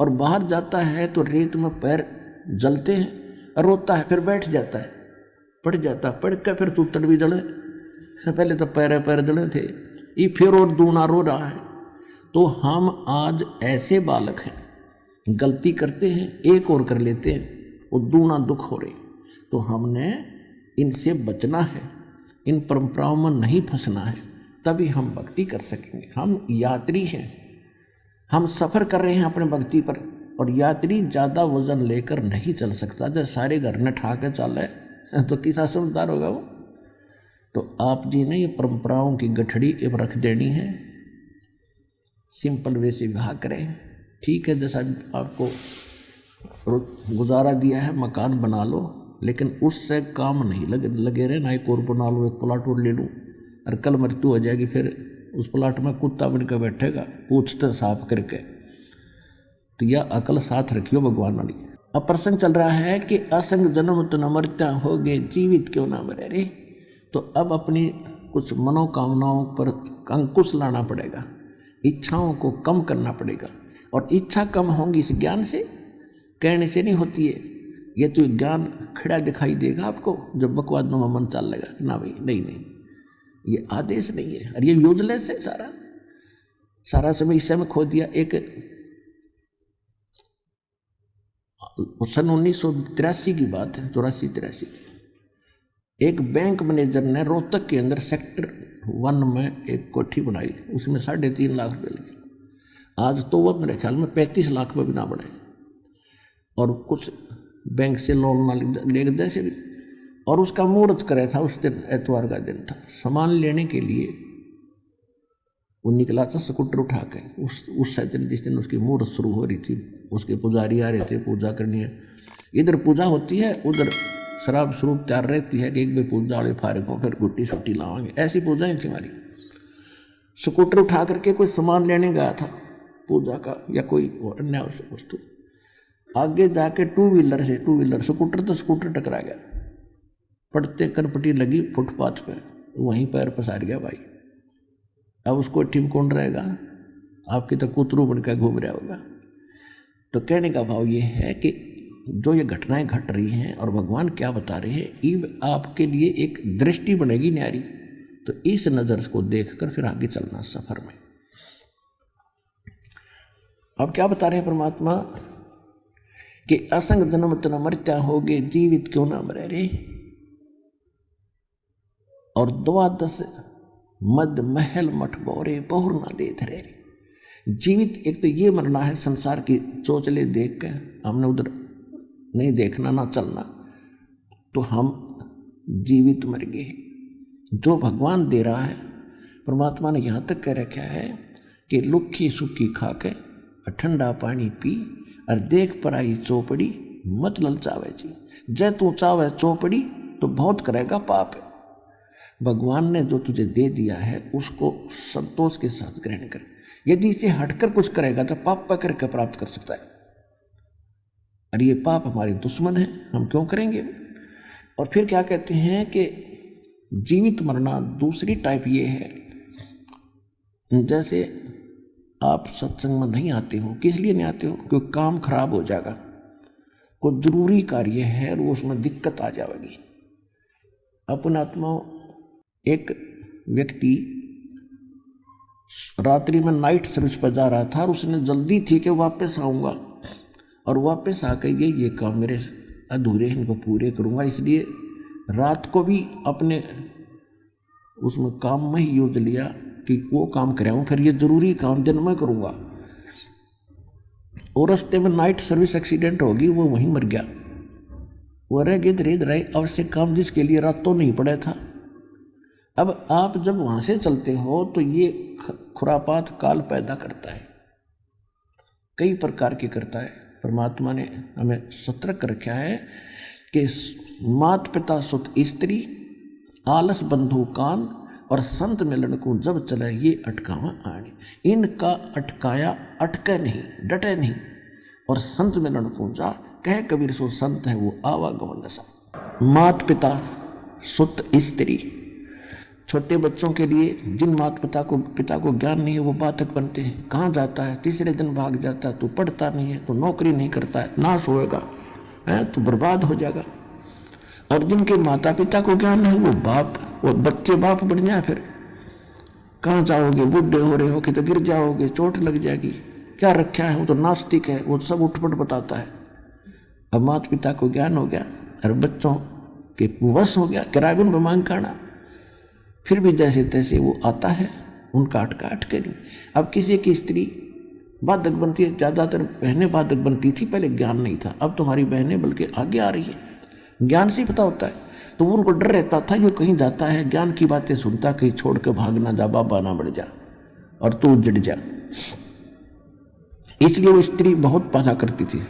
और बाहर जाता है तो रेत में पैर जलते हैं, रोता है, फिर बैठ जाता है, पड़ जाता, पड़ कर फिर सूतड़ भी जले, पहले तो पैर जले थे, ये फिर और दूना रो रहा है। तो हम आज ऐसे बालक हैं, गलती करते हैं, एक और कर लेते हैं, वो दूना दुख हो रहे। तो हमने इनसे बचना है, इन परंपराओं में नहीं फंसना है, तभी हम भक्ति कर सकेंगे। हम यात्री हैं, हम सफ़र कर रहे हैं अपने भक्ति पर, और यात्री ज़्यादा वजन लेकर नहीं चल सकता। जब सारे घर ने ठा के चल रहे तो किसा समझदार होगा वो। तो आप जी ने ये परंपराओं की गठड़ी अब रख देनी है, सिंपल वे से विवाह करें। ठीक है, जैसा आपको गुजारा दिया है, मकान बना लो, लेकिन उससे काम नहीं लगे रहे। ना एक और बना लो, एक प्लाट और ले लूँ, और कल मृत्यु हो जाएगी, फिर उस प्लाट में कुत्ता बन कर बैठेगा पूछते साफ करके। तो यह अकल साथ रखियो भगवान वाली। अब प्रसंग चल रहा है कि असंग जन्म तो न मरता हो गए, जीवित क्यों ना मरे रे। तो अब अपनी कुछ मनोकामनाओं पर अंकुश लाना पड़ेगा, इच्छाओं को कम करना पड़ेगा। और इच्छा कम होंगी इस ज्ञान से, कहने से नहीं होती है। ये तो ज्ञान खड़ा दिखाई देगा आपको जब बकवाद में मन चल लेगा ना भाई, नहीं, ये आदेश नहीं है, और ये यूजलेस है। सारा समय इस समय खो दिया। एक सन 1983 की बात है, 84-83 की, एक बैंक मैनेजर ने रोहतक के अंदर सेक्टर 1 में एक कोठी बनाई, उसमें 3.5 लाख रुपये लगे। आज तो वो मेरे ख्याल में 35 लाख में भी ना बने, और कुछ बैंक से लोन ना ले जैसे भी। और उसका मुहूर्त करे था उस दिन, एतवार का दिन था। सामान लेने के लिए वो निकला था स्कूटर उठा के। उस दिन जिस दिन उसकी मुहूर्त शुरू हो रही थी, उसके पुजारी आ रहे थे, पूजा करनी है। इधर पूजा होती है, उधर शराब स्वरूप तैयार रहती है कि एक भी पूजा वाले फारे को फिर गुट्टी छुट्टी लावांगे। ऐसी पूजाएं थी हमारी। स्कूटर उठा करके कोई सामान लेने गया था पूजा का या कोई अन्य वस्तु। आगे जाके टू व्हीलर स्कूटर टकरा गया, पड़ते करपटी लगी फुटपाथ पे, वहीं पैर पसार गया भाई। अब उसको टीम कौन रहेगा? आपकी तो कुतरू बनकर घूम रहा होगा। तो कहने का भाव ये है कि जो ये घटनाएं घट रही हैं और भगवान क्या बता रहे हैं, ये आपके लिए एक दृष्टि बनेगी न्यारी। तो इस नज़र को देखकर फिर आगे चलना सफर में। अब क्या बता रहे हैं परमात्मा कि असंग जन्म तना मरत्या होगे, जीवित क्यों ना मरे रे। और 12 मद महल मठ बोरे बहुर ना दे धरे। जीवित एक तो ये मरना है, संसार की चोचले देख के हमने उधर नहीं देखना ना चलना, तो हम जीवित मर गए। जो भगवान दे रहा है, परमात्मा ने यहाँ तक कह रखा है कि लुक्खी सुक्खी खा के ठंडा पानी पी और देख पर आई चौपड़ी मत ललचावे जी। जय तू चावे चौपड़ी तो बहुत करेगा पाप है। भगवान ने जो तुझे दे दिया है उसको संतोष के साथ ग्रहण कर। यदि इसे हटकर कुछ करेगा तो पाप पकड़ कर प्राप्त कर सकता है, और ये पाप हमारे दुश्मन है, हम क्यों करेंगे। और फिर क्या कहते हैं कि जीवित मरना दूसरी टाइप ये है, जैसे आप सत्संग में नहीं आते हो, किस लिए नहीं आते हो, क्योंकि काम खराब हो जाएगा, कोई जरूरी कार्य है और उसमें दिक्कत आ जाएगी। अपना आत्मा एक व्यक्ति रात्रि में नाइट सर्विस पर जा रहा था और उसने जल्दी थी कि वापस आऊँगा, और वापस आकर ये काम मेरे अधूरे इनको पूरे करूँगा, इसलिए रात को भी अपने उसमें काम में ही यूज लिया कि वो काम कराऊँ, फिर ये ज़रूरी काम दिन में करूँगा। और रास्ते में नाइट सर्विस एक्सीडेंट होगी, वो वहीं मर गया। वो रह गए धीरे धीरे आवश्यक काम जिसके लिए रातों नहीं पड़ा था। अब आप जब वहाँ से चलते हो तो ये खुरापात काल पैदा करता है, कई प्रकार के करता है। परमात्मा ने हमें सतर्क रखा है कि मात पिता सुत स्त्री आलस बंधु कान और संत मिलन को जब चले ये अटकावा आने। इनका अटकाया अटके नहीं, डटे नहीं, और संत मिलन को जा कह कबीर सो संत है वो आवागमन दशा। मात पिता सुत स्त्री, छोटे बच्चों के लिए जिन माता पिता को ज्ञान नहीं है वो बातक बनते हैं। कहाँ जाता है, तीसरे दिन भाग जाता है, तो पढ़ता नहीं है, तो नौकरी नहीं करता है, नाश होएगा, है तो बर्बाद हो जाएगा। और जिनके माता पिता को ज्ञान है वो बच्चे बाप बन जाए, फिर कहाँ जाओगे, बूढ़े हो रहे हो कि तो गिर जाओगे, चोट लग जाएगी, क्या रखा है, वो तो नास्तिक है, वो सब उठपट बताता है। अब माता पिता को ज्ञान हो गया और बच्चों के वश हो गया, किरागुन बमांग करना, फिर भी जैसे तैसे वो आता है, उनका अटके नहीं। अब किसी की स्त्री बाधक बनती है, ज़्यादातर बहनें बाधक बनती थी, पहले ज्ञान नहीं था, अब तुम्हारी बहनें बल्कि आगे आ रही है, ज्ञान से पता होता है। तो वो उनको डर रहता था, जो कहीं जाता है ज्ञान की बातें सुनता, कहीं छोड़ कर भाग ना जा, बाबा ना बढ़ जा और तू जड़ जा, इसलिए वो स्त्री बहुत बाधा करती थी।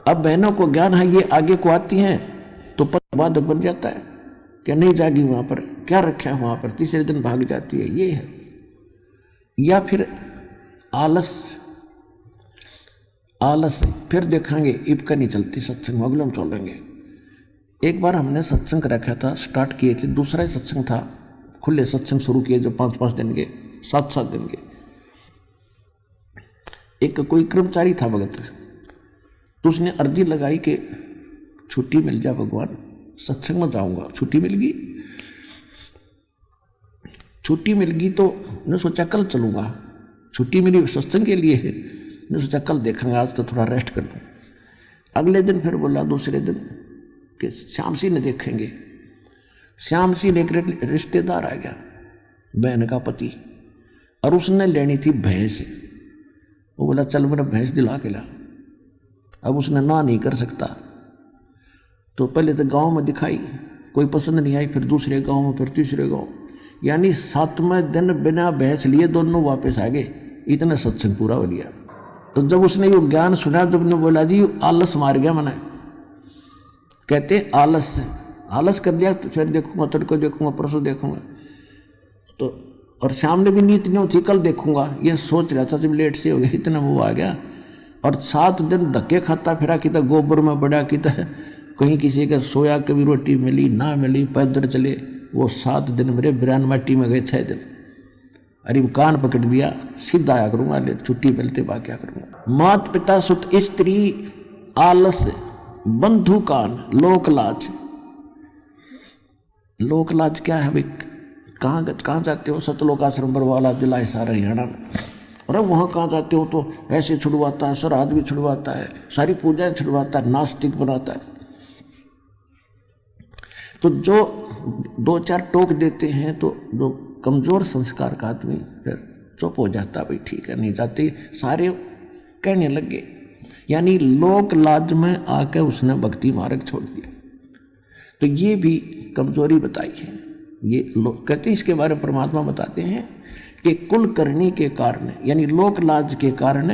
अब बहनों को ज्ञान है, ये आगे को आती हैं तो बाधक बन जाता है, क्या नहीं जाएगी वहाँ पर, क्या रखा है वहाँ पर, तीसरे दिन भाग जाती है, ये है। या फिर आलस फिर देखेंगे इबका नहीं चलती सत्संग, अगले हम चलेंगे। एक बार हमने सत्संग रखा था, स्टार्ट किए थे, दूसरा ही सत्संग था, खुले सत्संग शुरू किए जो 5-5 दिन के, 7-7 दिन के। एक कोई कर्मचारी था भगत, तो उसने अर्जी लगाई कि छुट्टी मिल जाए भगवान, सत्संग में जाऊंगा। छुट्टी मिल गई तो मैंने सोचा कल चलूँगा, छुट्टी मिली सत्संग के लिए है, मैंने सोचा कल देखेंगे, आज तो थोड़ा रेस्ट कर लूँ। अगले दिन फिर बोला, दूसरे दिन कि श्याम सिंह ने देखेंगे। श्याम सिंह एक रिश्तेदार आ गया, बहन का पति, और उसने लेनी थी भैंस। वो बोला चल मेरा भैंस दिला के ला। अब उसने ना नहीं कर सकता, तो पहले तो गांव में दिखाई, कोई पसंद नहीं आई, फिर दूसरे गांव में, फिर तीसरे गांव, यानी 7वें दिन बिना भैंस लिए दोनों वापस आ गए, इतना सत्संग पूरा हो लिया। तो जब उसने ये ज्ञान सुना, जब ने बोला जी आलस मार गया मैंने, कहते आलस कर दिया, तो फिर देखूंगा, तड़को देखूंगा, परसों देखूंगा, तो और शाम ने भी नींद नहीं थी, कल देखूंगा, ये सोच रहा था। जब लेट से हो गया, इतना वो आ गया, और 7 दिन धक्के खाता फिरा, कि तो गोबर में बढ़ा, कि तो कहीं किसी का सोया, कभी रोटी मिली ना मिली, पैदल चले। वो 7 दिन मेरे बिरान माटी में गए, 6 दिन। अरे कान पकड़ दिया, सीधा आया करूँगा, ले छुट्टी मिलते बाकी क्या करूँगा। मात पिता सुत स्त्री आलस बंधु कान लोकलाज क्या है भाई, कहाँ जाते हो, सतलोक आश्रम बरवाला जिला हिसार हरियाणा में, और अब वहाँ कहाँ जाते हो तो ऐसे छुड़वाता है, श्राद्ध भी छुड़वाता है, सारी पूजाएं छुड़वाता है, नास्तिक बनाता है। तो जो दो चार टोक देते हैं तो जो कमज़ोर संस्कार का आदमी फिर चुप हो जाता, भाई ठीक है नहीं जाते, सारे कहने लगे। यानी लोक लाज में आकर उसने भक्ति मार्ग छोड़ दिया। तो ये भी कमजोरी बताई है। ये लोग कहते हैं, इसके बारे में परमात्मा बताते हैं कि कुल करनी के कारण, यानी लोक लाज के कारण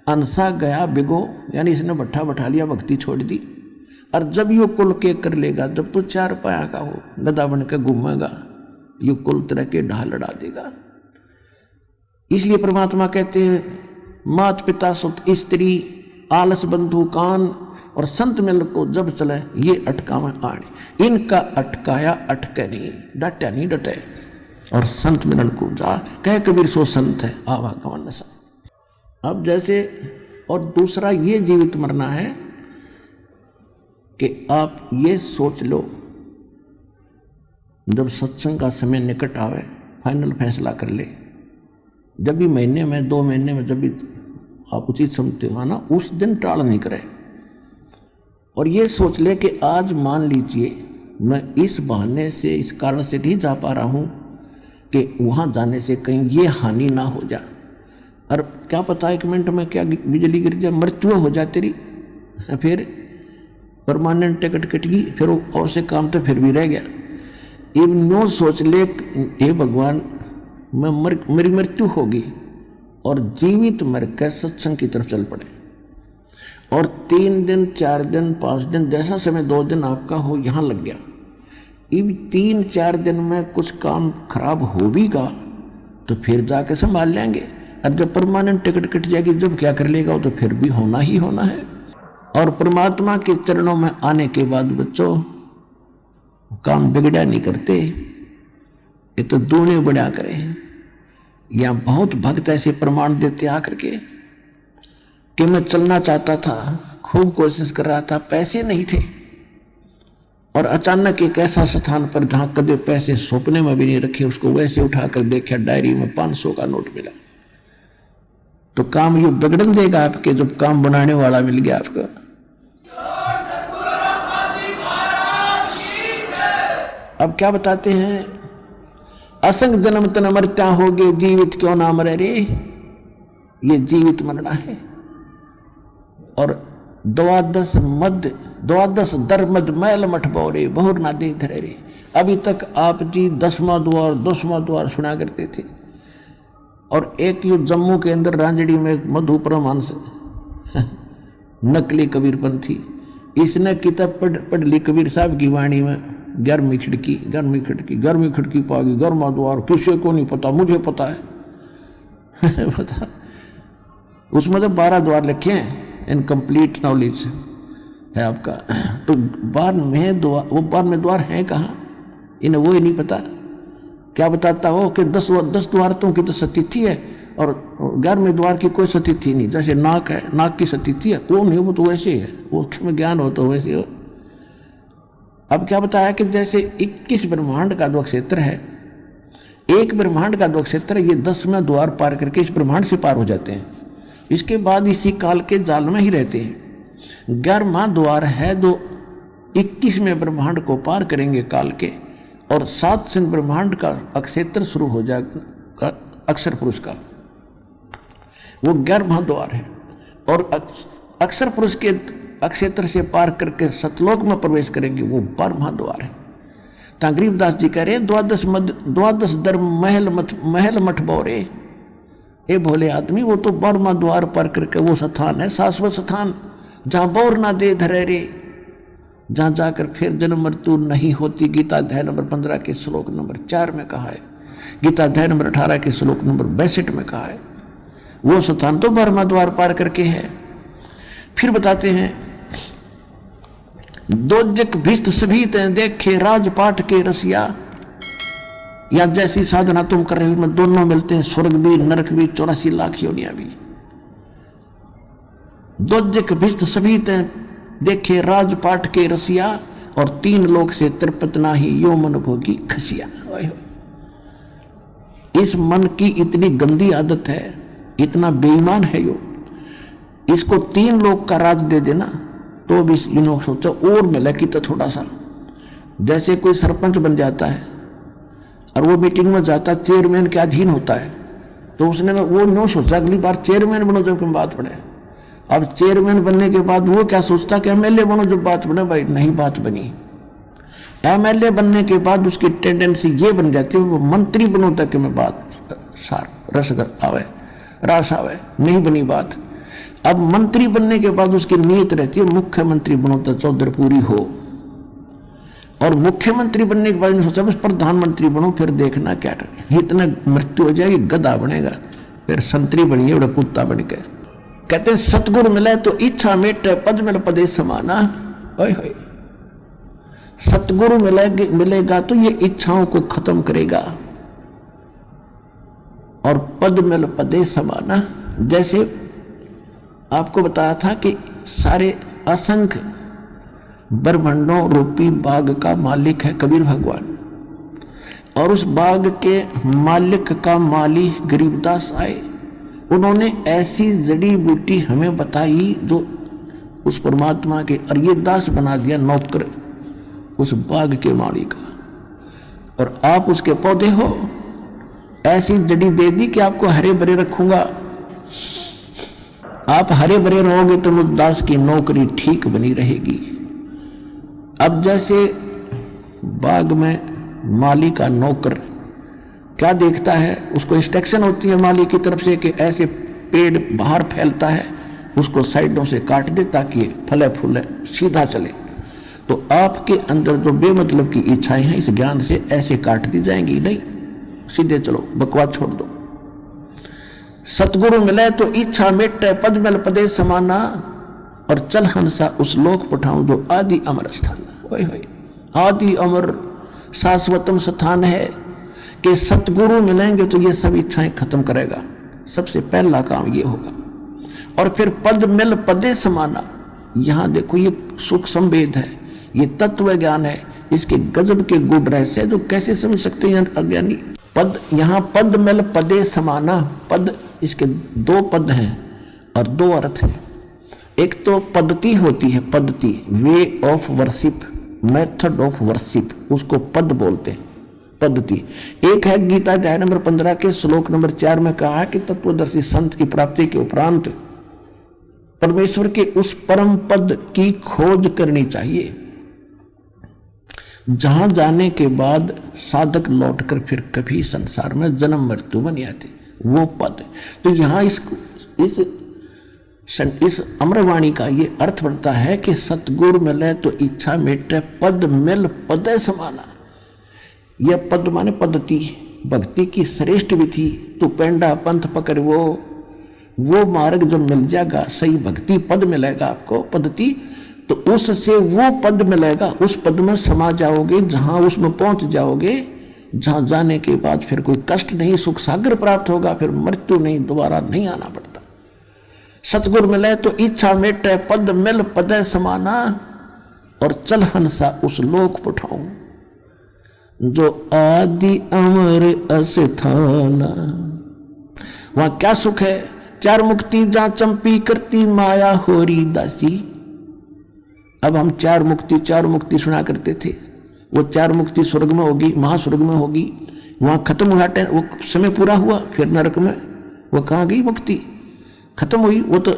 अनसा गया बिगो, यानी इसने भट्ठा बैठा लिया, भक्ति छोड़ दी। और जब यो कुल के कर लेगा, जब तो चार पाया का हो, गधा बन के घूमेगा, यो कुल तरह के ढाल लड़ा देगा। इसलिए परमात्मा कहते हैं, मात पिता सुत स्त्री आलस बंधु कान और संत मिल को जब चले ये अटका में आने। इनका अटकाया अटके नहीं, डटे नहीं डटे। और संत मिलन को जा कह कबीर सो संत है आवागमन नशा। अब जैसे और दूसरा ये जीवित मरना है कि आप ये सोच लो, जब सत्संग का समय निकट आवे, फाइनल फैसला कर ले, जब भी महीने में 2 महीने में जब भी आप उचित समझते हो ना, उस दिन टाल नहीं करे। और ये सोच ले कि आज मान लीजिए मैं इस बहाने से, इस कारण से नहीं जा पा रहा हूँ कि वहाँ जाने से कहीं ये हानि ना हो जाए। और क्या पता 1 मिनट में क्या बिजली गिर जाए, मृत्यु हो जाए तेरी, फिर परमानेंट टिकट कट गई, फिर और से काम तो फिर भी रह गया। इन नो सोच ले, हे भगवान मेरी मृत्यु होगी, और जीवित मर कर सत्संग की तरफ चल पड़े। और 3 दिन 4 दिन 5 दिन जैसा समय 2 दिन आपका हो यहाँ लग गया। इन 3-4 दिन में कुछ काम खराब हो भी गा तो फिर जाके संभाल लेंगे। और जब परमानेंट टिकट कट जाएगी, जब क्या कर लेगा, तो फिर भी होना ही होना है। और परमात्मा के चरणों में आने के बाद बच्चों काम बिगड़ा नहीं करते, ये तो दूने बढ़ा करें। या बहुत भक्त ऐसे प्रमाण देते आकर के कि मैं चलना चाहता था, खूब कोशिश कर रहा था, पैसे नहीं थे, और अचानक एक ऐसा स्थान पर जहां कभी पैसे सपने में भी नहीं रखे, उसको वैसे उठाकर देखा, डायरी में 500 का नोट मिला। तो काम यू बिगड़न देगा आपके, जब काम बनाने वाला मिल गया आपका। अब क्या बताते हैं, असंग जन्म तन मरत्या होगे, जीवित क्यों ना मरे रे। ये जीवित मरना है। और द्वादश दर मद मैल मठ बोरे बहुर ना दे धरे रे। अभी तक आप जी 10वां द्वार सुना करते थे। और एक यू जम्मू के अंदर रांजड़ी में एक मधु परमहंस नकली कबीरपंथी, इसने किताब पढ़ ली कबीर साहब की वाणी में, 11वीं खिड़की पागी, 11वां द्वार किसी को नहीं पता, मुझे पता है पता। उसमें तो 12 द्वार लिखे हैं, इनकम्प्लीट नॉलेज है आपका। तो 12 में द्वार है कहाँ, इन्हें वो ही नहीं पता। क्या बताता हो कि 10 द्वारतों की तो सतिथि है, और 11वें द्वार की कोई सतिथि नहीं। जैसे नाक है, नाक की सतिथि है, कौन है वो, तो वैसे ही है, वो में ज्ञान हो तो वैसे हो। अब क्या बताया कि जैसे 21 ब्रह्मांड का जो क्षेत्र है, एक ब्रह्मांड का जो क्षेत्र है, ये 10वें द्वार पार करके इस ब्रह्मांड से पार हो जाते हैं। इसके बाद इसी काल के जाल में ही रहते हैं। 11वां द्वार है जो 21वें ब्रह्मांड को पार करेंगे काल के, और 7 सिंह ब्रह्मांड का अक्षेत्र शुरू हो जाएगा अक्षर पुरुष का, वो 11वां द्वार है। और अक्षर पुरुष के अक्षेत्र से पार करके सतलोक में प्रवेश करेंगे, वो 12वां द्वार है। गरीबदास जी कह रहे हैं, द्वादश दर महल मठ बोरे। ए भोले आदमी, वो तो 12वां द्वार पार करके वो स्थान है, शाश्वत स्थान, जहां बोर ना दे धरे रे, जहां जाकर फिर जन्म मृत्यु नहीं होती। गीता अध्याय नंबर 15 के श्लोक नंबर 4 में कहा है, गीता अध्याय नंबर 18 के श्लोक नंबर 62 में कहा है। वो स्थान तो 12वां द्वार पार करके है। फिर बताते हैं, दोजक भिष्ट सभी देखे राजपाट के रसिया। या जैसी साधना तुम कर रहे हो, में दोनों मिलते हैं, स्वर्ग भी नरक भी, 84 लाख योनिया भी। दोजक भिष्ट सभी देखे राजपाट के रसिया, और 3 लोक से तृप्त नाही यो मन भोगी खसिया। इस मन की इतनी गंदी आदत है, इतना बेईमान है यो, इसको 3 लोक का राज दे देना तो भी सोचो और मिले कि तो थोड़ा सा, जैसे कोई सरपंच बन जाता है और वो मीटिंग में जाता, चेयरमैन के अधीन होता है, तो उसने वो नो सोचा अगली बार चेयरमैन बनो जब बात पड़े। अब चेयरमैन बनने के बाद वो क्या सोचता कि एमएलए बनो जब बात बने। भाई नहीं बात बनी। एमएलए बनने के बाद उसकी टेंडेंसी ये बन जाती है वो मंत्री बनो तक में बात सार रस आवे, रास आवे, नहीं बनी बात। अब मंत्री बनने के बाद उसकी नीयत रहती है मुख्यमंत्री बनो तो चौधर पूरी हो, और मुख्यमंत्री बनने के बाद सोचा बस प्रधानमंत्री बनो, फिर देखना क्या इतना मृत्यु हो जाएगी, गधा बनेगा, फिर संतरी बनिए बड़ा कुत्ता बन के। कहते हैं सतगुरु मिले तो इच्छा मेटे पद मिल पदे समाना। ओए सतगुरु मिलेगा तो ये इच्छाओं को खत्म करेगा, और पद मिल पदे समाना। जैसे आपको बताया था कि सारे असंख्य ब्रह्मांडों रूपी बाग का मालिक है कबीर भगवान, और उस बाग के मालिक का माली गरीबदास आए। उन्होंने ऐसी जड़ी बूटी हमें बताई जो उस परमात्मा के, और ये दास बना दिया नौकर उस बाग के माली का, और आप उसके पौधे हो। ऐसी जड़ी दे दी कि आपको हरे भरे रखूंगा, आप हरे भरे रहोगे तो उस दास की नौकरी ठीक बनी रहेगी। अब जैसे बाग में माली का नौकर क्या देखता है, उसको इंस्ट्रक्शन होती है माली की तरफ से कि ऐसे पेड़ बाहर फैलता है, उसको साइडों से काट दे ताकि फले फूले सीधा चले। तो आपके अंदर जो बेमतलब की इच्छाएं हैं इस ज्ञान से ऐसे काट दी जाएंगी, नहीं सीधे चलो, बकवास छोड़ दो। सतगुरु मिले तो इच्छा मेटे पद मिल पदे समाना, और चल हंसा उस लोक पठाऊं जो आदि अमर स्थान। आदि अमर शाश्वतम स्थान है कि सतगुरु मिलेंगे तो ये सब इच्छाएं खत्म करेगा, सबसे पहला काम ये होगा। और फिर पद मिल पदे समाना, यहां देखो ये सुख संवेद है, ये तत्व ज्ञान है, इसके गजब के गुण रहस्य जो कैसे समझ सकते हैं अज्ञानी। पद, यहां पद मिल पदे समाना, पद इसके दो पद हैं और दो अर्थ हैं। एक तो पद्धति होती है, पद्धति way of worship, method of worship, उसको पद बोलते हैं, पद्धति। एक है गीता अध्याय नंबर 15 के श्लोक नंबर 4 में कहा है कि तत्वदर्शी संत की प्राप्ति के उपरांत परमेश्वर के उस परम पद की खोज करनी चाहिए जहां जाने के बाद साधक लौटकर फिर कभी संसार में जन्म मृत्यु में नहीं आते, वो पद। तो यहां इस अमरवाणी का ये अर्थ बनता है कि सतगुरु मिले तो इच्छा मेटे पद मिल पदे समाना। यह पद माने पद्धति, भक्ति की श्रेष्ठ विधि। तो पेंडा पंथ पकड़ वो मार्ग जो मिल जाएगा, सही भक्ति पद मिलेगा आपको, पद्धति, तो उससे वो पद मिलेगा, उस पद में समा जाओगे, जहां उसमें पहुंच जाओगे, जहां जाने के बाद फिर कोई कष्ट नहीं, सुख सागर प्राप्त होगा, फिर मृत्यु नहीं, दोबारा नहीं आना पड़ता। सतगुरु मिले तो इच्छा मेटे पद मिल पदे समाना, और चल हंसा उस लोक पठाऊं जो आदि अमर अस्थाना। वहां क्या सुख है, चार मुक्ति जहां चंपी करती माया होरी दासी। अब हम चार मुक्ति सुना करते थे, वो चार मुक्ति स्वर्ग में होगी, महास्वर्ग में होगी, वहां खत्म हुआ, वो समय पूरा हुआ, फिर नरक में वो कहाँ गई मुक्ति, खत्म हुई, वो तो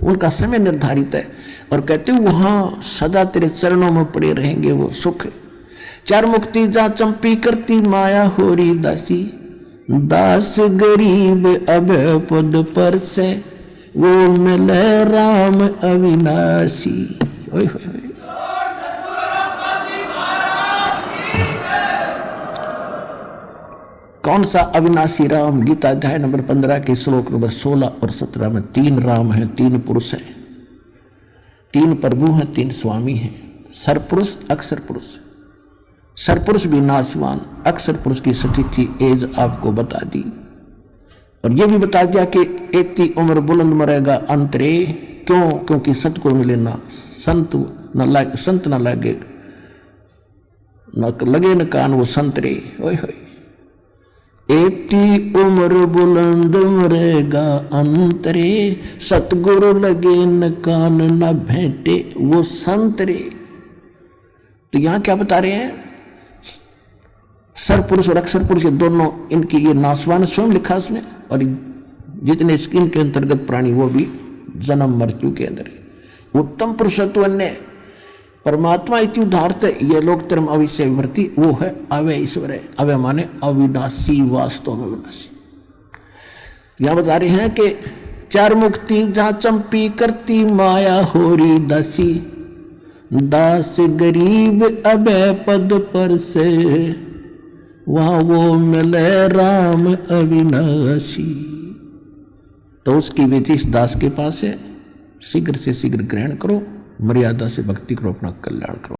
उनका समय निर्धारित है। और कहते वहां सदा तेरे चरणों में पड़े रहेंगे वो सुख। चार मुक्ति जहां चंपी करती माया होरी दासी, दास गरीब अब पद पर से वो मिले राम अविनाशी। ओए होए कौन सा अविनाशी राम? गीता अध्याय नंबर 15 के श्लोक नंबर 16 और 17 में 3 राम हैं, 3 पुरुष हैं, 3 प्रभु हैं, 3 स्वामी हैं। सरपुरुष अक्षर पुरुष, सरपुरुष भी नाशवान, अक्षर पुरुष की स्थिति एज आपको बता दी, और यह भी बता दिया कि इतनी उम्र बुलंद मरेगा अंतरे। क्यों? क्योंकि सतगुरु मिले ना, संत न लगे न लगे न कान वो संतरे। ओए होए एती उम्र बुलंद मरेगा अंतरे, सतगुरु लगे न कान न भेंटे वो संतरे। तो यहां क्या बता रहे हैं, सरपुरुष और अक्षर पुरुष ये दोनों, इनकी ये नासवान स्वयं लिखा उसमें, और जितने स्किन के अंतर्गत प्राणी वो भी जन्म मृत्यु के अंदर है। उत्तम पुरुषत्व अन्य परमात्मा इति उदाहरत, ये लोग term अविषय विवर्ती, वो है अवय ईश्वर है। अवय माने अविनाशी, वास्तव में विनाशी। यहां बता रहे हैं कि चार मुक्ति जहां चंपी करती माया होरी दासी, दास गरीब अभय पद पर से, वहां वो मिले राम अविनाशी। तो उसकी विधि इस दास के पास है, शीघ्र से शीघ्र ग्रहण करो, मर्यादा से भक्ति करो, अपना कल्याण करो।